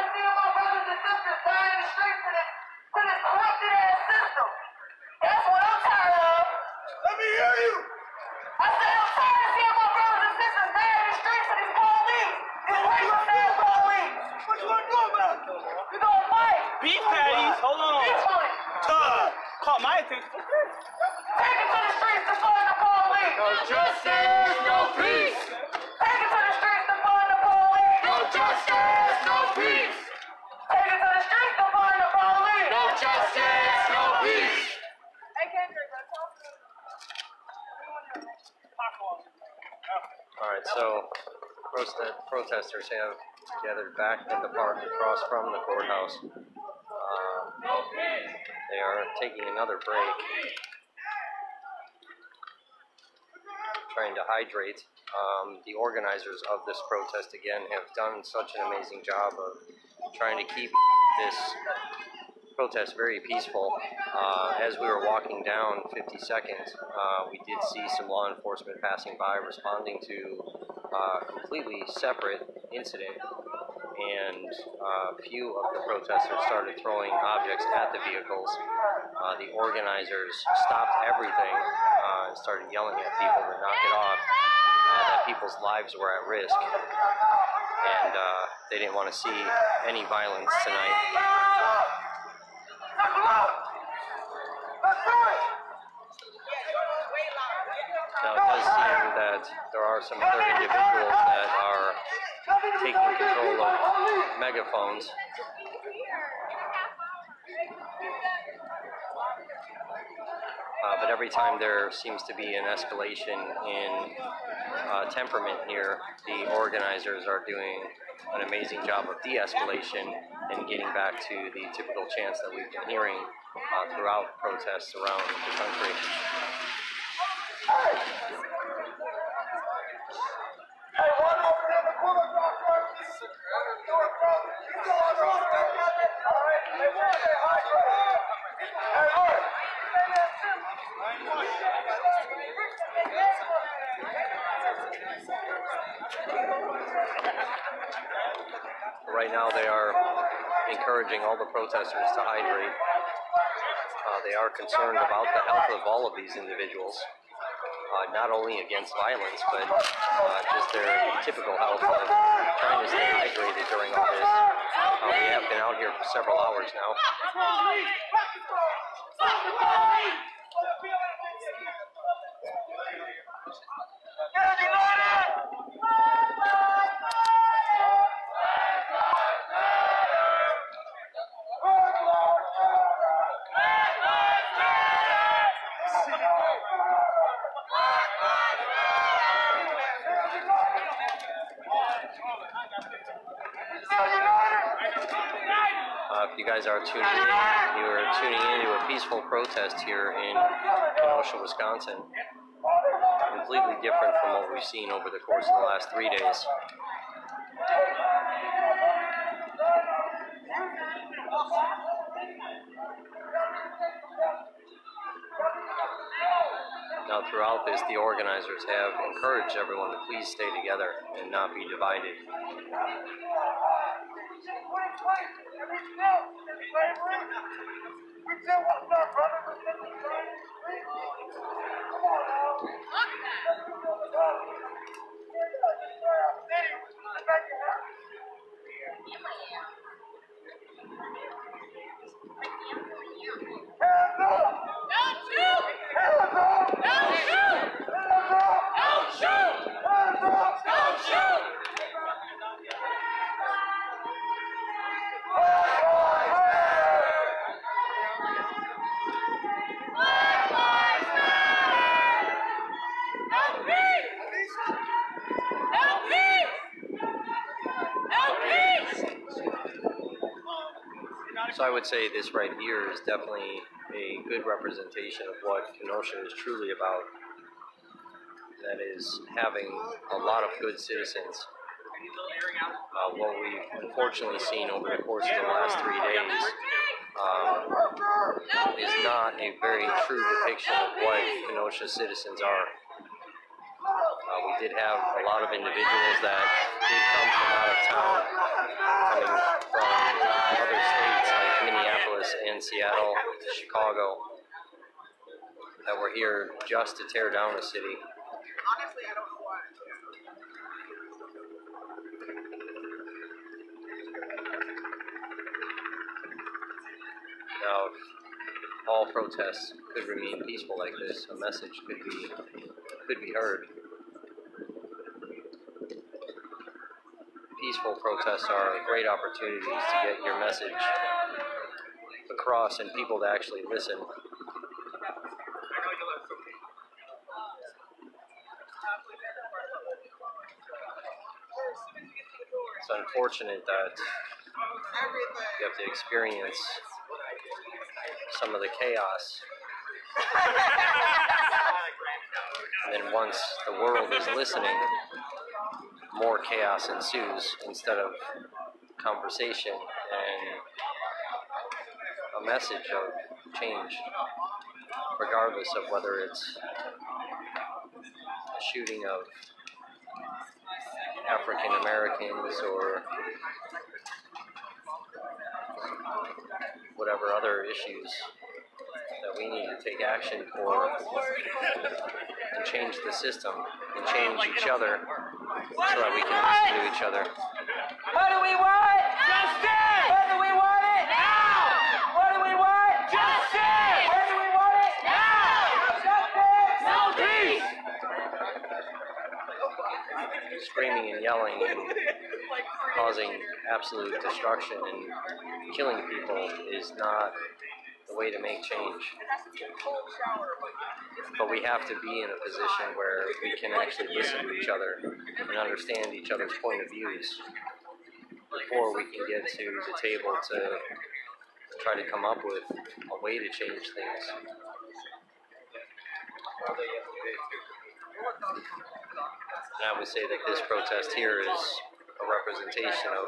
That's what I'm tired of. Let me hear you. I said I'm tired of seeing my brothers and sisters dead in the streets of these police. These racist ass police. What you gonna do about it? You gonna fight? Beef patties, hold on. Beef on it. Caught my attention. Take it to the streets to find the police. No justice, no peace. Take it to the streets to find the police. No justice, no peace. Take it to the streets to find the police. No justice, no peace. Hey Kendrick, let's talk to him. Alright, so protesters have gathered back at the park across from the courthouse. They are taking another break, trying to hydrate. The organizers of this protest, again, have done such an amazing job of trying to keep this protest very peaceful. As we were walking down 52nd, we did see some law enforcement passing by responding to a completely separate incident, and a few of the protesters started throwing objects at the vehicles. The organizers stopped everything and started yelling at people to knock it off, that people's lives were at risk, and they didn't want to see any violence tonight. Now, it does seem that there are some other individuals that are taking control of megaphones. But every time there seems to be an escalation in temperament here, the organizers are doing an amazing job of de-escalation and getting back to the typical chants that we've been hearing throughout protests around the country. Right now they are encouraging all the protesters to hydrate. They are concerned about the health of all of these individuals. not only against violence, but just their typical health of trying to stay hydrated during all this. We have been out here for several hours now. If you guys are tuning in, you are tuning into a peaceful protest here in Kenosha, Wisconsin. Completely different from what we've seen over the course of the last 3 days. Now, throughout this, the organizers have encouraged everyone to please stay together and not be divided. So I would say this right here is definitely a good representation of what Kenosha is truly about. That is having a lot of good citizens. What we've unfortunately seen over the course of the last 3 days is not a very true depiction of what Kenosha citizens are. We did have a lot of individuals that did come from out of town, coming from other states like Minneapolis and Seattle, Chicago, that were here just to tear down the city. Honestly, I don't know why. Now, if all protests could remain peaceful like this, a message could be heard. Peaceful protests are great opportunities to get your message across and people to actually listen. It's unfortunate that you have to experience some of the chaos. And then once the world is listening, more chaos ensues instead of conversation and a message of change, regardless of whether it's a shooting of African Americans or whatever other issues that we need to take action for and change the system and change each other so that we can listen to each other. What do we want? Justice! When do we want it? Now! What do we want? Justice! When do we want it? Now! Justice! No peace! Screaming and yelling and causing absolute destruction and killing people is not the way to make change. But we have to be in a position where we can actually listen to each other and understand each other's point of views before we can get to the table to try to come up with a way to change things. And I would say that this protest here is a representation of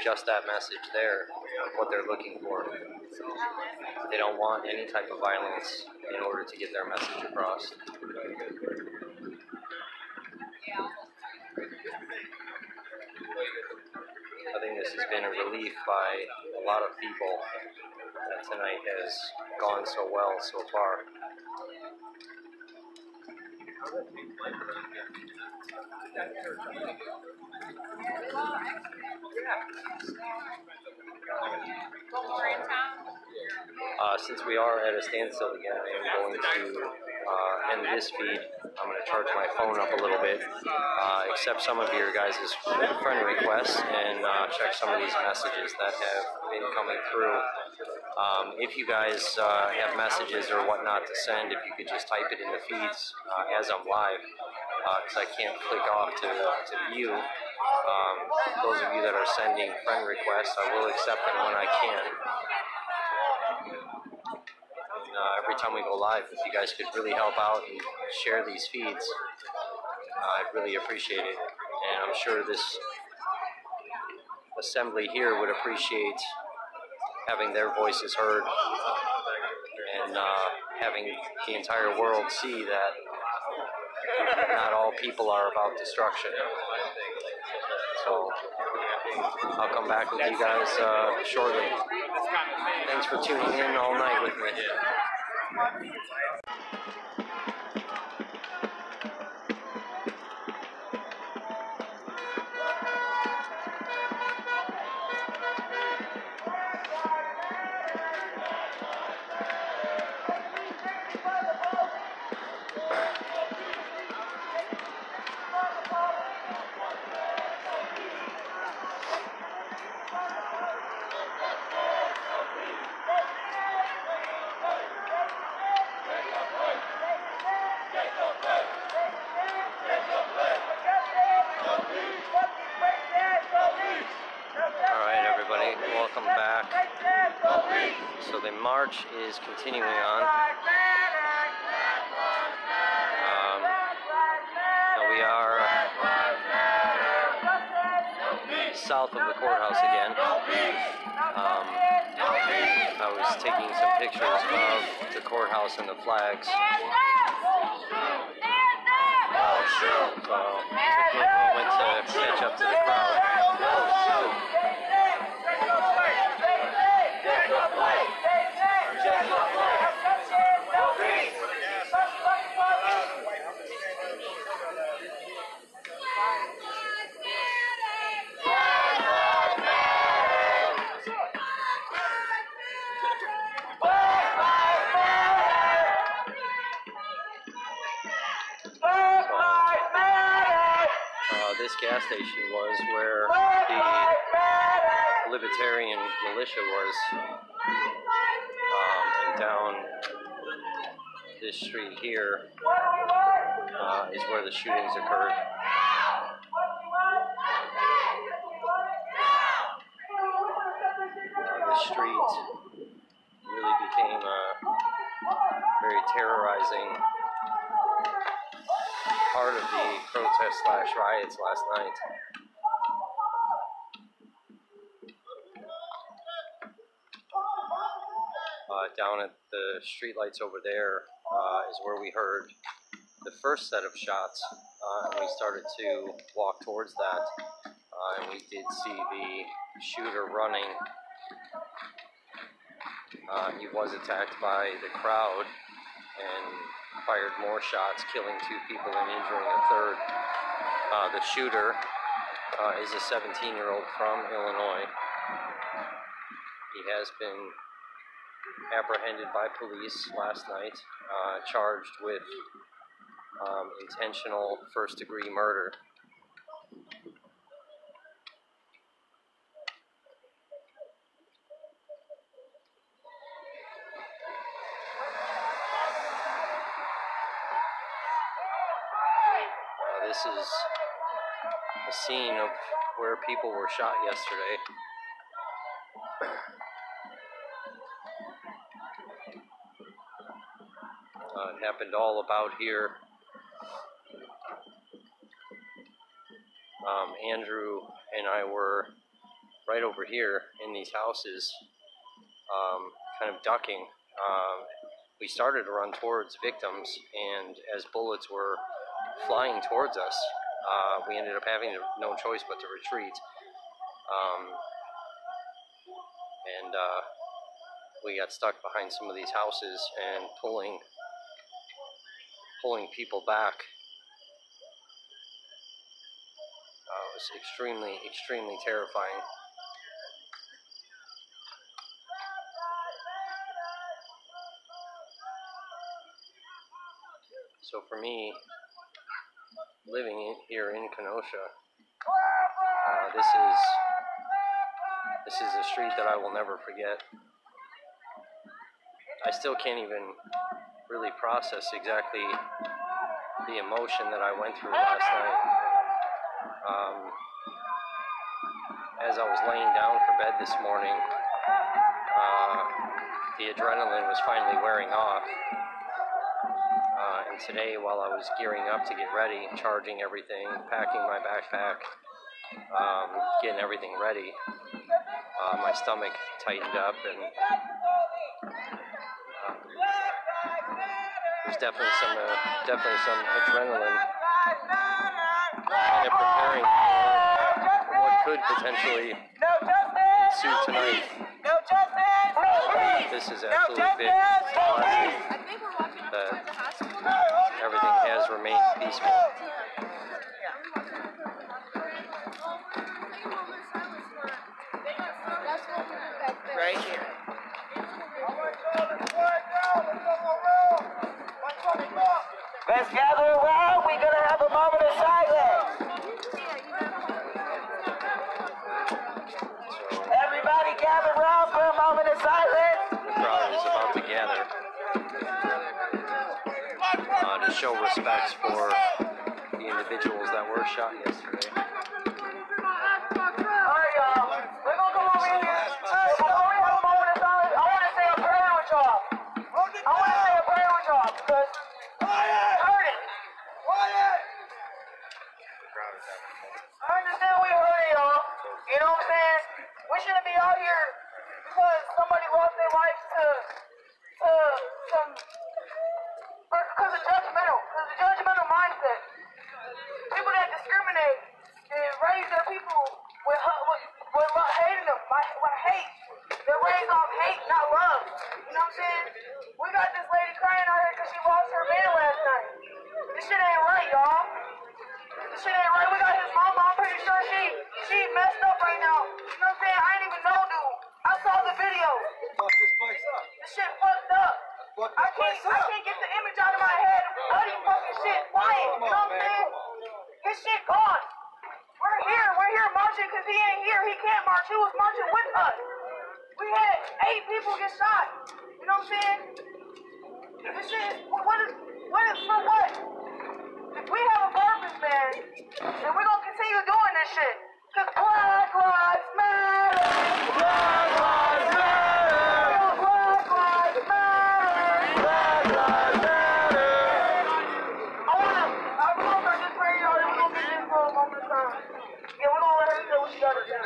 just that message there, of what they're looking for. They don't want any type of violence in order to get their message across. I think this has been a relief by a lot of people that tonight has gone so well so far. Since we are at a standstill again, I am going to end this feed. I'm going to charge my phone up a little bit, accept some of your guys' friend requests, and check some of these messages that have been coming through. If you guys have messages or whatnot to send, if you could just type it in the feeds as I'm live, because I can't click off to view. Those of you that are sending friend requests, I will accept them when I can. Every time we go live, if you guys could really help out and share these feeds, I'd really appreciate it. And I'm sure this assembly here would appreciate having their voices heard and having the entire world see that not all people are about destruction. So I'll come back with you guys shortly. Thanks for tuning in all night with me. Alright everybody, welcome back. So the march is continuing on. Now we are south of the courthouse again. I was taking some pictures of the courthouse and the flags. So it took me a moment to catch up to the crowd. This gas station was where the Libertarian militia was, and down this street here is where the shootings occurred. This street really became very terrorizing part of the protest/riots last night. Down at the streetlights over there is where we heard the first set of shots, and we started to walk towards that, and we did see the shooter running. He was attacked by the crowd and fired more shots, killing 2 people and injuring a third. The shooter is a 17-year-old from Illinois. He has been apprehended by police last night, charged with intentional first-degree murder. This is a scene of where people were shot yesterday. It happened all about here. Andrew and I were right over here in these houses, kind of ducking. We started to run towards victims, and as bullets were flying towards us, we ended up having no choice but to retreat. We got stuck behind some of these houses and pulling pulling people back. It was extremely, extremely terrifying. So for me, living here in Kenosha, this is a street that I will never forget. I still can't even really process exactly the emotion that I went through last night. As I was laying down for bed this morning, the adrenaline was finally wearing off. And today, while I was gearing up to get ready, charging everything, packing my backpack, getting everything ready, my stomach tightened up, and there's definitely some adrenaline kind of preparing for what could potentially ensue tonight. This is absolutely big. Everything has remained peaceful. Right here. Let's gather around. We're gonna have a moment of silence. Everybody gather around for a moment of silence. The crowd is about to gather to show respects for the individuals that were shot yesterday. Alright, y'all. We're gonna go over here. Before we have a moment of silence, I want to say a prayer with y'all. Because I heard it. I understand we heard it, y'all. You know what I'm saying? We shouldn't be out here because somebody lost their life to some, because of judgmental mindset. People that discriminate and raise their people with hating them, with hate. They're raised off hate, not love. You know what I'm saying? We got this lady crying out here because she lost her man last night. This shit ain't right, y'all. This shit ain't right. We got his mama. I'm pretty sure she messed up right now. You know what I'm saying? I ain't even know, dude. I saw the video. This shit fucked up. I can't get the image out of my head of bloody fucking shit flying. You know what I'm saying? His shit gone. We're here marching because he ain't here. He can't march. He was marching with us. We had 8 people get shot. You know what I'm saying? This shit, what is for what? We have a purpose, man. And we're gonna continue doing this shit. Cause Black Lives Matter. Black Lives Matter. Black Lives Matter. Black Lives Matter. I'm gonna start this prayer, y'all. We're gonna get this for a moment of time. Yeah, we're gonna let her say what she gotta say.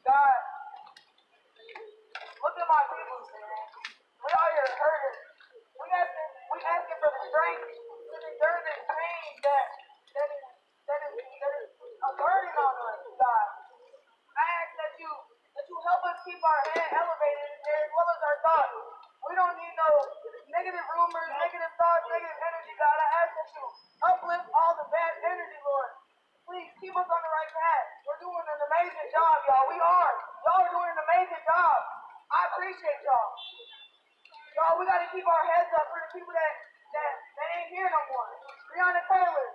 God, look at my people, man. We out here hurting. We asking for the strength to endure this pain that is a burden on us, God. I ask that you help us keep our head elevated as well as our thoughts. We don't need no negative rumors, negative thoughts, negative energy, God. I ask that you uplift all the bad energy, Lord. Please keep us on the right path. We're doing an amazing job, y'all. We are. Y'all are doing an amazing job. I appreciate y'all. Y'all, we gotta keep our heads up for the people that ain't here no more. Breonna Taylor,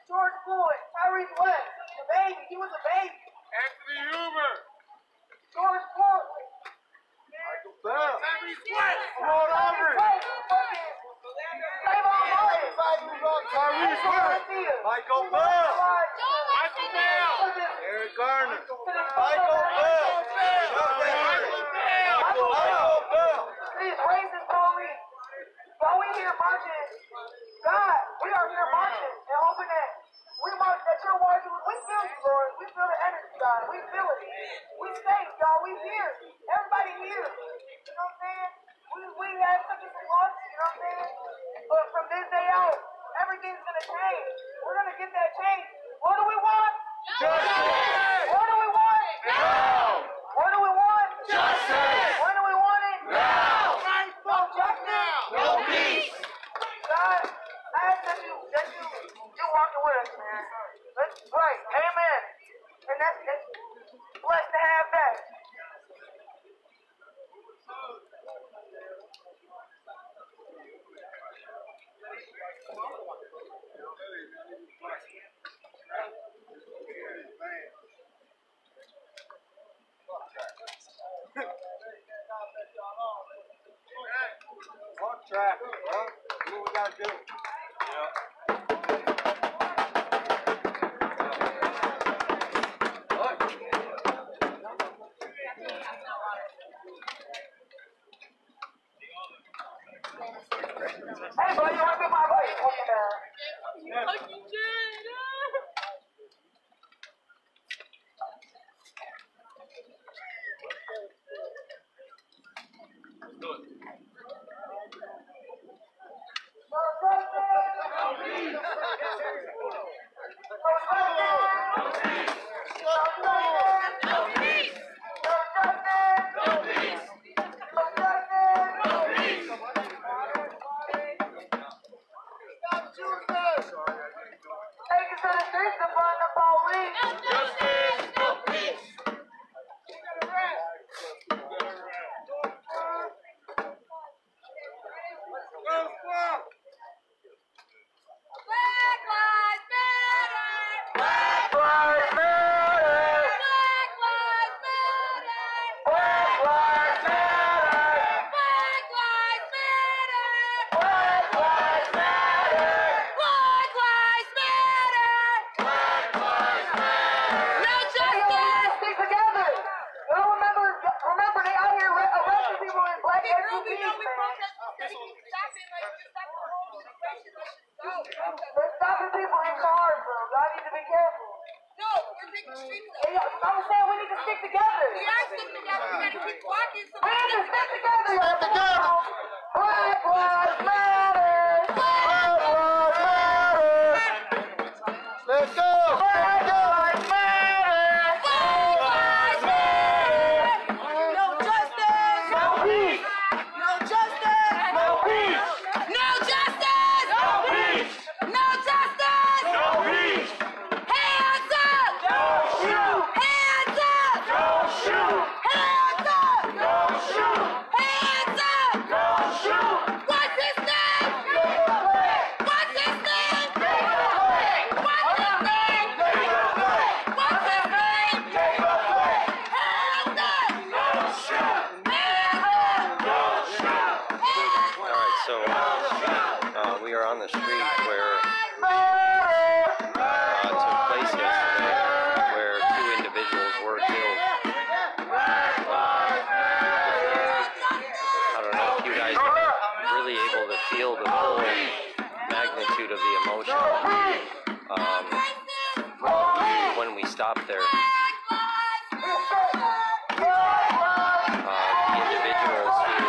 George Floyd, Tyrese West, the baby. He was a baby. Anthony Huber. George Floyd. Michael Bell. Tyrese West. Come on, Aubrey. Save our lives. Tyrese West. Michael Bell. Michael Bell. Eric Garner. Michael Bell. Michael Bell. These racist police. While we here marching, God, we are here marching and hoping that we march that you're watching. We feel you, Lord. We feel the energy, God. We feel it. We safe, y'all. We here. Everybody here. You know what I'm saying? We had such a loss, you know what I'm saying? But from this day out, everything's gonna change. We're gonna get that change. What do we want? Justice. What do we want? Now. What do we want? Justice. When do we want it? Now. No justice. No peace. God, I ask that you walking with us, man. That's right. Amen. And that's blessed to have that. Walk track, huh? Do what we gotta do. Hey, buddy, you want to be my buddy? Okay, Take it to the streets to find the police. Justice. No peace. Black Lives Matter! Black Lives Matter. Black Lives Matter! Black Lives Matter. Black Lives Matter! Black Lives Matter. Black Lives Matter! No Hey, yo, we justice! gotta stick together. Y'all remember they out here arresting people in black SUVs, We know we man. protest. Stop it, like, stop the whole situation. Let's just go. They're stopping people in cars, bro. Y'all need to be careful. No, we're taking the streets Hey, yo, I'm saying we need to stick together. We are sticking together. We gotta keep walking. So We need to stick together, y'all. Black Lives Matter. Black Lives Matter. Let's go. Black Lives Matter. Black Lives Matter! No justice! No peace. No justice! No peace. No justice! No peace. No justice! No peace. Hands up! Don't shoot. Hands up! Don't shoot. Hands up! Don't shoot. Hands up! Don't shoot. What's his name? Take a flag. What's his name? Take a flag. What's his name? Take a flag. What's his name? Take a flag. Hands up! Don't shoot. Hands up! Don't shoot. Alright, so we are on the street where took place yesterday, where two individuals were killed. I don't know if you guys are really able to feel the full magnitude of the emotion when we stopped there. The individuals who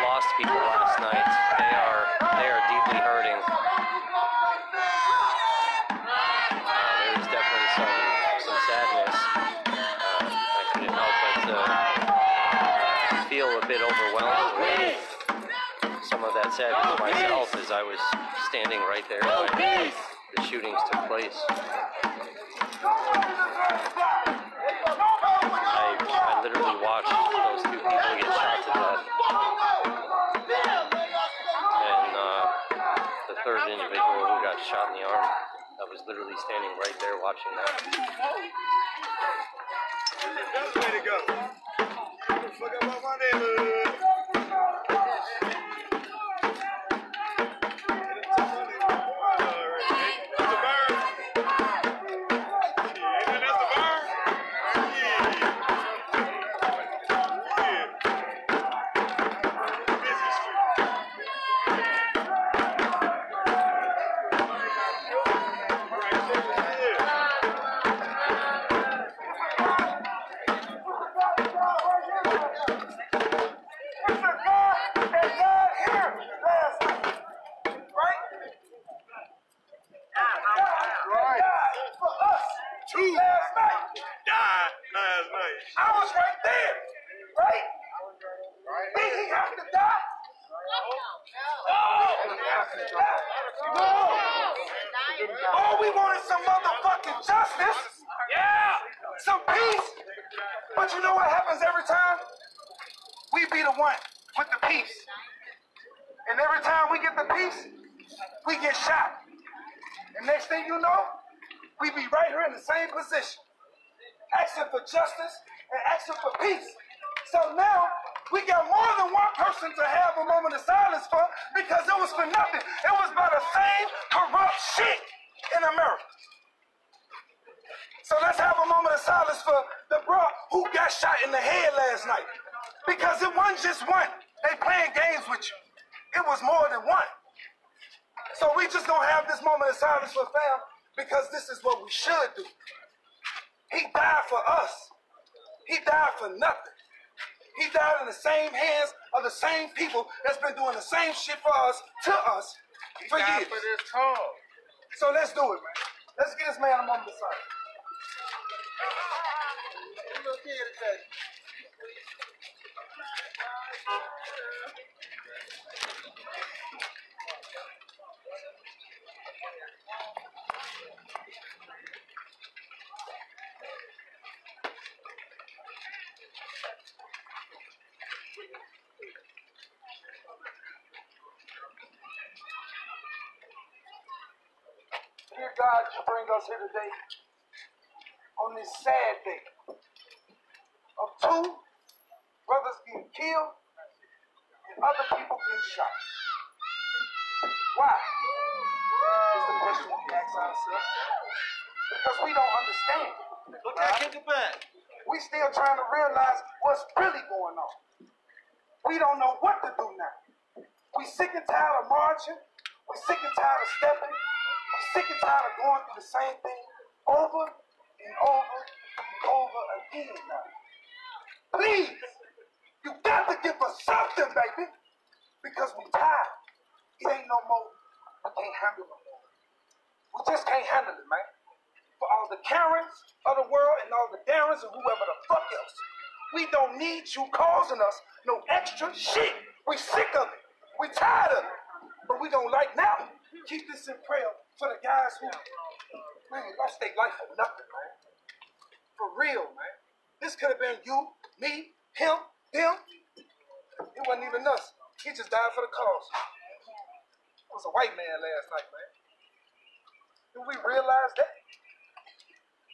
lost people last night, they are deeply hurting. There's definitely some sadness. I couldn't help but feel a bit overwhelmed that's sad for myself is I was standing right there when the shootings took place. I literally watched those two people get shot to death. And the third individual who got shot in the arm, I was literally standing right there watching that. That's the way to go. Fuck up my neighborhood. I was right there, right? Did he have to die? No. All we want is some motherfucking justice. Yeah. Some peace. But you know what happens every time? We be the one with the peace. And every time we get the peace, we get shot. And next thing you know, we be right here in the same position, asking for justice and asking for peace. So now, we got more than one person to have a moment of silence for because it was for nothing. It was by the same corrupt shit in America. So let's have a moment of silence for the bro who got shot in the head last night. Because it wasn't just one. They playing games with you. It was more than one. So we just gonna have this moment of silence for fam because this is what we should do. He died for us. He died for nothing. He died in the same hands of the same people that's been doing the same shit for us, to us, for years. For this cause. So let's do it, man. Let's get this man a moment of silence. Dear God, you bring us here today on this sad day of two brothers getting killed and other people getting shot. Why? Is the question we ask ourselves. Because we don't understand. Look at kick it back. We still trying to realize what's really going on. We don't know what to do now. We sick and tired of marching. We sick and tired of stepping. We sick and tired of going through the same thing over and over and over again now. Please, you got to give us something, baby, because we tired. It ain't no more. I can't handle it no more. We just can't handle it, man. For all the Karens of the world and all the Darrens and whoever the fuck else, we don't need you causing us no extra shit. We sick of it. We tired of it. But we don't like now. Keep this in prayer for the guys who, man, lost their life for nothing, man. For real, man. This could have been you, me, him, them. It wasn't even us. He just died for the cause. It was a white man last night, man. Do we realize that?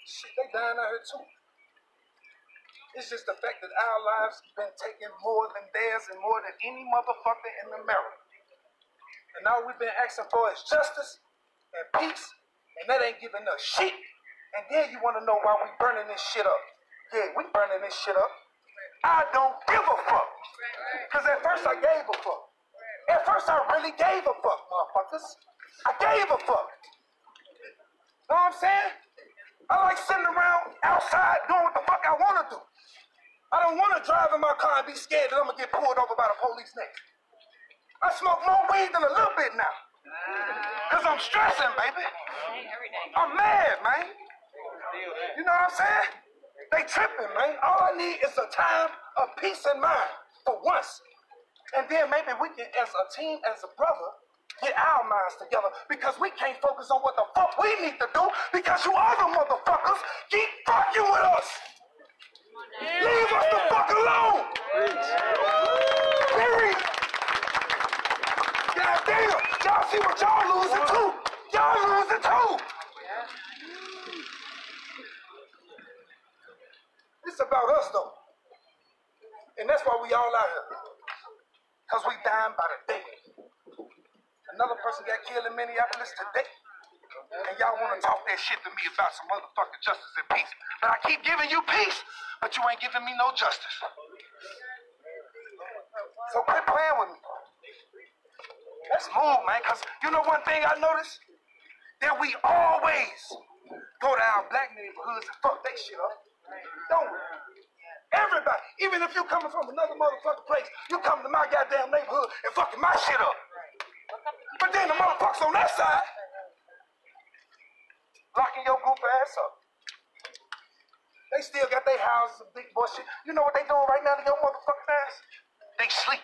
Shit, they dying out here too. It's just the fact that our lives been taken more than theirs and more than any motherfucker in America. And all we've been asking for is justice and peace, and that ain't giving us shit. And then you want to know why we burning this shit up. Yeah, we burning this shit up. I don't give a fuck. Because at first I gave a fuck. At first I really gave a fuck, motherfuckers. I gave a fuck. Know what I'm saying? I like sitting around outside doing what the fuck I want to do. I don't want to drive in my car and be scared that I'm going to get pulled over by the police next. I smoke more weed than a little bit now. Because I'm stressing, baby. I'm mad, man. You know what I'm saying? They tripping, man. All I need is a time of peace and mind for once. And then maybe we can, as a team, as a brother, get our minds together because we can't focus on what the fuck we need to do because you other motherfuckers keep fucking with us. Leave us the fuck alone. Period. God damn, y'all see what y'all losing too. Y'all losing too. It's about us though. And that's why we all out here. Because we dying by the day. Another person got killed in Minneapolis today. And y'all want to talk that shit to me about some motherfucking justice and peace. But I keep giving you peace, but you ain't giving me no justice. So quit playing with me. Let's move, man, because you know one thing I noticed? That we always go to our black neighborhoods and fuck that shit up. Don't we? Everybody, even if you coming from another motherfucking place, you come to my goddamn neighborhood and fucking my shit up. But then the motherfuckers on that side, locking your goof ass up. They still got their houses and big boy shit. You know what they doing right now to your motherfucking ass? They sleep.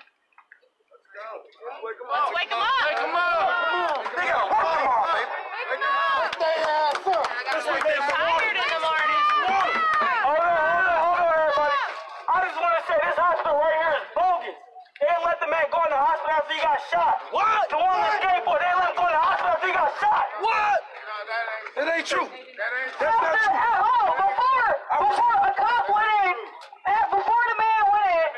Wake them up. Wake them up. Wake them up. They gotta work tomorrow, baby. Wake them up. Wake their ass up. That's why they're tired in the morning. Hold on, everybody. I just want to say this hospital right here is bogus. They didn't let the man go in the hospital after he got shot. What? The one on the skateboard, they didn't let him go in the hospital after he got shot. What? It ain't true. That's not true. Before a cop went in, before the man went in,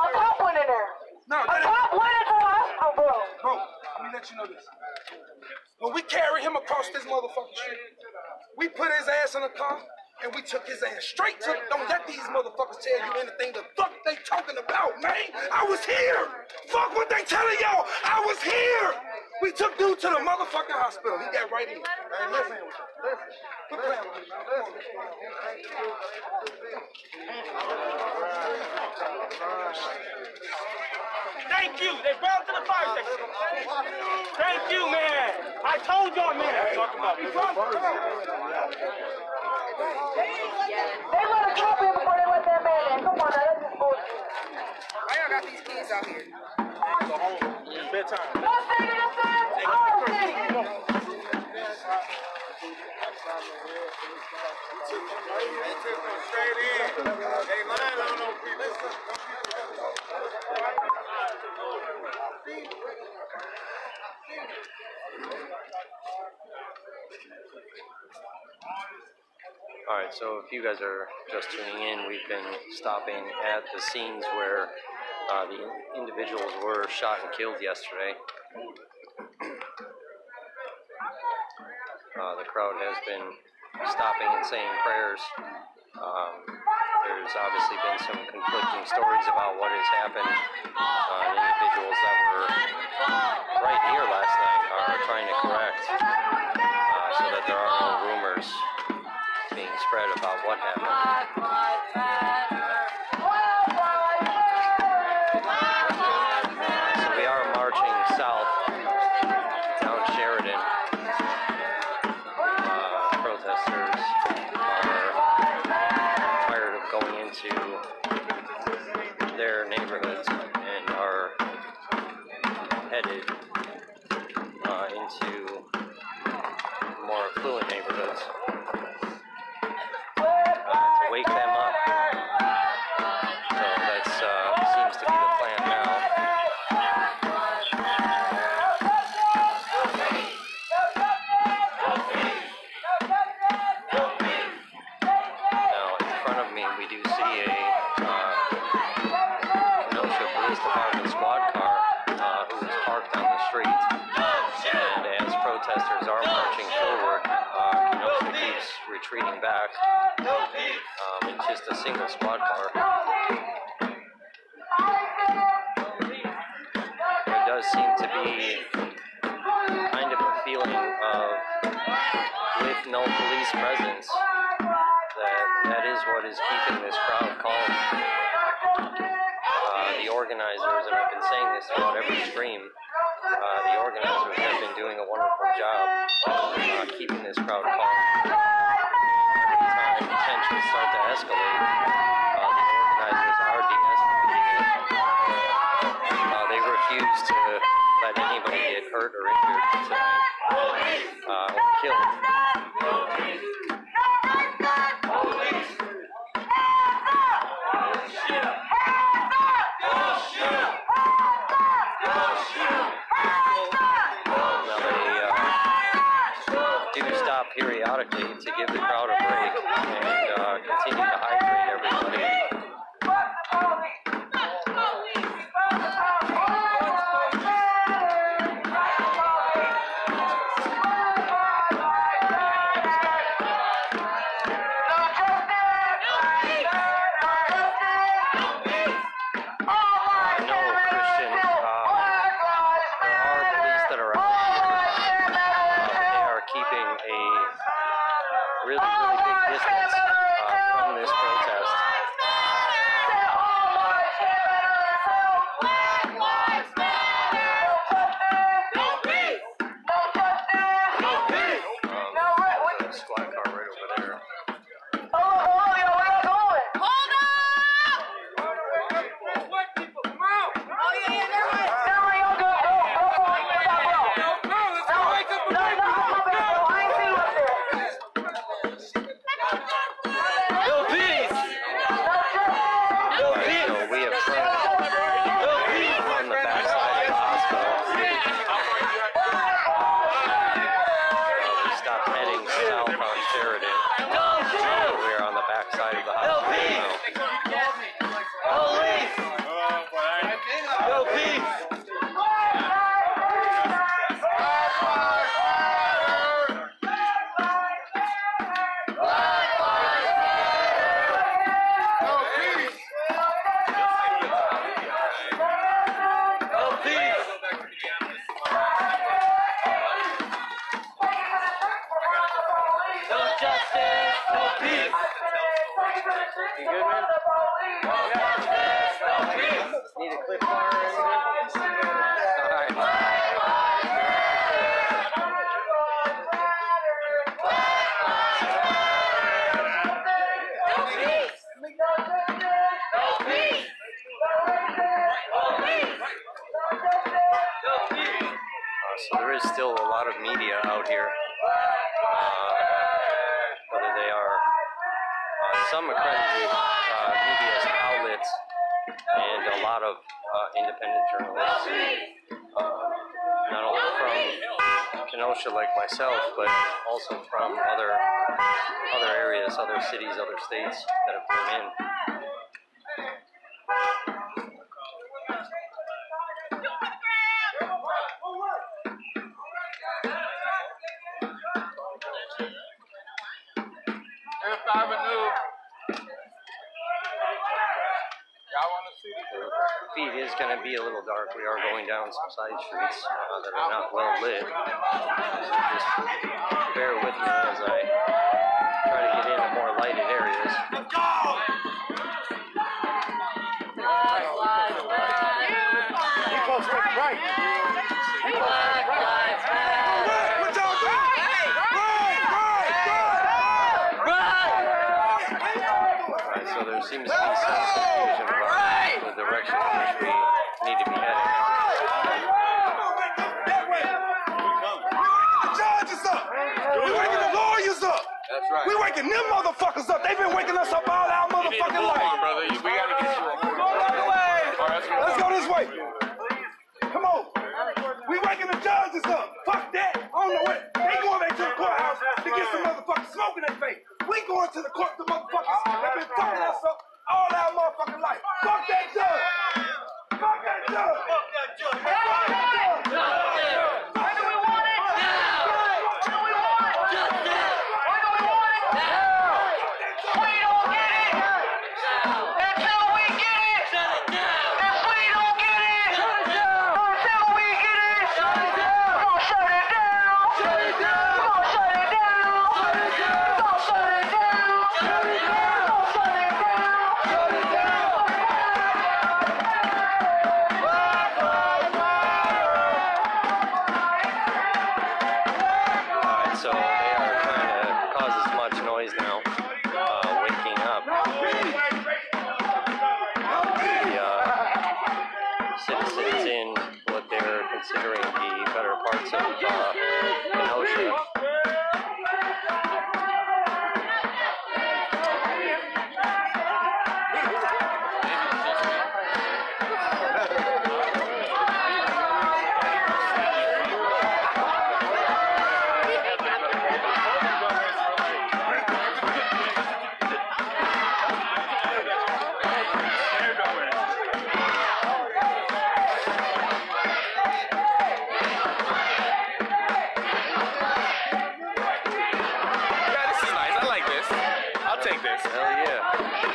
a cop went in there. No, a cop went into the hospital, bro. Bro, let me let you know this. When we carried him across this motherfucking street, we put his ass in a car and we took his ass straight to. Don't let these motherfuckers tell you anything the fuck they talking about, man. I was here. Fuck what they telling y'all. I was here. We took dude to the motherfucking hospital. He got right in. Man, listen. Quit playing with me, Thank you. They brought him to the fire station. Thank you, man. I told y'all, man. They let a cop in before they let that man in. Come on, now, that's just bullshit. Why y'all got these kids out here? Go home. It's bedtime. Don't say that inside. Oh, shit. They took them straight in. They lying on those people. Alright, so if you guys are just tuning in, we've been stopping at the scenes where the individuals were shot and killed yesterday. The crowd has been stopping and saying prayers. There's obviously been some conflicting stories about what has happened. Individuals that were right here last night are trying to correct so that there are no rumors being spread about what happened. So we are marching south down Sheridan. Protesters are tired of going into their neighborhoods and are headed into more affluent neighborhoods to wake them up. So that seems to be the plan now. Now, in front of me, we do see a Kenosha Police Department squad car who is parked on the street. And as protesters are marching forward, Kenosha keeps retreating back. It's just a single squad car. There does seem to be kind of a feeling of, with no police presence, that is what is keeping this crowd calm. The organizers, and I've been saying this throughout every stream, the organizers have been doing a wonderful job keeping this crowd calm. Every time tensions start to escalate, the organizers are de-escalating it. let anybody get hurt or injured tonight, or killed. Do stop periodically to give the crowd a break and continue to hydrate everybody. Really big distance from this protest. There's a squad car right over there. You good, man? Need a clip bar or anything? Alright. So there is still a lot of media out here. Whether they are some accredited media outlets and a lot of independent journalists, not only from Kenosha like myself, but also from other areas, other cities, other states that have come in. Feed is going to be a little dark. We are going down some side streets that are not well lit. So just bear with me as I try to get into more lighted areas. So there seems to be some confusion about the direction in which we need to be heading. The judges up. We're waking the lawyers up. That's right. We're waking them motherfuckers up. They've been waking us up all our motherfucking life. Brother. We gotta get you on. Let's go this way. Come on. We waking the judges up. Fuck that. I don't know what. They going back to the courthouse to get some motherfucking smoke in their face. We going to the court, the motherfuckers. They've been fucking us up all our motherfucking life. Fuck that judge. Fuck that judge. Fuck that judge. Fuck that judge. When do we want it? Now. When do we want it? Just now. When do we want it? Now. We don't get it. Until we get it. Shut it down. If we don't get it. Shut it down. Until we get it. Shut it down. We're gonna shut it down. Shut it down. We're gonna shut it down. Shut it down. We're gonna shut it down. Shut it down. entering the better parts of Kenosha. Take this. Hell yeah.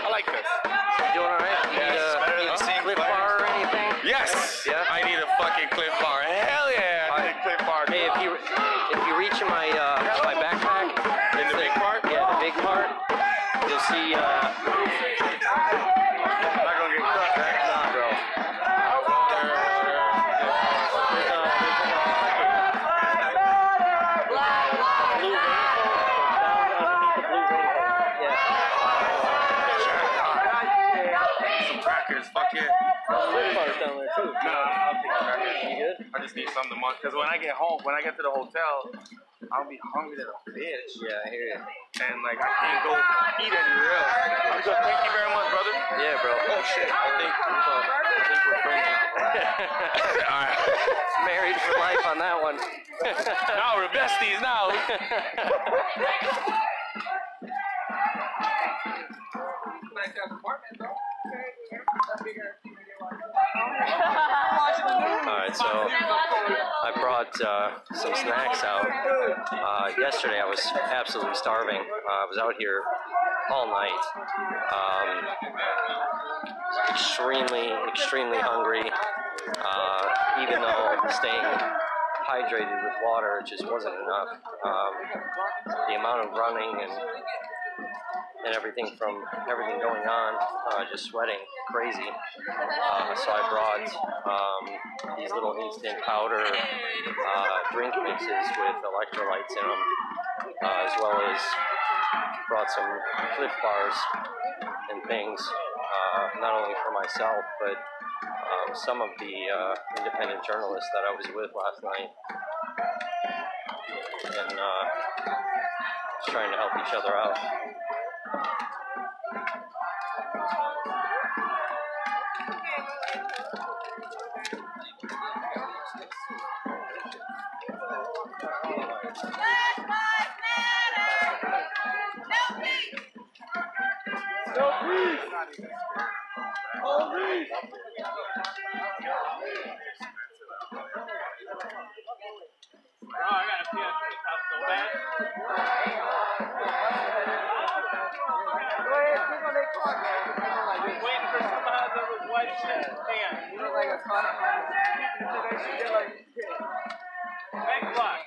I like this. You doing alright? Need a clip bar or anything? Yes. Yeah. I need a fucking clip bar. Hell yeah. I need a clip bar. Hey, if you reach in my my backpack, In the big part? yeah, the big part, you'll see. I'm not gonna get cut, right? Nah, bro. Fuck yeah. Bars down there too. No, I'll take the crackers. You good? I just need something to munch. Because when I get home, when I get to the hotel, I'll be hungry to the bitch. Yeah, I hear you. And like, I can't go eat anywhere else. I'm good. Thank you very much, brother. Yeah, bro. Oh shit. I think we're friends now. Alright. Married for life on that one. Now we're besties now. Alright, so I brought some snacks out. Yesterday I was absolutely starving. I was out here all night. Extremely hungry. Even though staying hydrated with water just wasn't enough. The amount of running and everything going on, just sweating crazy. So I brought these little instant powder drink mixes with electrolytes in them, as well as brought some Clif bars and things, not only for myself, but some of the independent journalists that I was with last night, and just trying to help each other out.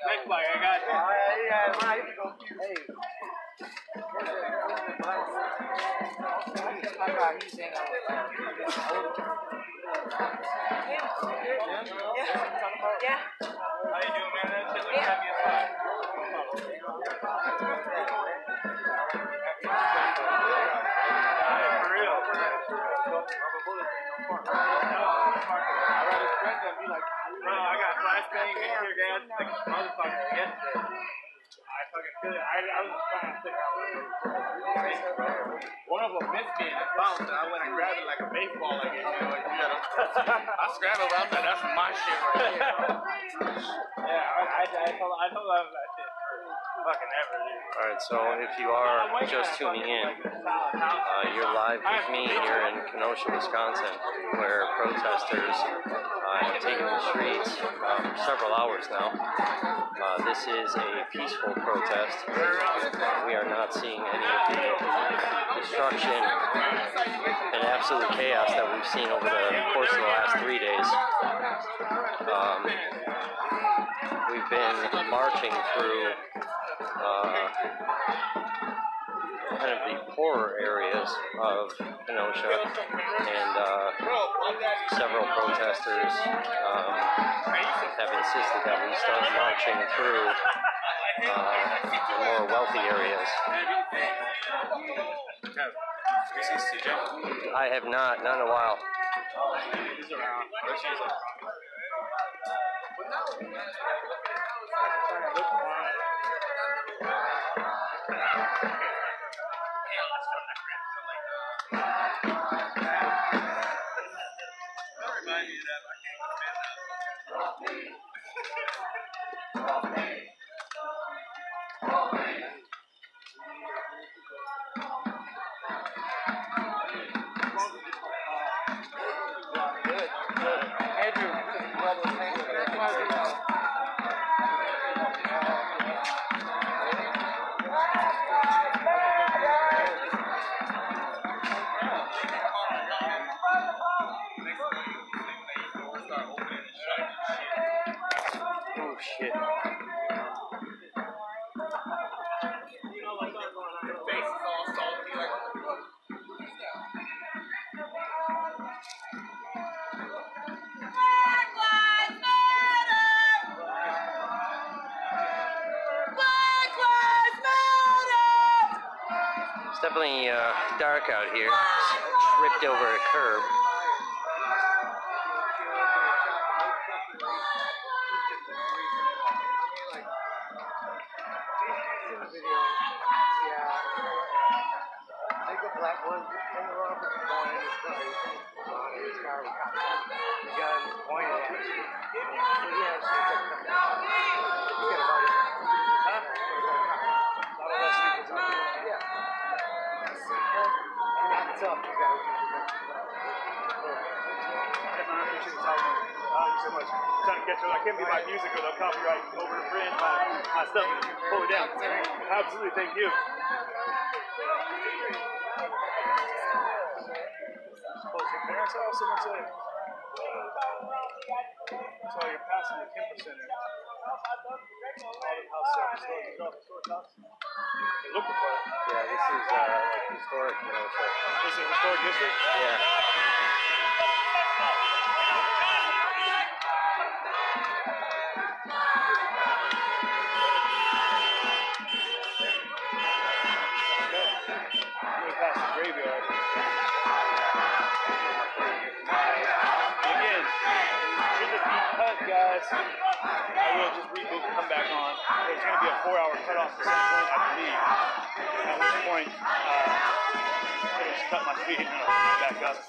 Next block, I got you. Yeah. How you doing, man? That shit looks heavy as fuck. For real. Bro, I got flashbang and tear gas like a motherfucker yesterday. I fucking feel it. I was just trying to stick out with it. One of them missed me and it bounced, and I went and grabbed it like a baseball, like, you know, like, you gotta. I scrambled out there. That's my shit right here. Yeah, I told them that shit for fucking ever, dude. Alright, so if you are just tuning in, you're live with me here in Kenosha, Wisconsin, where protesters have taken the streets for several hours now. This is a peaceful protest. We are not seeing any of the destruction and absolute chaos that we've seen over the course of the last 3 days. We've been marching through kind of the poorer areas of Kenosha, and several protesters have insisted that we start marching through the more wealthy areas. I have not in a while. He's around. Oh shit. It's definitely dark out here. Tripped over a curb. I can't be my music or they'll copyright over infringe my stuff and pull it down. Absolutely, thank you. Close your parents' house, someone said. So you're passing the Kimber Center. Looking for it. Yeah, this is like historic Kenosha. This is a historic district? Yeah. Past the graveyard. Again, here's a deep cut, guys. I will just reboot and come back on. There's going to be a 4-hour cutoff at some point, I believe. At which point, I'll just cut my feed and I'll come back up.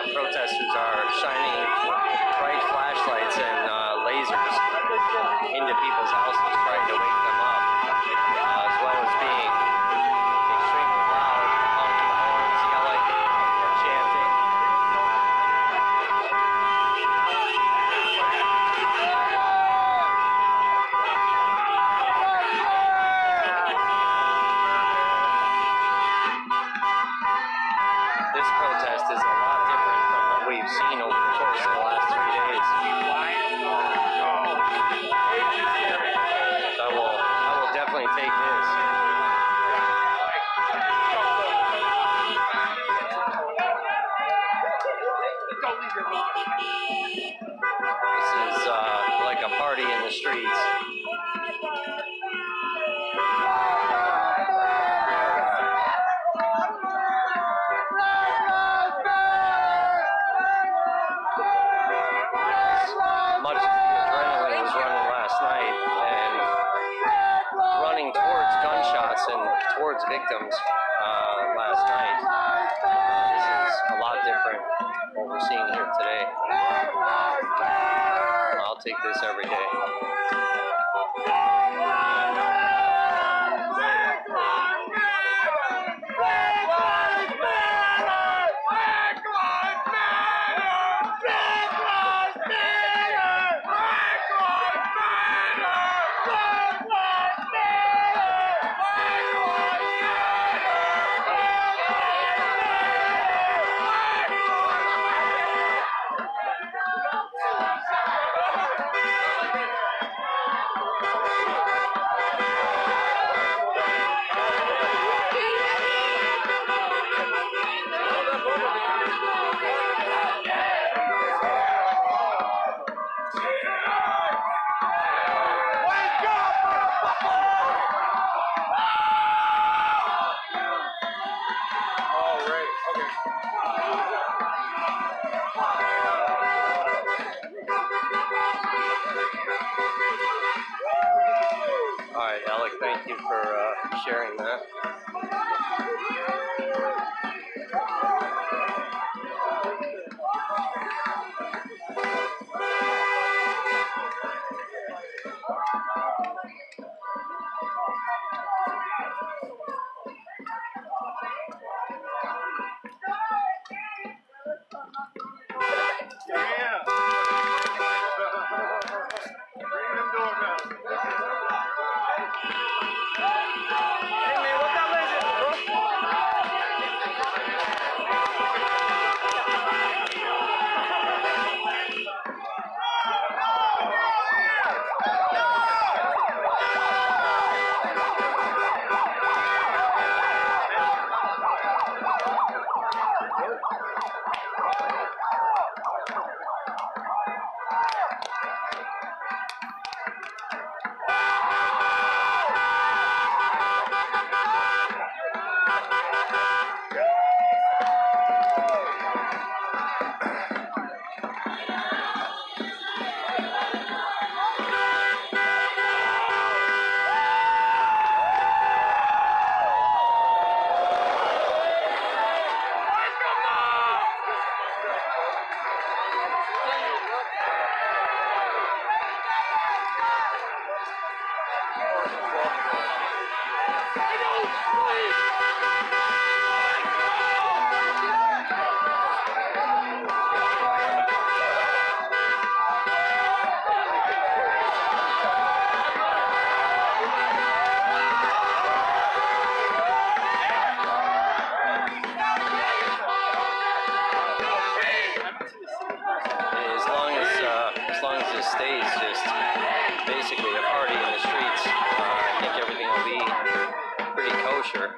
Protesters are shining bright flashlights and lasers into people's houses, trying to wake them up, as well as being extremely loud, honking horns, yelling, chanting. This protest is a lot different from what we've seen over the course of the last 3 days. So I will definitely take this. This is like a party in the streets. Much as the adrenaline was running last night and running towards gunshots and towards victims last night, this is a lot different what we're seeing here today. I'll take this every day. Alright, Alec, thank you for sharing that. sure.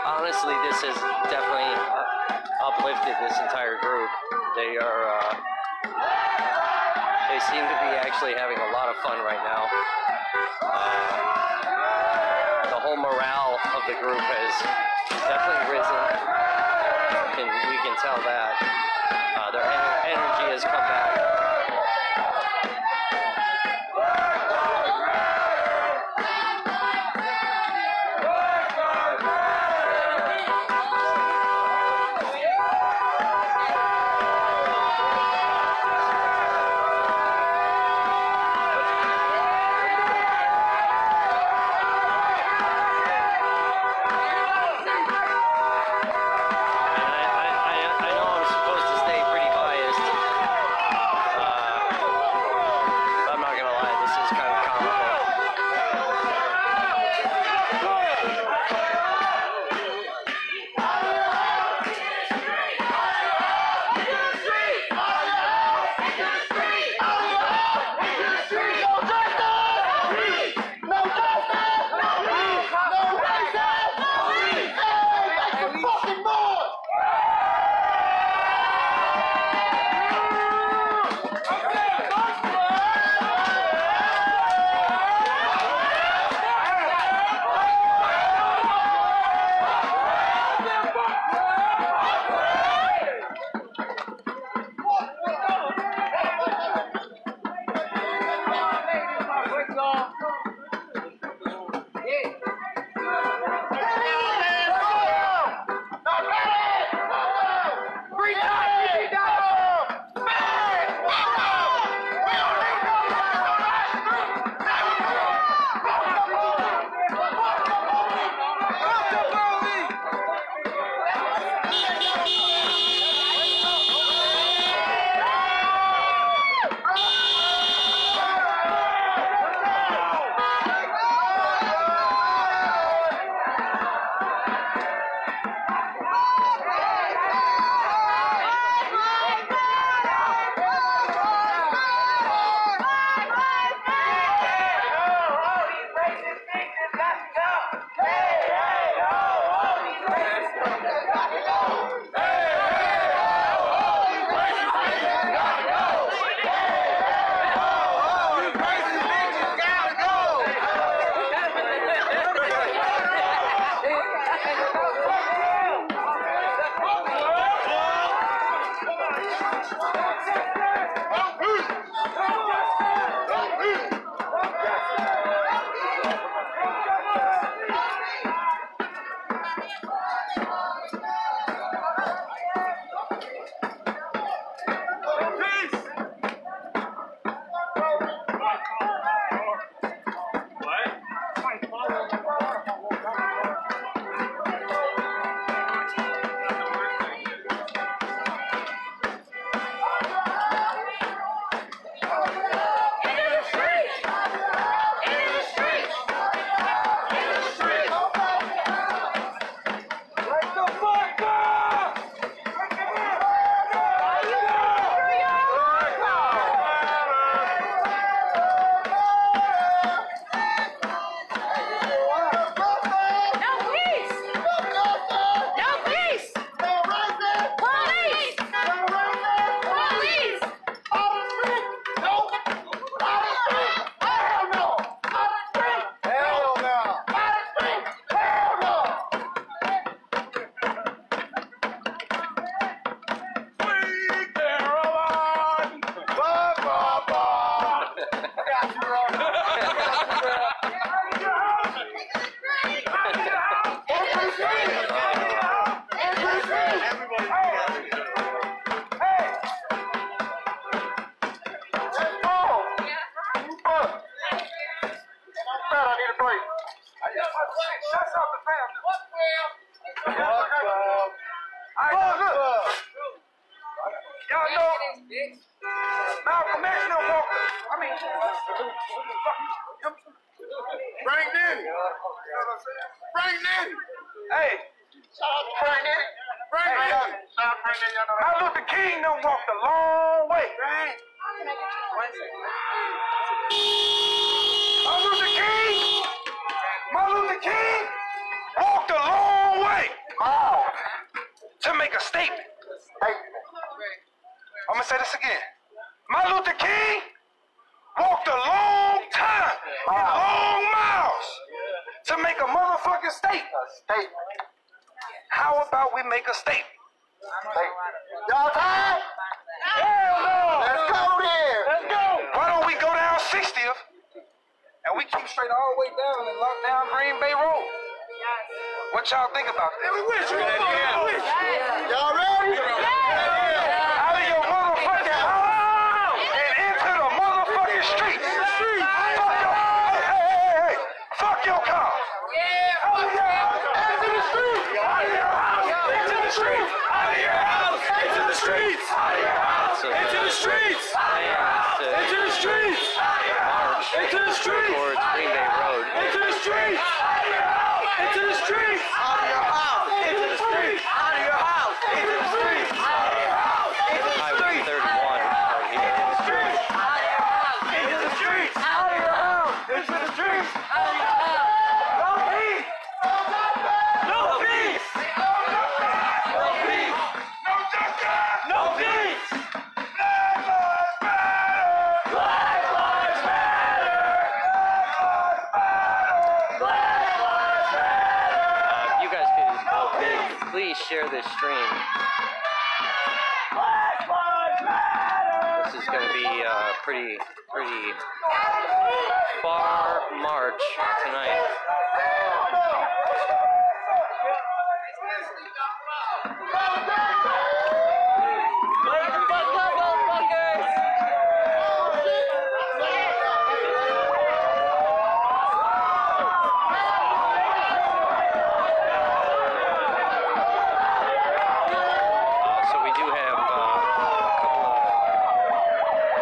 Honestly, this has definitely uplifted this entire group. They are, they seem to be actually having a lot of fun right now. The whole morale of the group has definitely risen, and we can tell that. Their energy has come back. Look, Malcolm X no walked. I mean, Frank Nanny. Frank Nanny. Hey. Frank Nanny. Frank Nanny. Martin Luther King done walked a long way. Right. Martin Luther King walked a long way to make a statement. Hey. I'm gonna say this again. Martin Luther King walked a long time and long miles to make a motherfucking statement. How about we make a statement? Y'all tired? Hell no! Let's go then! Let's go! Why don't we go down 60th and we keep straight all the way down and lock down Green Bay Road? What y'all think about that? We wish we had y'all ready? Out of your motherfucking house and into the motherfucking streets. Fuck your car. Into the streets. Out of your house. Into the streets. Out of your house. Into the streets. Out of your house. Into the streets. Into the streets. March Into the streets. towards Green Bay Road. Into the streets. Into the streets. Out of your house. Into the streets. Out of your house. Into the streets. Out of your house. Into the Highway streets. 31 right here. Into the streets. Out of your house. Into the streets. Out of your house. Into the streets. Out of your house. No peace. No peace. No peace. No justice. No peace. Black lives matter. Black lives matter. Black lives matter. If you guys could please share this stream. Black lives matter. This is going to be a pretty far march tonight. So we do have a couple of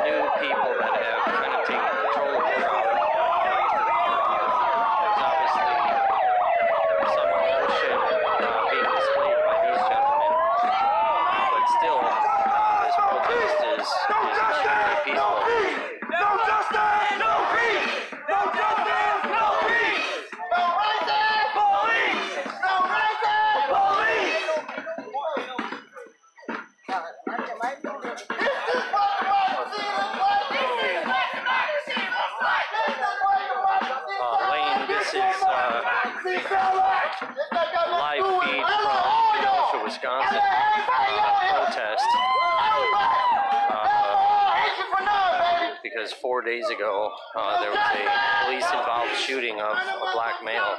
new people that have kind of taken control of the crowd. There's obviously some emotion being displayed by these gentlemen, but still, this protest is extremely peaceful. No justice, no peace. No justice, no peace. No racist police. No racist police. Lane, this is live feed from Kenosha, Wisconsin, protest. Because 4 days ago, there was a police-involved shooting of a black male.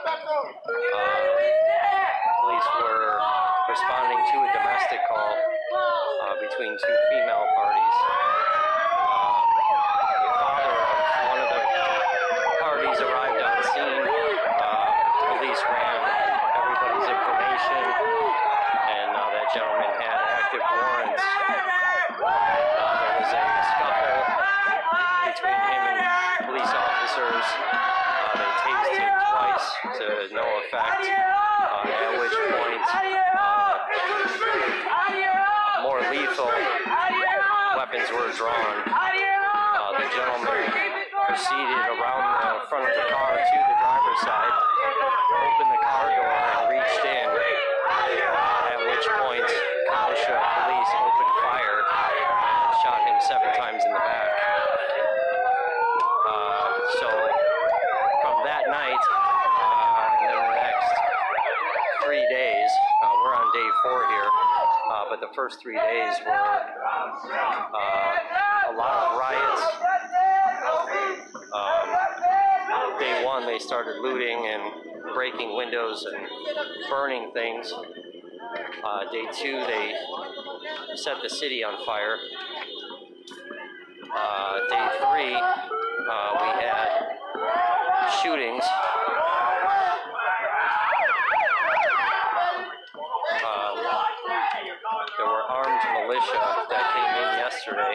Police were responding to a domestic call between two female parties. The father of one of the parties arrived on scene. Police ran everybody's information, and that gentleman had active warrants. There was a scuffle between him and police officers. They tased him twice to no effect, at which point more lethal weapons were drawn. The gentleman proceeded around the front of the car to the driver's side, opened the car door and reached in, at which point Kenosha police opened fire and shot him 7 times in the back. So from that night and then the next 3 days, we're on day 4 here, but the first 3 days were a lot of riots. Day 1 they started looting and breaking windows and burning things. Day 2 they set the city on fire. Day 3 we had shootings. There were armed militia that came in yesterday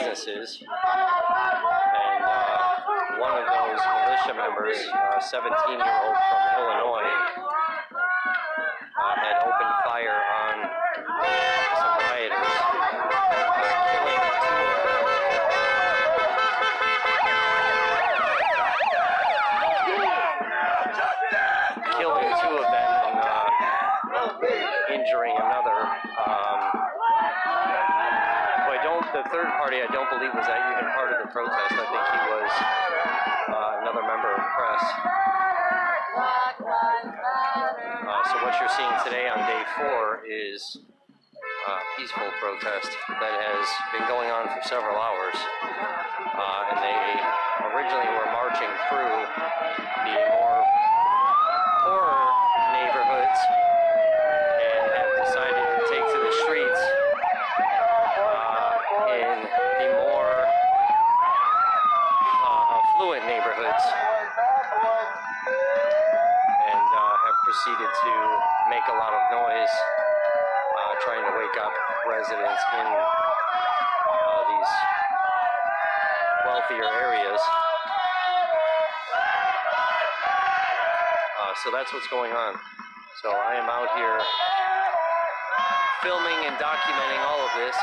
businesses, and one of those militia members, a 17-year-old from Illinois, had opened fire on some rioters, killing two of them and injuring another. The third party, I don't believe, was even part of the protest. I think he was another member of the press. So what you're seeing today on day 4 is a peaceful protest that has been going on for several hours. And they originally were marching through the more poorer neighborhoods and have decided to take to the streets in the more affluent neighborhoods, and have proceeded to make a lot of noise, trying to wake up residents in these wealthier areas. So that's what's going on. So I am out here filming and documenting all of this.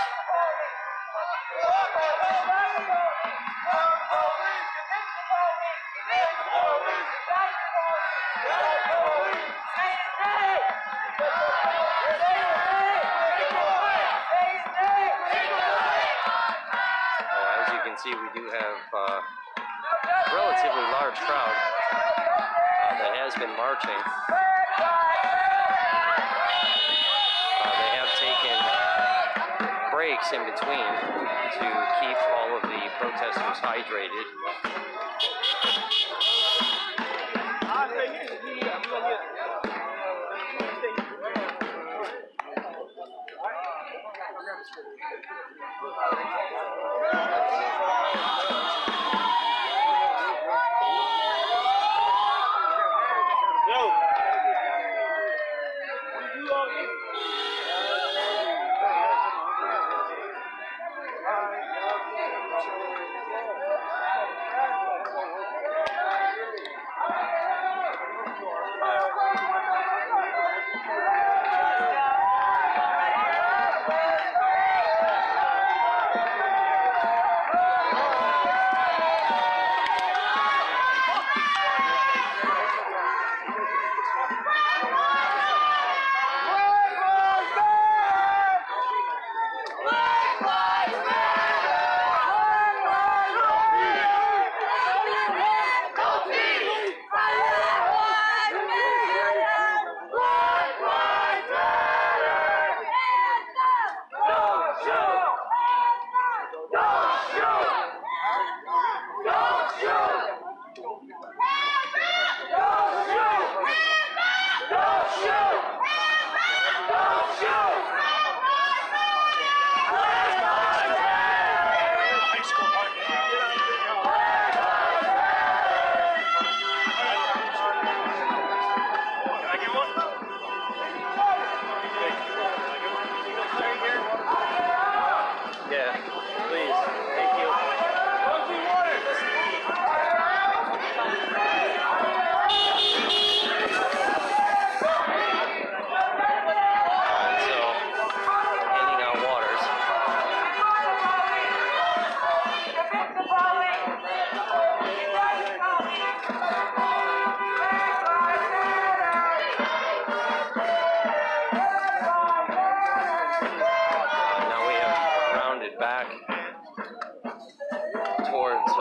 As you can see, we do have a relatively large crowd that has been marching. They have taken breaks in between to keep all of the protesters hydrated. Back towards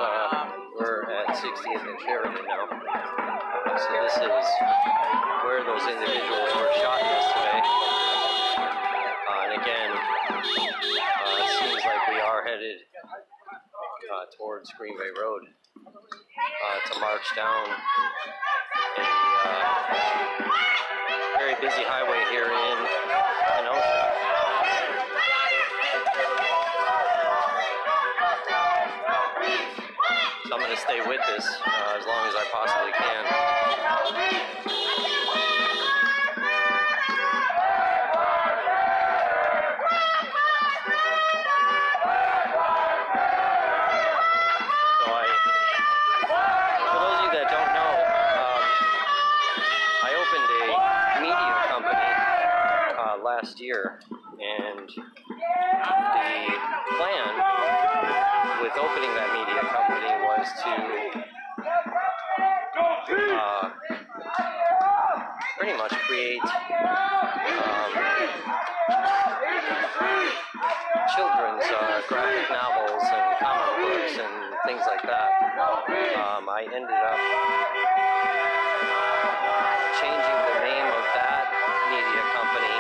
we're at 60th and Sheridan now. So this is where those individuals were shot yesterday. And again, it seems like we are headed towards Green Bay Road to march down a very busy highway here in Kenosha. So I'm going to stay with this as long as I possibly can. last year, and the plan with opening that media company was to pretty much create children's graphic novels and comic books and things like that. I ended up changing the name of that media company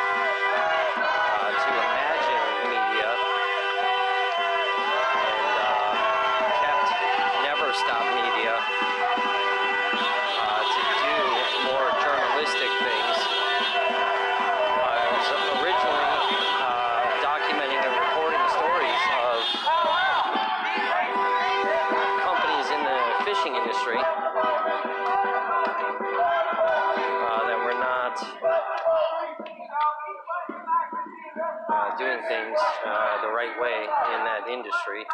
to Imagine Media, and kept Never.Stop Media to do more journalistic things. I was originally documenting and recording stories of companies in the fishing industry that were not doing things the right way in that industry.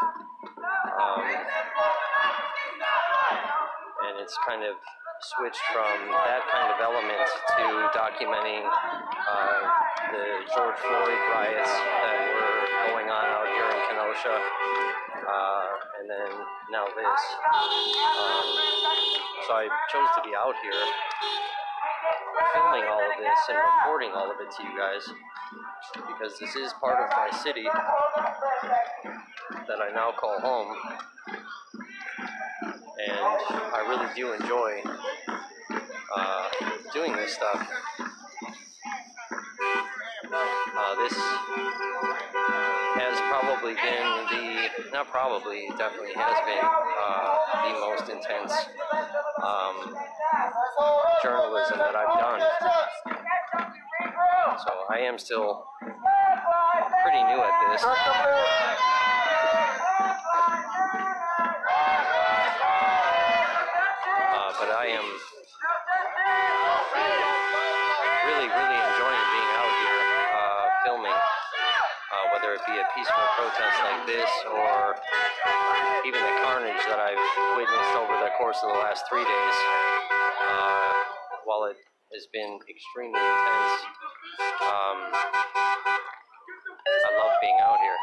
And it's kind of switched from that kind of element to documenting the George Floyd riots that were going on out here in Kenosha, and then now this. So I chose to be out here filming all of this and recording all of it to you guys, because this is part of my city that I now call home, and I really do enjoy doing this stuff. This has probably been it definitely has been the most intense journalism that I've done. So I am still pretty new at this. But I am really enjoying being out here filming, whether it be a peaceful protest like this or even the carnage that I've witnessed over the course of the last 3 days. While it has been extremely intense, I love being out here.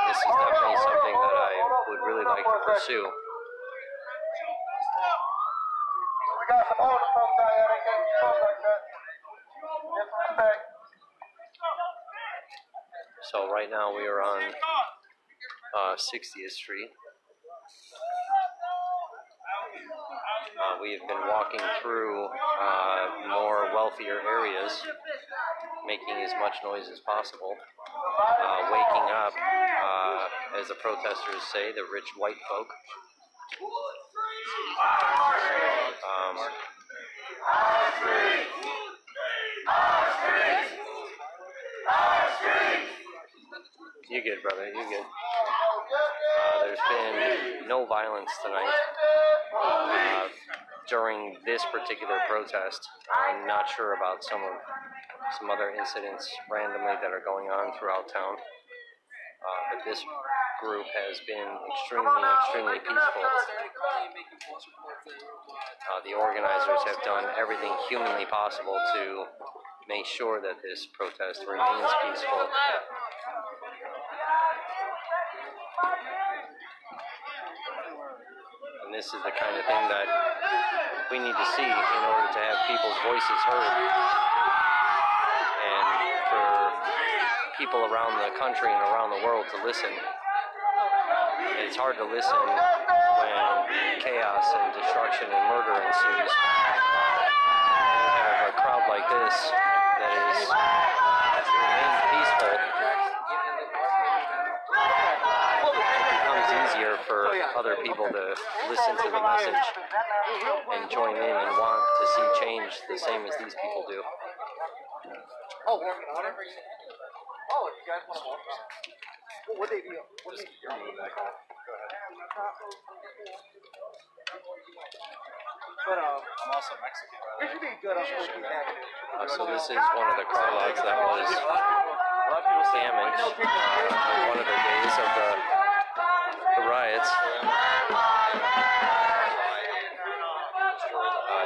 This is definitely something that I would really like to pursue. We got some older folks out here that can't talk like that. Disrespect. So right now we are on 60th Street. We have been walking through more wealthier areas, making as much noise as possible, waking up, as the protesters say, the rich white folk. You're good, brother, you're good. There's been no violence tonight during this particular protest. I'm not sure about some other incidents randomly that are going on throughout town. But this group has been extremely peaceful. The organizers have done everything humanly possible to make sure that this protest remains peaceful. And this is the kind of thing that we need to see in order to have people's voices heard. And for people around the country and around the world to listen. It's hard to listen when chaos and destruction and murder ensues. And you have a crowd like this that remains peaceful. It becomes easier for other people to listen to the message and join in and want to see change the same as these people do. Oh, whatever you say. Oh, if you guys want to walk around. Well, what they do? What is it? Go ahead. But I'm also Mexican. We should be good on smoking that. So this is one of the car lots that was damaged on one of the days of the riots.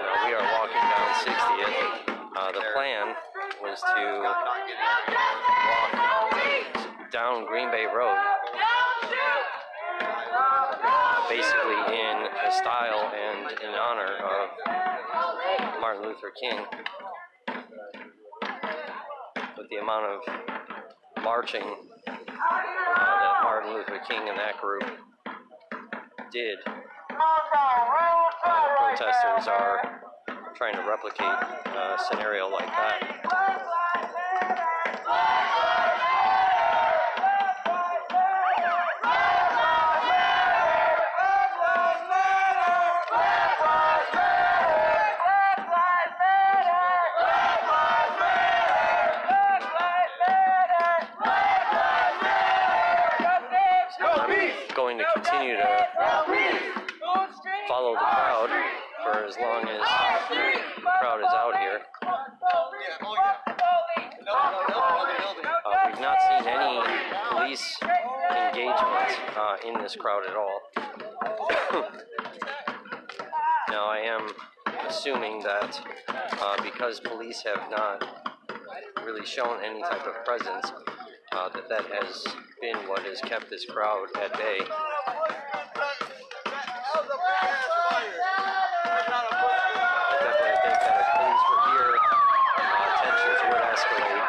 Now we are walking down 60th. The plan was to walk down Green Bay Road, basically in the style and in honor of Martin Luther King. With the amount of marching that Martin Luther King and that group did, protesters are trying to replicate a scenario like that. Going to continue to follow the crowd for as long as the crowd is out here. We've not seen any police engagement in this crowd at all. Now I am assuming that because police have not really shown any type of presence, that has been what has kept this crowd at bay. I definitely think that if police were here, tensions would escalate,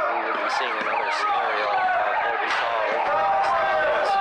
and we would be seeing another scenario of what we saw over the last 10 days.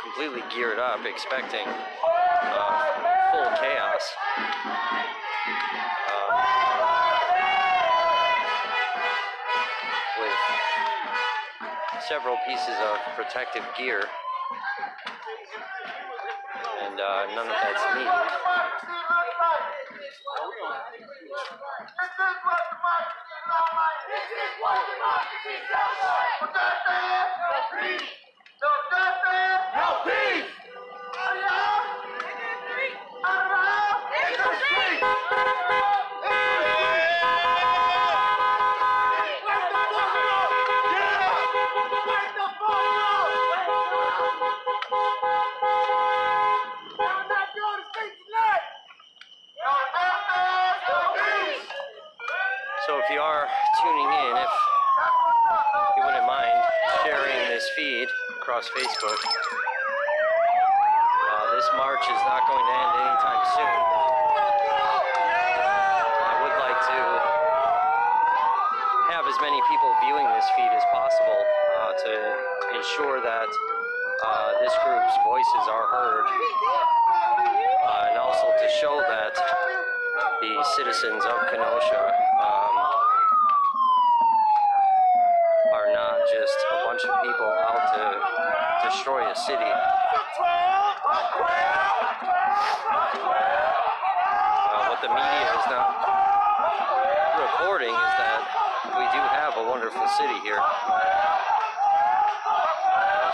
Completely geared up, expecting full chaos. With several pieces of protective gear, and none of that's needed. So if you are tuning in, if you wouldn't mind sharing this feed across Facebook, this march is not going to end anytime soon. I would like to have as many people viewing this feed as possible to ensure that this group's voices are heard, and also to show that the citizens of Kenosha are not just a bunch of people out to destroy a city. What the media is not reporting is that we do have a wonderful city here.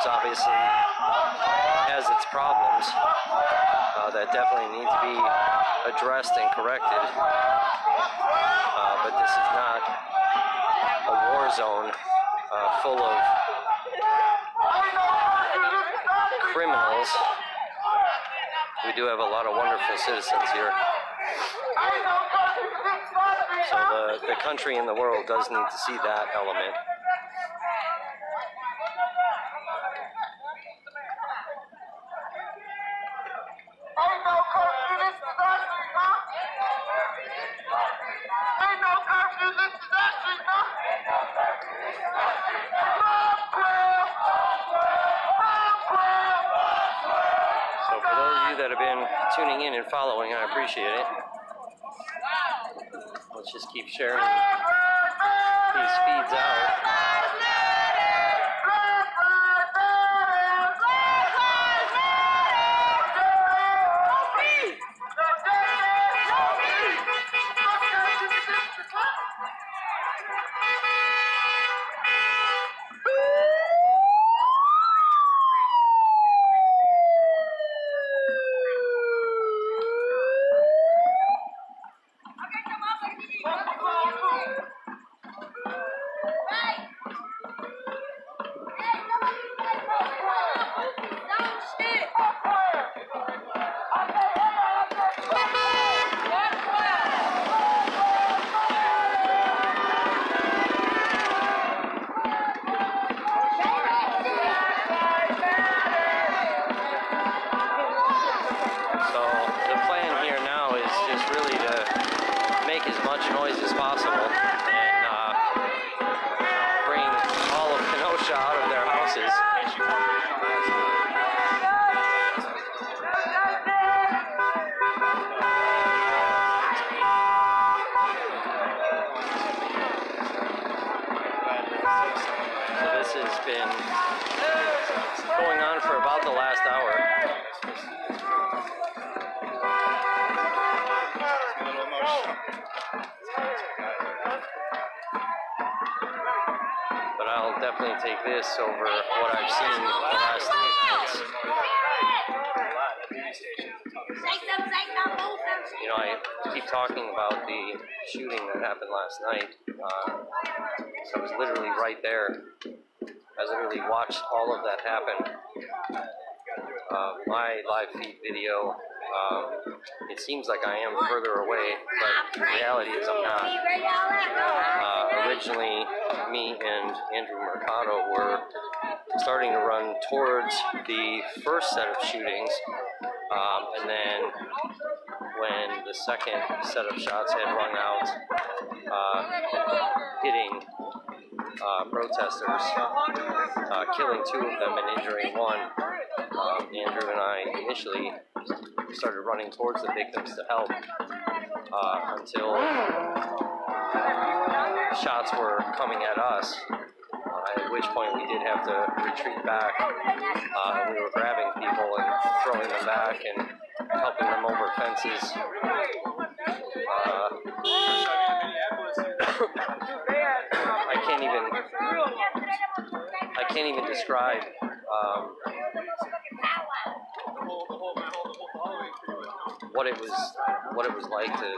It obviously has its problems that definitely need to be addressed and corrected. But this is not a war zone full of criminals. We do have a lot of wonderful citizens here. So the country and the world does need to see that element. So for those of you that have been tuning in and following, I appreciate it. Let's just keep sharing these feeds out. As much noise as possible and bring all of Kenosha out of their houses. So this has been going on for about the last hour. But I'll definitely take this over what I've seen the last 3 nights. You know, I keep talking about the shooting that happened last night. So I was literally right there. I literally watched all of that happen. My live feed video, it seems like I am further away, but the reality is I'm not. Originally, me and Andrew Mercado were starting to run towards the first set of shootings, and then when the second set of shots had rung out, hitting protesters, killing 2 of them and injuring 1. Andrew and I initially started running towards the victims to help until shots were coming at us, at which point we did have to retreat back. We were grabbing people and throwing them back and helping them over fences. I can't even describe what it was like to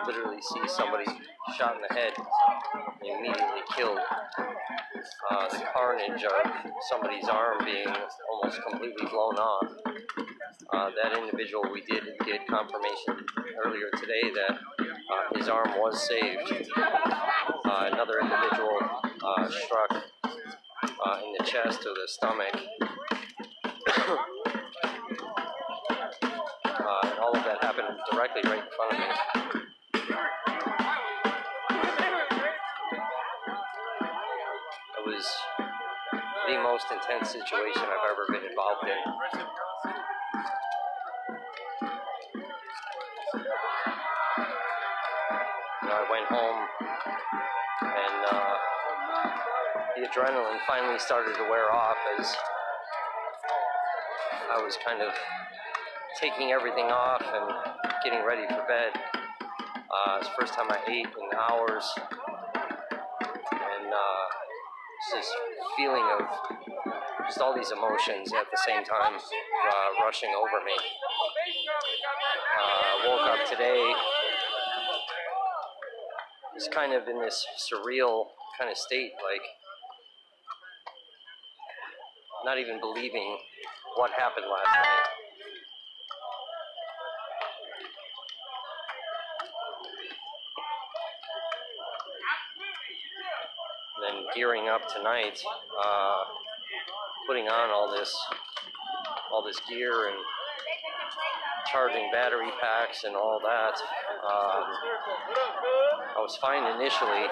literally see somebody shot in the head and immediately killed. The carnage of somebody's arm being almost completely blown off. That individual, we did get confirmation earlier today that his arm was saved. Another individual struck in the chest or the stomach. And all of that happened directly right in front of me. It was the most intense situation I've ever been involved in. You know, I went home and the adrenaline finally started to wear off as I was kind of taking everything off and getting ready for bed. It's the first time I ate in hours, and it's this feeling of just all these emotions at the same time rushing over me. I woke up today just kind of in this surreal kind of state, like not even believing what happened last night. And then gearing up tonight, putting on all this gear and charging battery packs and all that. I was fine initially,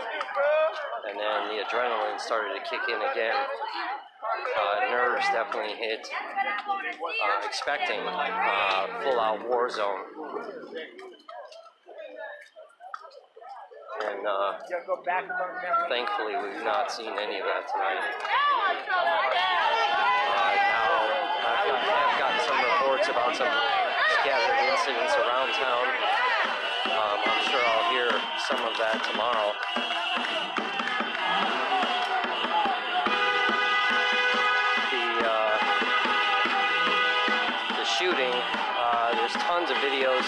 and then the adrenaline started to kick in again. Nerves definitely hit, expecting full-out war zone. And thankfully, we've not seen any of that tonight. Now, I've gotten some reports about some scattered incidents around town. I'm sure I'll hear some of that tomorrow. The shooting, there's tons of videos.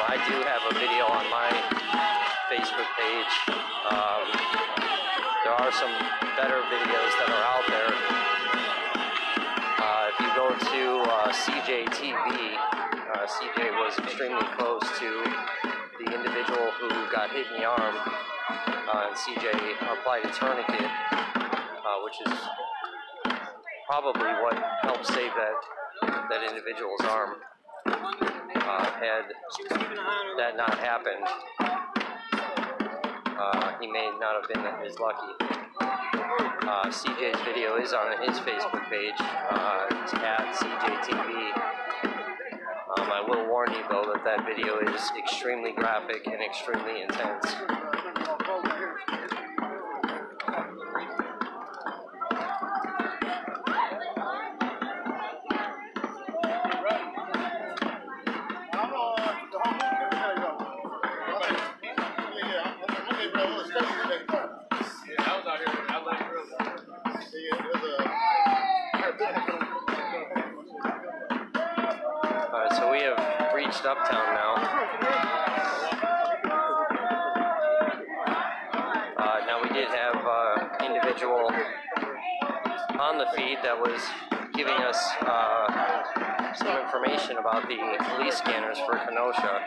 I do have a video on my Facebook page. There are some better videos that are out there. If you go to CJ TV, CJ was extremely close to the individual who got hit in the arm, and CJ applied a tourniquet, which is probably what helped save that individual's arm. Had that not happened, he may not have been as lucky. CJ's video is on his Facebook page. It's at CJTV. I will warn you though that video is extremely graphic and extremely intense. Alright, so we have reached Uptown now. Now we did have an individual on the feed that was giving us some information about the police scanners for Kenosha.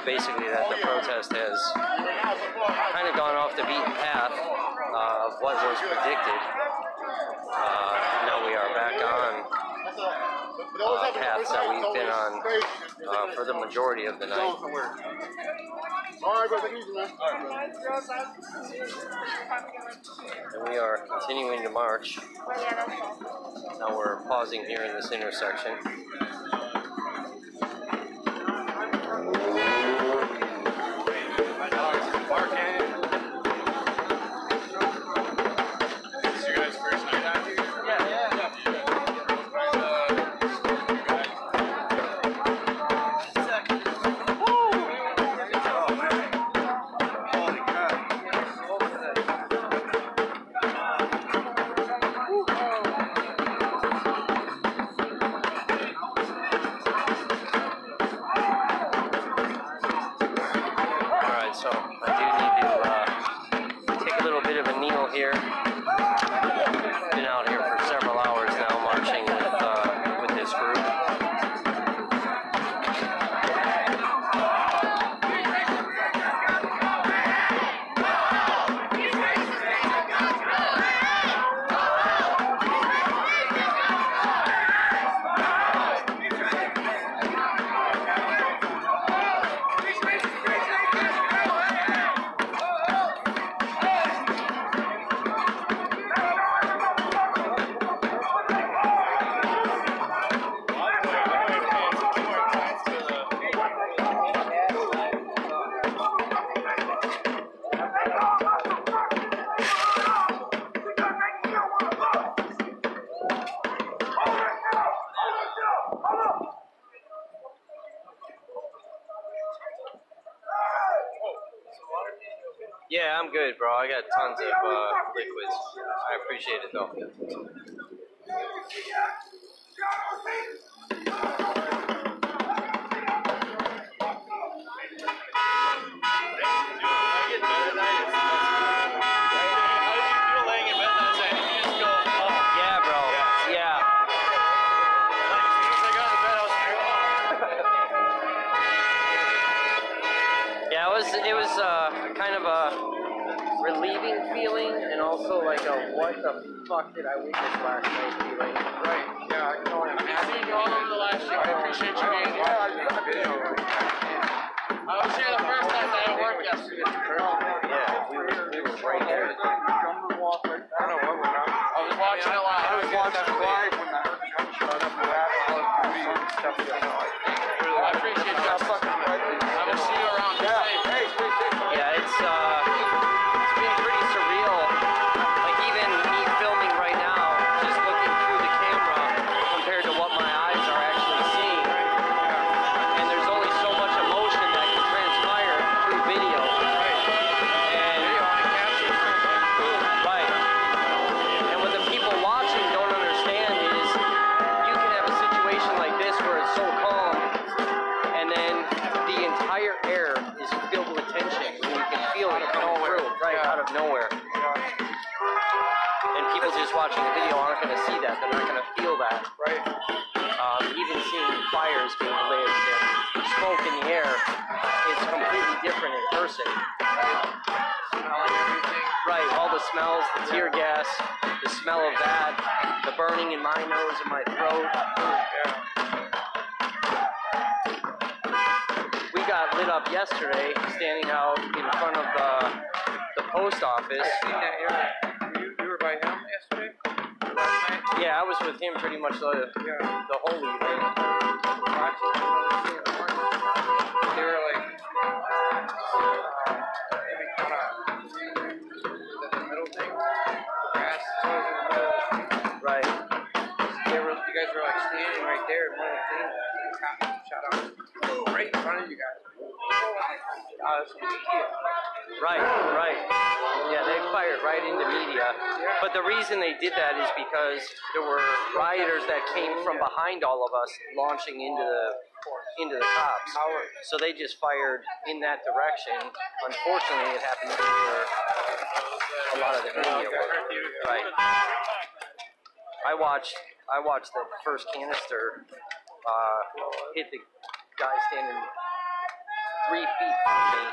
Basically that the protest has kind of gone off the beaten path of what was predicted. Now we are back on paths that we've been on for the majority of the night. And we are continuing to march. Now we're pausing here in this intersection. So I do need to take a little bit of a kneel here. Been out here for several hours now marching with this group. Yeah, I'm good, bro. I got tons of liquids. I appreciate it, though. Yeah, bro. Yeah. Yeah, it was kind of a relieving feeling, and also like a what the fuck did I witness last night feeling. Right, yeah, I know. I've been seeing you all over the last year. I appreciate you being here. I was here the first time I didn't work yesterday. Yeah, we were right there. I don't know what went on. I was watching it live. I was watching it live when I heard the gunshot up the last stuff. I appreciate you. I will see you around. Yeah, it's been pretty surreal. Like even me filming right now, just looking through the camera compared to what my eyes are actually seeing. And there's only so much emotion that can transpire through video. And of nowhere. And people just watching the video aren't going to see that. They're not going to feel that. Right. Even seeing fires being lit and smoke in the air is completely different in person. Smelling everything. Right, all the smells, the tear gas, the smell of that, the burning in my nose and my throat. Yeah. We got lit up yesterday, standing out in front of the post office. I seen that area. You were by him yesterday? Last night? Yeah, I was with him pretty much the whole evening. Watching they were like maybe kind of the middle thing. Grass was in the middle. Right. You guys were like standing right there and one of the things shot out right in front of you guys. Right. Yeah, they fired right into media. But the reason they did that is because there were rioters that came from behind all of us launching into the cops. So they just fired in that direction. Unfortunately, it happened to be where a lot of the media was. Right. I watched the first canister hit the guy standing 3 feet from me.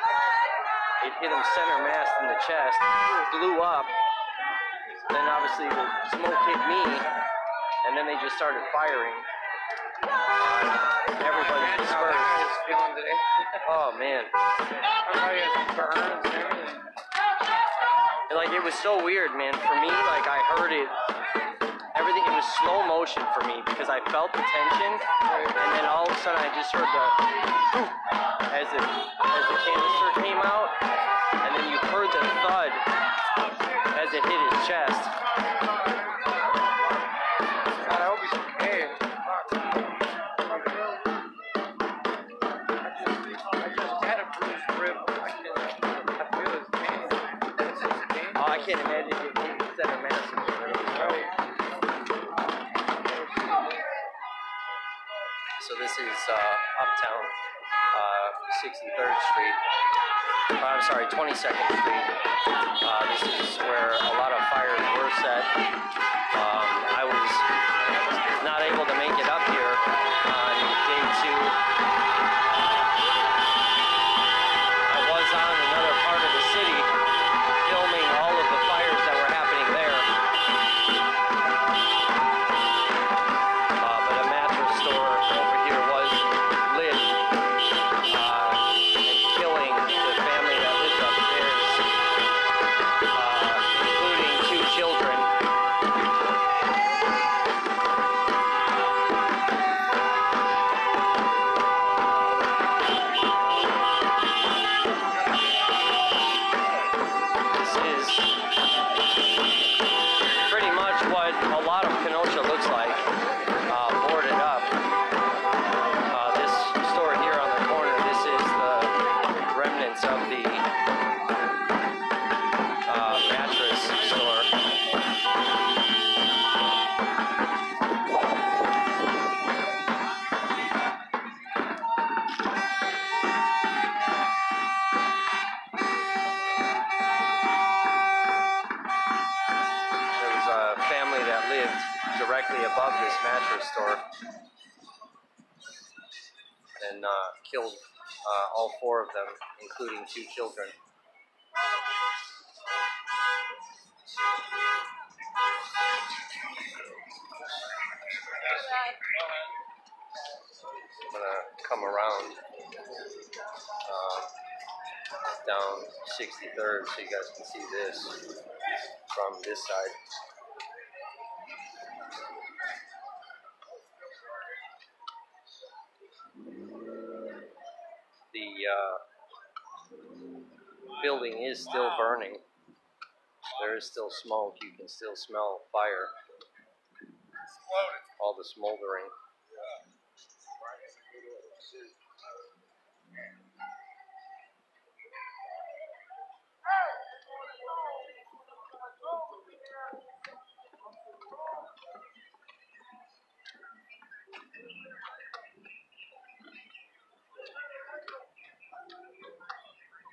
It hit him center mass in the chest, blew up, then obviously the smoke hit me, and then they just started firing. Everybody dispersed. Oh man. Like, it was so weird, man. For me, like, I heard it, everything, it was slow motion for me because I felt the tension, and then all of a sudden I just heard the poof as the canister came out, and then you heard the thud as it hit his chest. God, I hope he's okay. I just had a bruised rib. I feel his pain. Oh, I can't imagine it hit center mass. Right. So this is uptown 63rd Street. I'm sorry, 22nd Street. This is where a lot of fires were set. I was not able to make it up here on day 2. I was on another part of the city filming all of the fires that were happening there. But a mattress store over here was lit and killing the family that lives upstairs, including 2 children. This is pretty much what a lot of Kenosha looks like, boarded up. This store here on the corner, this is the remnants of the mattress store. There was a family that lived directly above this mattress store and killed all 4 of them, including 2 children. I'm gonna come around down 63rd so you guys can see this from this side. The building is still burning. There is still smoke. You can still smell fire. All the smoldering.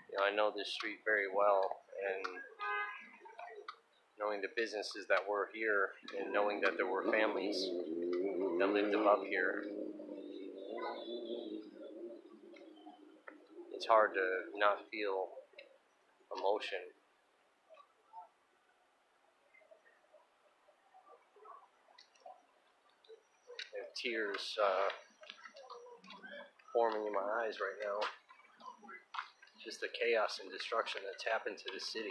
You know, I know this street very well, and knowing the businesses that were here, and knowing that there were families that lived above here, it's hard to not feel emotion. I have tears forming in my eyes right now. Just the chaos and destruction that's happened to the city.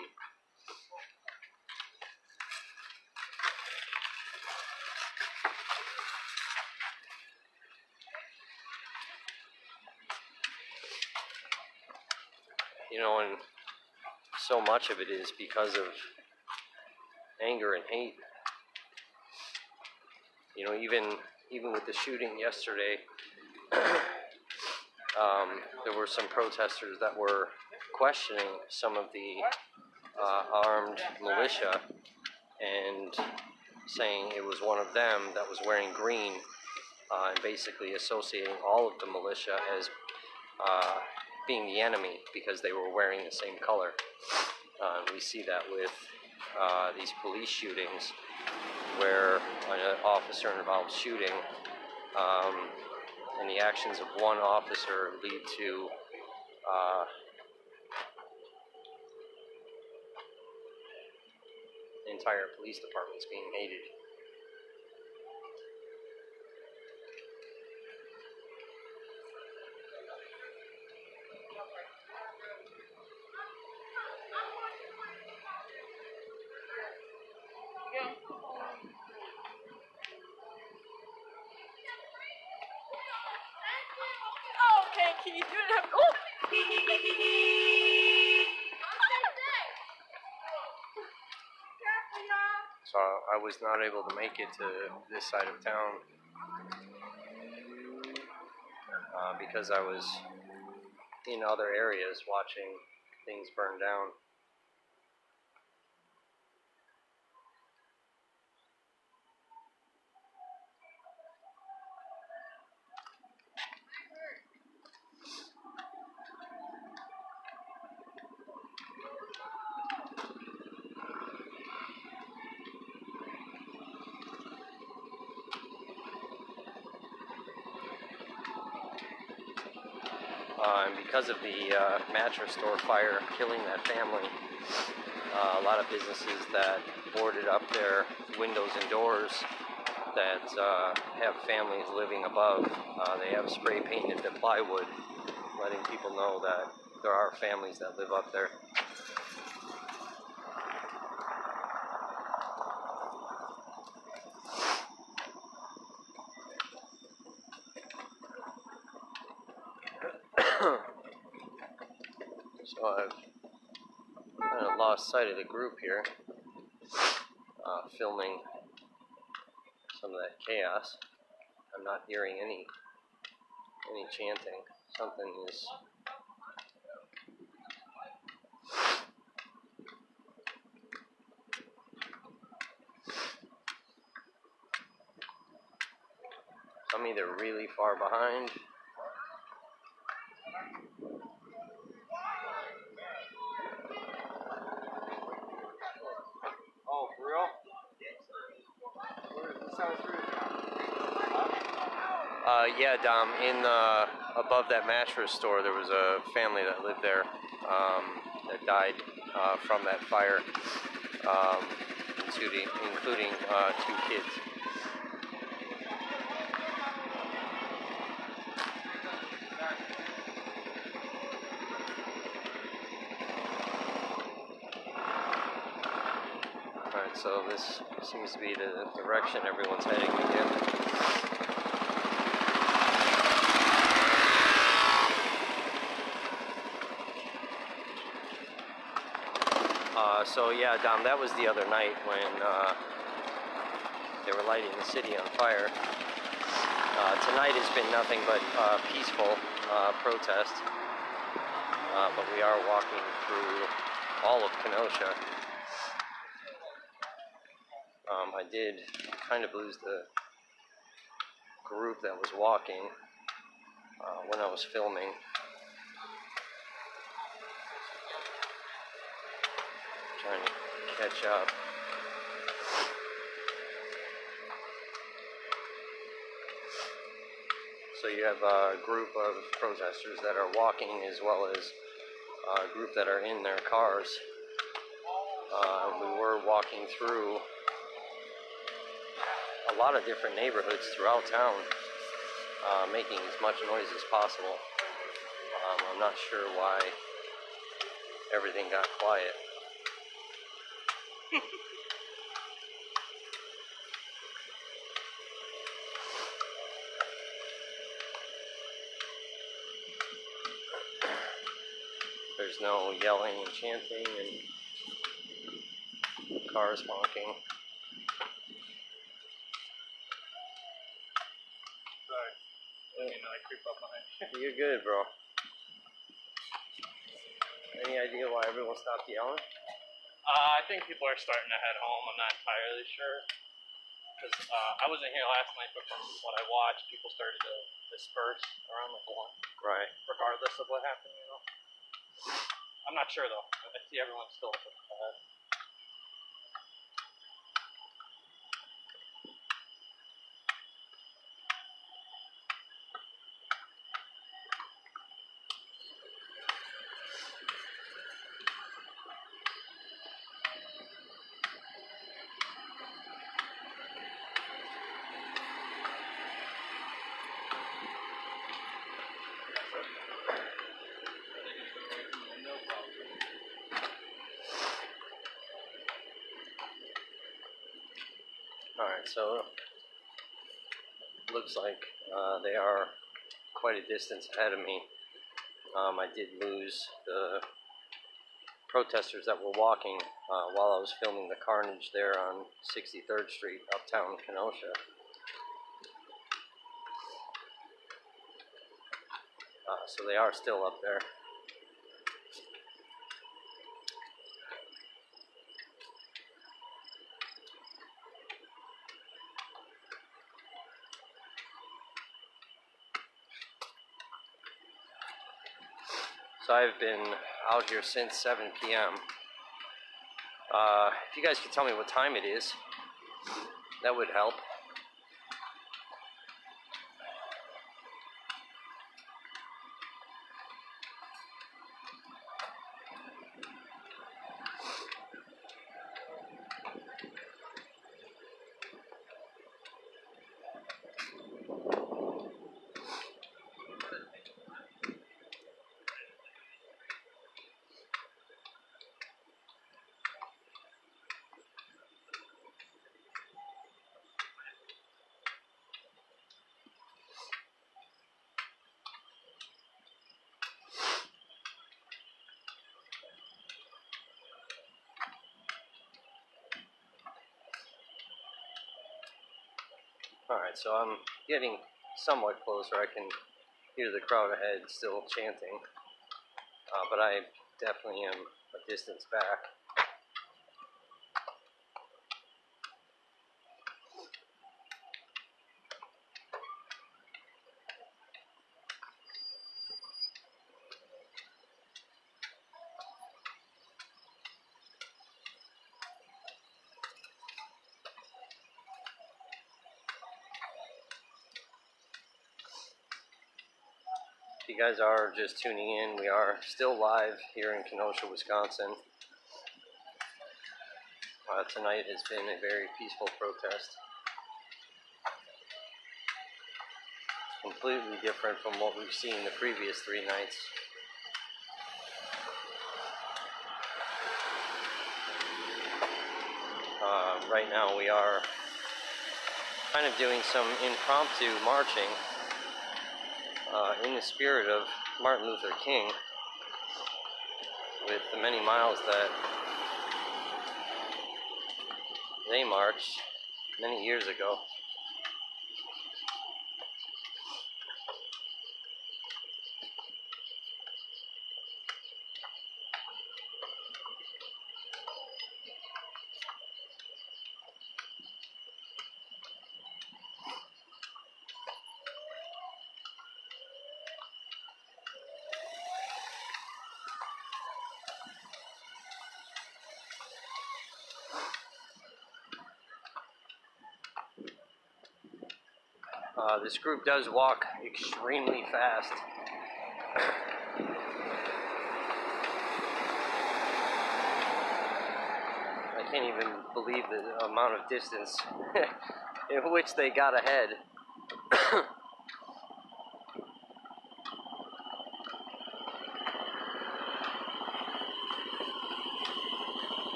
You know, and so much of it is because of anger and hate. You know, even with the shooting yesterday, there were some protesters that were questioning some of the armed militia and saying it was one of them that was wearing green, and basically associating all of the militia as being the enemy because they were wearing the same color. We see that with these police shootings where an officer involved shooting, and the actions of one officer lead to entire police departments being hated. Okay, Keith, you didn't have. Oh! So I was not able to make it to this side of town because I was in other areas watching things burn down. And because of the mattress store fire killing that family, a lot of businesses that boarded up their windows and doors that have families living above, they have spray painted the plywood, letting people know that there are families that live up there. So I've kind of lost sight of the group here, filming some of that chaos. I'm not hearing any chanting. Something is I'm either really far behind . Oh, for real? Where is this house really? Yeah, Dom, in above that mattress store, there was a family that lived there that died from that fire, including 2 kids. Alright, so this seems to be the direction everyone's heading again. So yeah, Dom, that was the other night when they were lighting the city on fire. Tonight has been nothing but peaceful protest, but we are walking through all of Kenosha. I did kind of lose the group that was walking when I was filming. trying to catch up. So you have a group of protesters that are walking, as well as a group that are in their cars. We were walking through a lot of different neighborhoods throughout town, making as much noise as possible. I'm not sure why everything got quiet. There's no yelling and chanting and cars honking. Sorry. I didn't mean to like creep up behind you. You're good, bro. Any idea why everyone stopped yelling? I think people are starting to head home. I'm not entirely sure. Because I wasn't here last night, but from what I watched, people started to disperse around the corner. Right. Regardless of what happened, you know. I'm not sure though. I see everyone still ahead. Alright, so looks like they are quite a distance ahead of me. I did lose the protesters that were walking while I was filming the carnage there on 63rd Street, uptown Kenosha. So they are still up there. So I've been out here since 7 p.m. If you guys could tell me what time it is, that would help. Alright, so I'm getting somewhat closer. I can hear the crowd ahead still chanting, but I definitely am a distance back. If you guys are just tuning in, we are still live here in Kenosha, Wisconsin. Tonight has been a very peaceful protest. Completely different from what we've seen the previous 3 nights. Right now we are kind of doing some impromptu marching in the spirit of Martin Luther King, with the many miles that they marched many years ago. This group does walk extremely fast. I can't even believe the amount of distance in which they got ahead.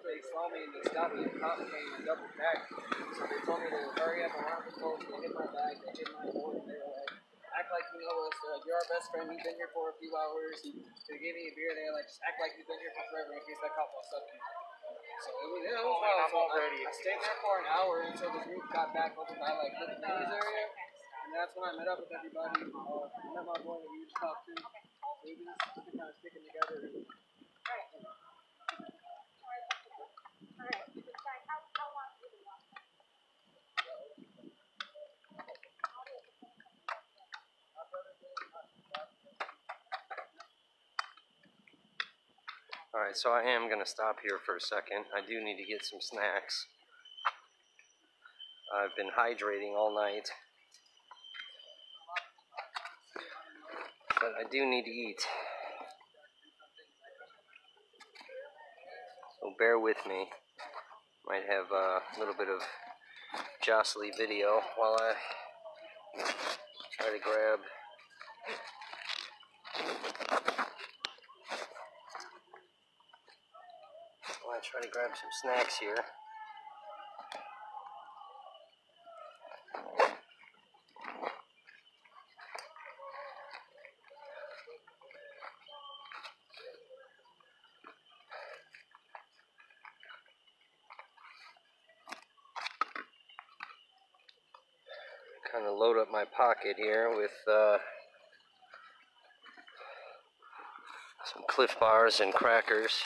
They saw me and they stopped me and the cop came and double back. So they told me to hurry up around the post. They hit my bag, they hit my board, and they were like, act like you know us. They're like, you're our best friend. You've been here for a few hours. They gave me a beer. They're like, just act like you've been here for forever in case that cop walks up to you. So it was wild. So I stayed there for an hour until the group got back over by like the maze area. And that's when I met up with everybody. I met my boy that we just talked to. We were just kind of sticking together. Alright, so I am going to stop here for a second. I do need to get some snacks. I've been hydrating all night. But I do need to eat. So bear with me. Might have a little bit of jostly video while I try to grab some snacks here. Kind of load up my pocket here with some Cliff Bars and crackers.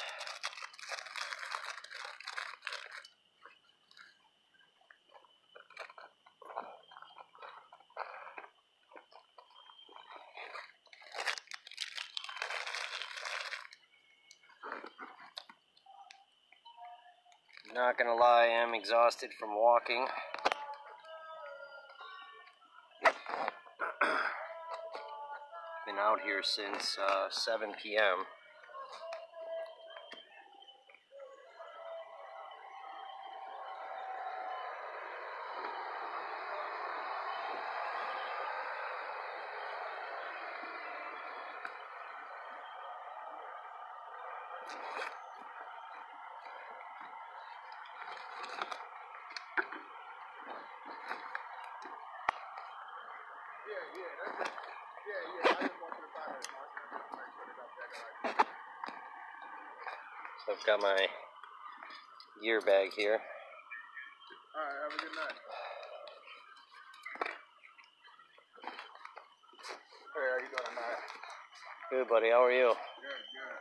Not gonna lie, I am exhausted from walking. Been out here since 7 p.m. So I've got my gear bag here. Alright, have a good night. Hey, how you doing tonight? Good, buddy. How are you? Good, good.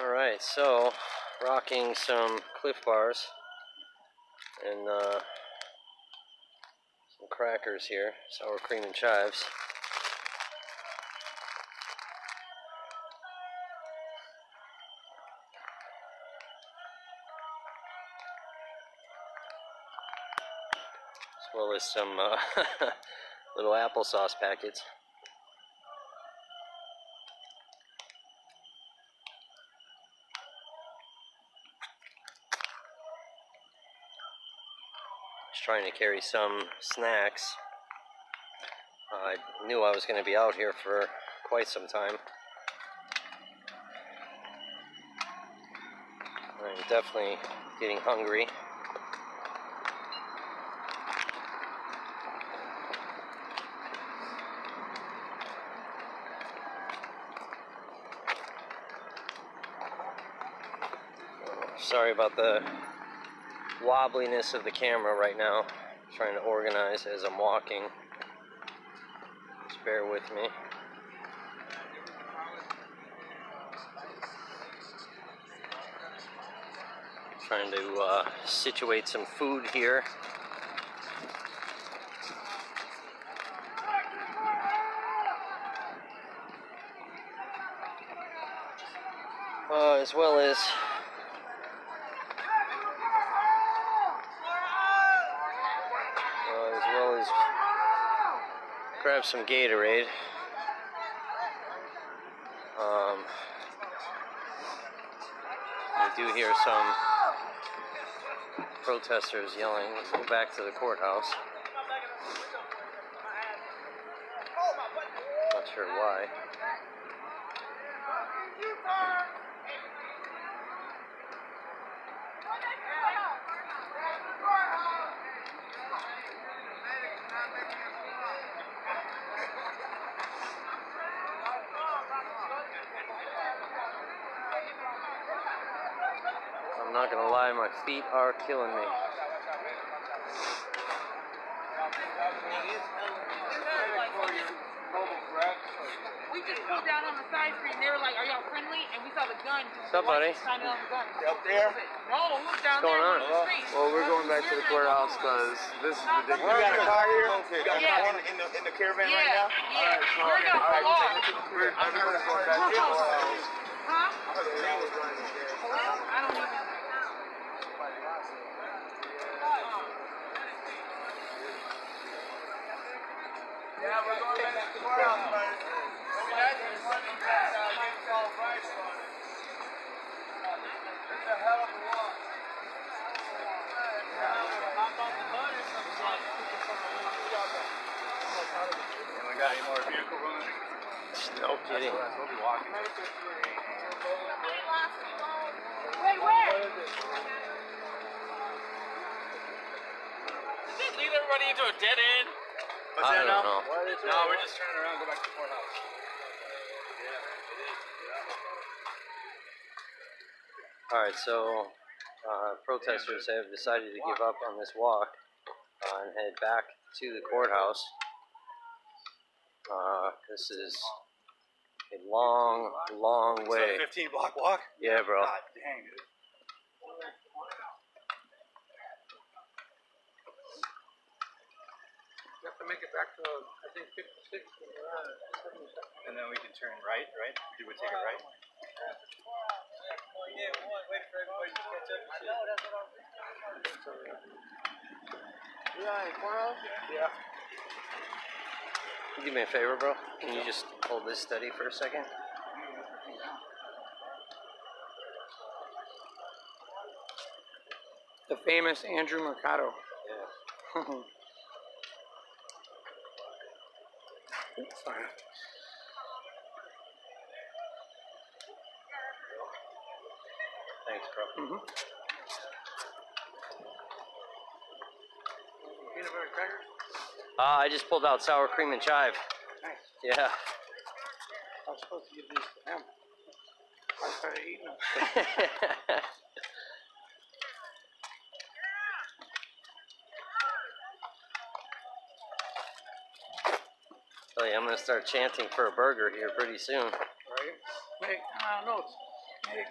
Alright, so rocking some Cliff Bars and some crackers here, sour cream and chives. As well as some little applesauce packets. trying to carry some snacks. I knew I was going to be out here for quite some time. I'm definitely getting hungry. Sorry about the wobbliness of the camera right now. I'm trying to organize as I'm walking. Just bear with me. Trying to situate some food here. As well as grab some Gatorade. I do hear some protesters yelling, "Let's go back to the courthouse." Not sure why. I'm not gonna lie, my feet are killing me. We just pulled down on the side street and they were like, "Are y'all friendly?" And we saw the gun. What's up, buddy? Shining on the gun. Up there? No, we was down What's going there on? on the street. Well, we're going back to the courthouse because this is ridiculous. You got a car here? You got a car in the caravan right now? Yeah. We're gonna pull off. Everyone's going back to the courthouse. Huh? I don't even. Yeah, we're going back to the courthouse, buddy. It's a hell of a walk. We got any more vehicle running? No kidding. We'll be walking. Wait, where? Did they lead everybody into a dead end? I don't know. No, we're just turning around and go back to the courthouse. Alright, so protesters have decided to give up on this walk and head back to the courthouse. This is a long, long way. 15-block walk? Yeah, bro. God dang it. You have to make it back to, I think, 56. And then we can turn right? Do we take it right? Yeah. Can you do me a favor, bro? Can you just hold this steady for a second? The famous Andrew Mercado. Yeah. Fine. Thanks, bro. Mm-hmm. Peanut butter crackers? I just pulled out sour cream and chive. Nice. Yeah. I was supposed to give these to him. I started eating them. Tell you, I'm gonna start chanting for a burger here pretty soon. Right? Hey, no. Hey,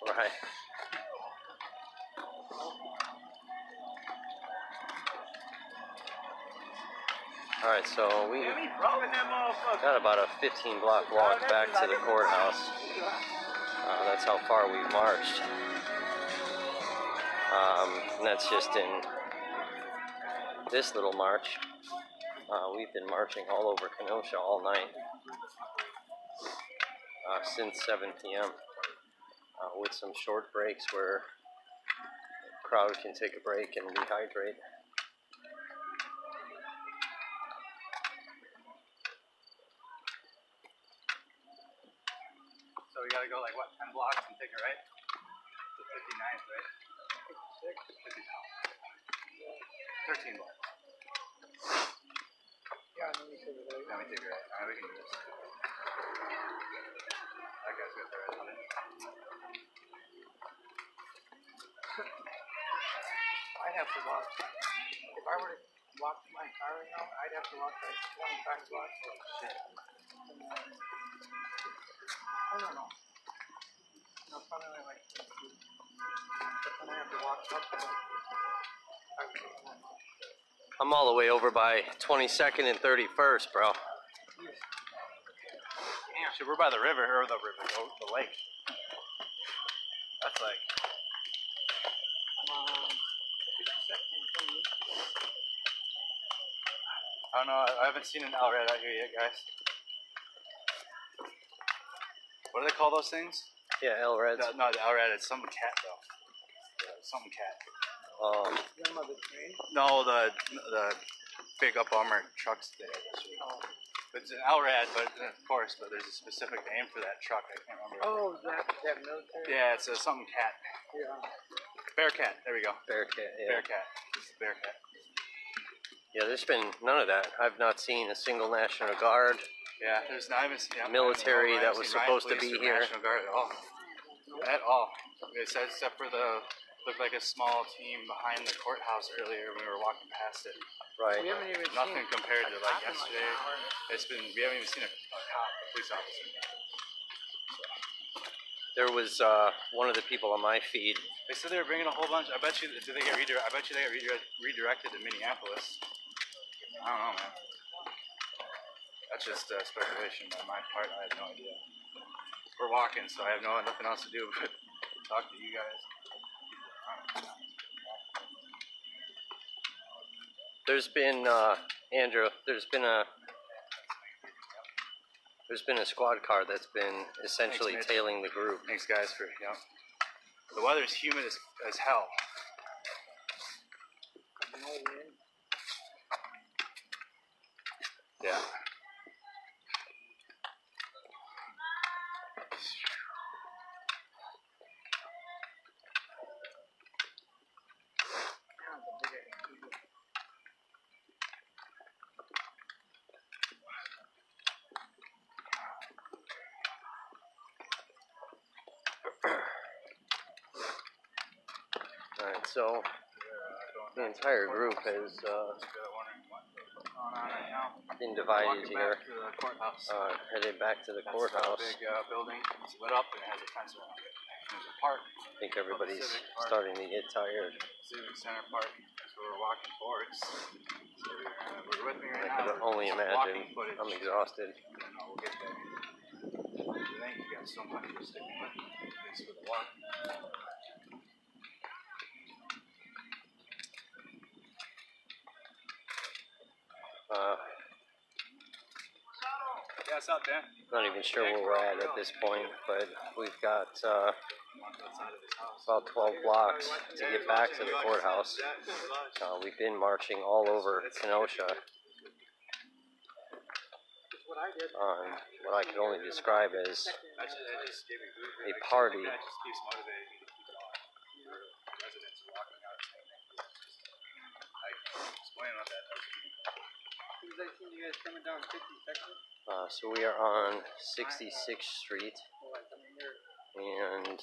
Right. Alright, so we got about a 15-block walk back to the courthouse. That's how far we've marched. And that's just in this little march. We've been marching all over Kenosha all night since 7 p.m. With some short breaks where the crowd can take a break and rehydrate. So we gotta go like what, 10 blocks and take a right? To 59th, right? 13 blocks. Yeah, let me take it right. Let me take a right. Alright, we can do this. That guy's got the right on it. I'd have to walk. If I were to walk to my car right now, I'd have to walk like 25 blocks. Shit. I don't know. No, probably only like 2. But then I have to walk up to them. I'm all the way over by 22nd and 31st, bro. Damn, shit, we're by the river, or the lake. That's like... 52nd and 28th. I don't know, I haven't seen an L-red out here yet, guys. What do they call those things? Yeah, L-Reds. No, the L-red, it's something cat, though. Yeah, something cat. No, the big up armored trucks there. It's an L-red, but of course, but there's a specific name for that truck. I can't remember. Oh, that military? Yeah, it's a something cat. Yeah. Bearcat. There we go. Bearcat. Yeah. Bearcat. It's Bearcat. Yeah, there's been none of that. I've not seen a single National Guard. Yeah, there's not even military that was supposed to be here. National Guard at all. At all. It said except for the looked like a small team behind the courthouse earlier when we were walking past it. Right. We haven't even Nothing seen compared to like Like yesterday. We haven't even seen a cop, a police officer. There was one of the people on my feed. They said they were bringing a whole bunch. I bet you they get redirected to Minneapolis. I don't know, man. That's just speculation on my part. I have no idea. We're walking, so I have nothing else to do but talk to you guys. There's been Andrew. There's been a squad car that's been essentially tailing the group. Thanks, guys, for The weather's humid as hell. Yeah. Alright, so the entire group has been divided here. Headed back to the courthouse. That's a big building. It's lit up and it has a fence around it. There's a park. I think everybody's starting to get tired. Civic Center Park. That's where we're walking towards. So we're with me right I now. can only imagine. I'm exhausted. We'll get there. Thank you guys so much for sticking with me. Thanks for the walk. Yeah, what's up, Dan? Not even sure where we're at this point, but we've got about 12 blocks to get back to the courthouse. We've been marching all over Kenosha on what I could only describe as a party. So we are on 66th Street and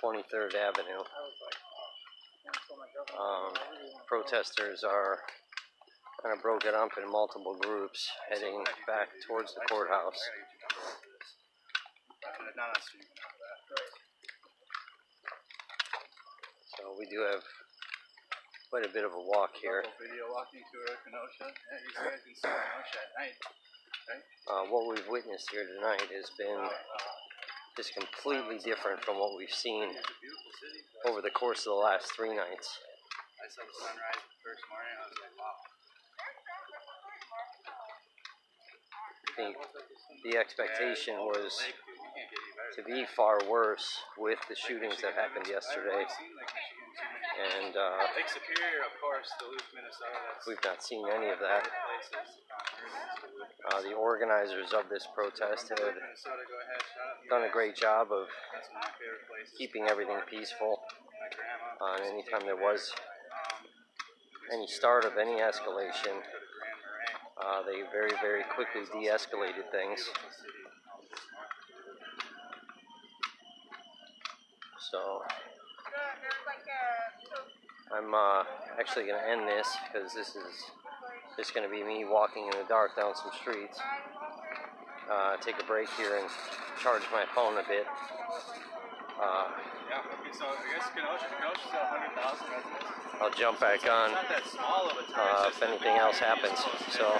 23rd Avenue. Protesters are kind of broken up in multiple groups heading back towards the courthouse. So we do have quite a bit of a walk here. Video walking through Kenosha. Yeah, you guys can see Kenosha at night. What we've witnessed here tonight has been just completely different from what we've seen over the course of the last 3 nights. I saw the sunrise the first morning. I was like, wow. I think the expectation was to be far worse with the shootings that happened yesterday. And Lake Superior, of course, Duluth, Minnesota. We've not seen any of that. The organizers of this protest had done a great job of keeping everything peaceful. And anytime there was any start of any escalation, they very, very quickly de-escalated things. So I'm actually going to end this because this is just going to be me walking in the dark down some streets. Take a break here and charge my phone a bit. Yeah, okay, so I guess Kenosha's at 100,000 residents. I'll jump back on It's not that small of a town. if anything else happens. So.